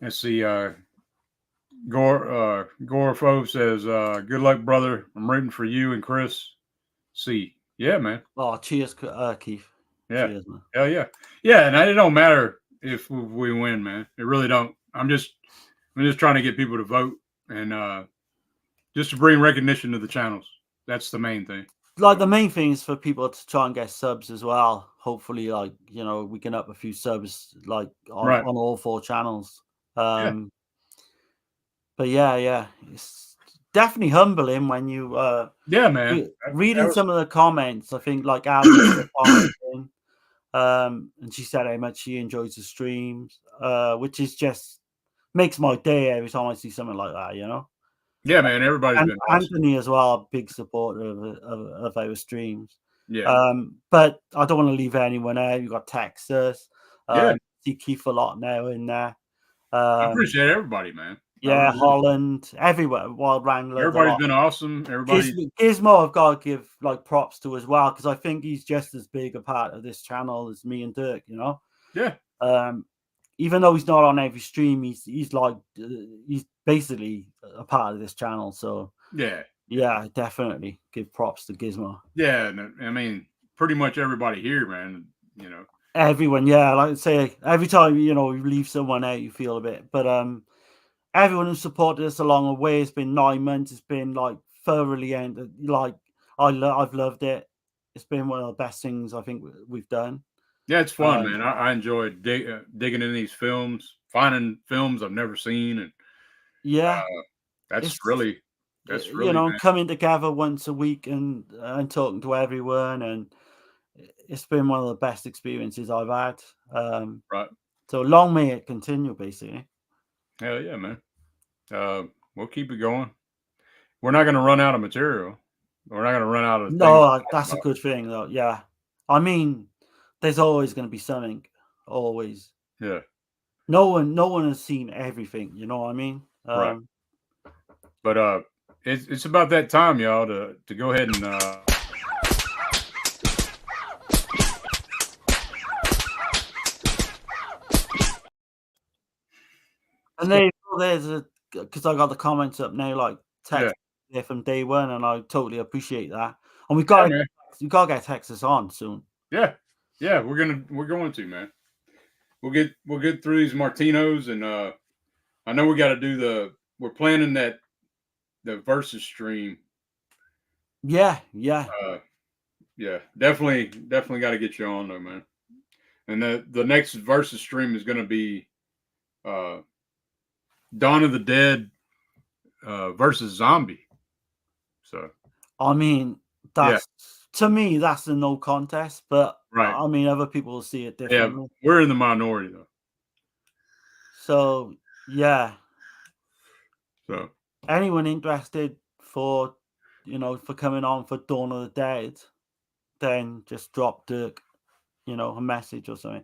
Let's see. Gorofo says, "Good luck, brother. I'm rooting for you and Chris." See, yeah, man. Oh, cheers, Keith. Yeah, cheers, man. Hell yeah, yeah. And it don't matter if we win, man. It really don't. I'm just trying to get people to vote and just to bring recognition to the channels. That's the main thing. Like, the main thing is for people to try and get subs as well. Hopefully, like, we can up a few subs, like, on all 4 channels. Yeah. But yeah, it's definitely humbling when you yeah, man. Reading some of the comments. I think, like, Ali and she said how much she enjoys the streams, which is just makes my day every time I see something like that, Yeah, man. Everybody's been awesome. Anthony as well, big supporter of our streams. Yeah. But I don't want to leave anyone out. You got Texas. Yeah. See Keith a lot now in there. I appreciate everybody, man. Yeah, Holland, everywhere. Wild Wrangler. Everybody's been awesome. Gizmo, I've got to give like props to as well, because I think he's just as big a part of this channel as me and Dirk. Yeah. Even though he's not on every stream, he's basically a part of this channel. So yeah, definitely give props to Gizmo. Yeah, I mean, pretty much everybody here, man. Everyone, yeah. Like I say, every time you leave someone out, you feel a bit. But everyone who supported us along the way, it's been 9 months. It's been like thoroughly like I've loved it. It's been one of the best things I think we've done. Yeah, it's fun, man. I enjoy digging in these films, finding films I've never seen, and that's really coming together once a week and talking to everyone, and it's been one of the best experiences I've had. Right. So long may it continue, basically. Hell yeah, man. We'll keep it going. We're not going to run out of material. We're not going to run out of. No, that's a good thing, though. Yeah, I mean, there's always going to be something. Always. Yeah. No one has seen everything. You know what I mean? Right. But it's about that time, y'all, to go ahead and. And there's because I got the comments up now, like text there from day one, and I totally appreciate that. And we got to get Texas on soon. Yeah, we're going to, man. We'll get through these Martinos, and I know we got to do we're planning the versus stream Yeah. Yeah, definitely got to get you on though, man. And the next versus stream is going to be Dawn of the Dead versus Zombie. So I mean, that's to me, that's a no contest. But right, I mean, other people will see it yeah, differently. we're in the minority though. So yeah, So anyone interested for for coming on for Dawn of the Dead, then just drop Dirk, a message or something.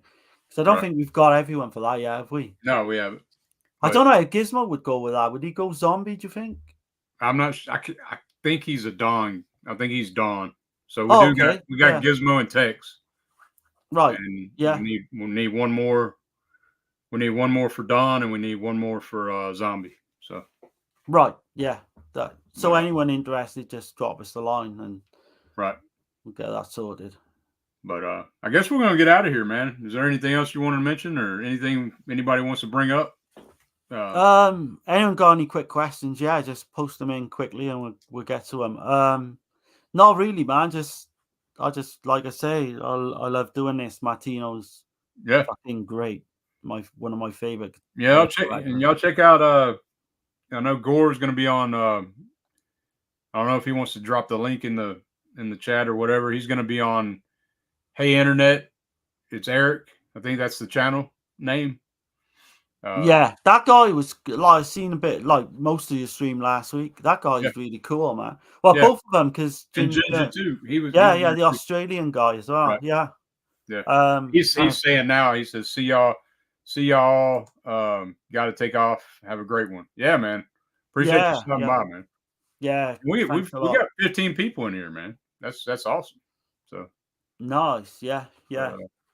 Because I don't right. think we've got everyone for that yet, have we? No, we haven't. I But don't know how Gizmo would go with that. Would he go zombie, do you think? I'm not. I think he's a Dawn. I think he's Dawn. So we Oh, do got okay. Yeah. Gizmo and Tex, Right. and Yeah. we need one more. We need one more for Dawn, and we need one more for Zombie. So Right. Yeah. So But, anyone interested, just drop us the line and right. we'll get that sorted. But I guess we're gonna get out of here, man. Is there anything else you want to mention, or anything anybody wants to bring up? Anyone got any quick questions? Yeah, just post them in quickly and we'll get to them. Not really, man. I just like I say, I love doing this. Martino's fucking great. One of my favorite. Yeah, y'all check out. I know Gore's gonna be on. I don't know if he wants to drop the link in the chat or whatever. He's gonna be on. Hey Internet, it's Eric. I think that's the channel name. Yeah, that guy was like, I seen a bit like most of your stream last week. That guy is really cool, man. Well, both of them, because Ginger too. He was the Australian guy as well. Right. Yeah. He's saying now. He says, "See y'all. Got to take off. Have a great one." Yeah, man. Appreciate you stopping by, man. Yeah, we got 15 people in here, man. That's awesome. So nice. Yeah.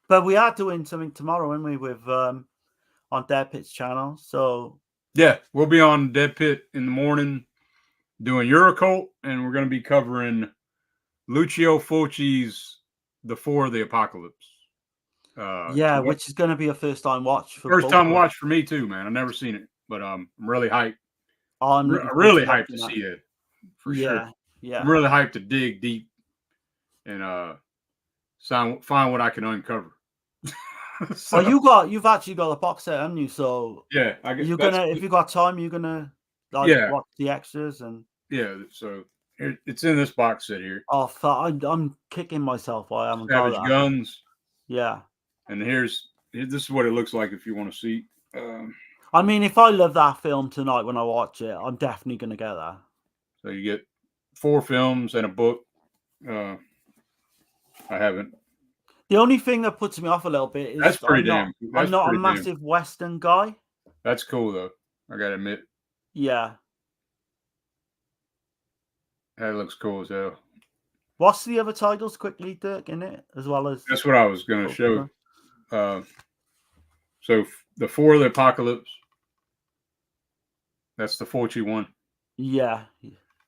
But we are doing something tomorrow, aren't we? With on Dead Pit's channel. So yeah, we'll be on Dead Pit in the morning doing Eurocult, and we're going to be covering Lucio Fulci's The Four of the Apocalypse. Which is going to be a first time watch. First time watch for me too, man. I've never seen it, but I'm really hyped. I'm really hyped to see it for sure. Yeah, I'm really hyped to dig deep and find what I can uncover. So, you've actually got a box set, haven't you? So yeah, I guess if you got time, you're gonna watch the extras and So it's in this box set here. Oh, I'm kicking myself. I haven't Savage got that. Guns. Yeah. And this is what it looks like if you want to see. I mean, if I love that film tonight when I watch it, I'm definitely gonna get that. So you get 4 films and a book. I haven't. The only thing that puts me off a little bit is I'm not a massive Western guy. That's cool though. I gotta admit. Yeah. That looks cool as hell. What's the other titles quickly, Dirk, in it as well as? That's what I was gonna show. So the Four of the Apocalypse. That's the Fulci one. Yeah,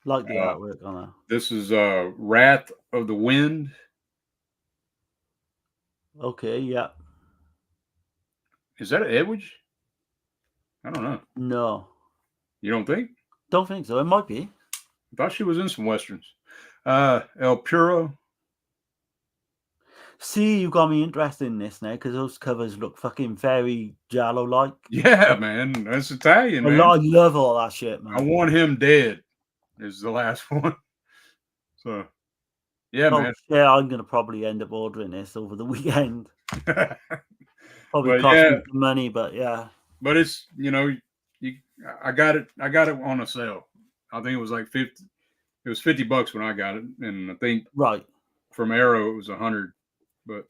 like the artwork on that. This is Wrath of the Wind. Okay, yeah. Is that an Edwidge? I don't know. No. You don't think? Don't think so. It might be. I thought she was in some westerns. El Puro. See, you got me interested in this now because those covers look fucking very Giallo-like. Yeah, man. That's Italian, man. I love all that shit, man. I Want Him Dead is the last one. So, yeah, man. Yeah, I'm going to probably end up ordering this over the weekend. Probably cost me some money, but yeah. But it's, I got it on a sale. I think it was like 50. It was $50 when I got it. And I think from Arrow it was 100. But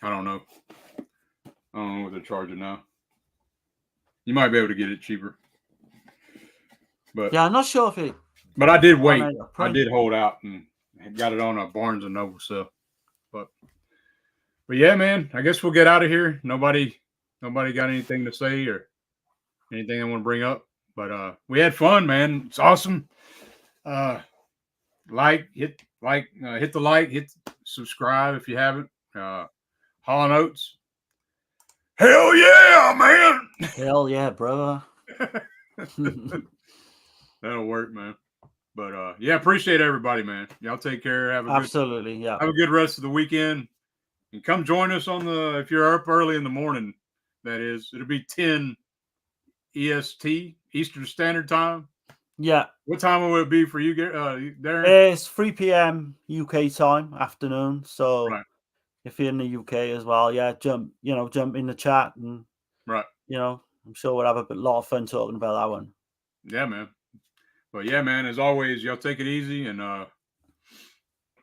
I don't know. I don't know what they're charging now. You might be able to get it cheaper. But yeah, I'm not sure if it. But I did wait. I did hold out and got it on a Barnes and Noble sale. But yeah, man. I guess we'll get out of here. Nobody got anything to say or anything I want to bring up. But we had fun, man. It's awesome. Hit the like, hit subscribe if you haven't. Hall & Oates. Hell yeah, man. Hell yeah, brother. That'll work, man. But yeah, appreciate everybody, man. Y'all take care. Have a Yeah. Have a good rest of the weekend. And come join us on if you're up early in the morning, that is. It'll be 10 EST, Eastern Standard Time. Yeah. What time will it be for you, Darren? It's 3 p.m. UK time, afternoon. So right. If you're in the UK as well, yeah, jump in the chat and right. I'm sure we'll have a lot of fun talking about that one. Yeah, man. But yeah, man, as always, y'all take it easy and have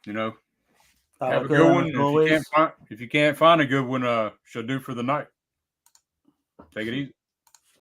a good one. If you can't find a good one, she'll do for the night. Take it easy.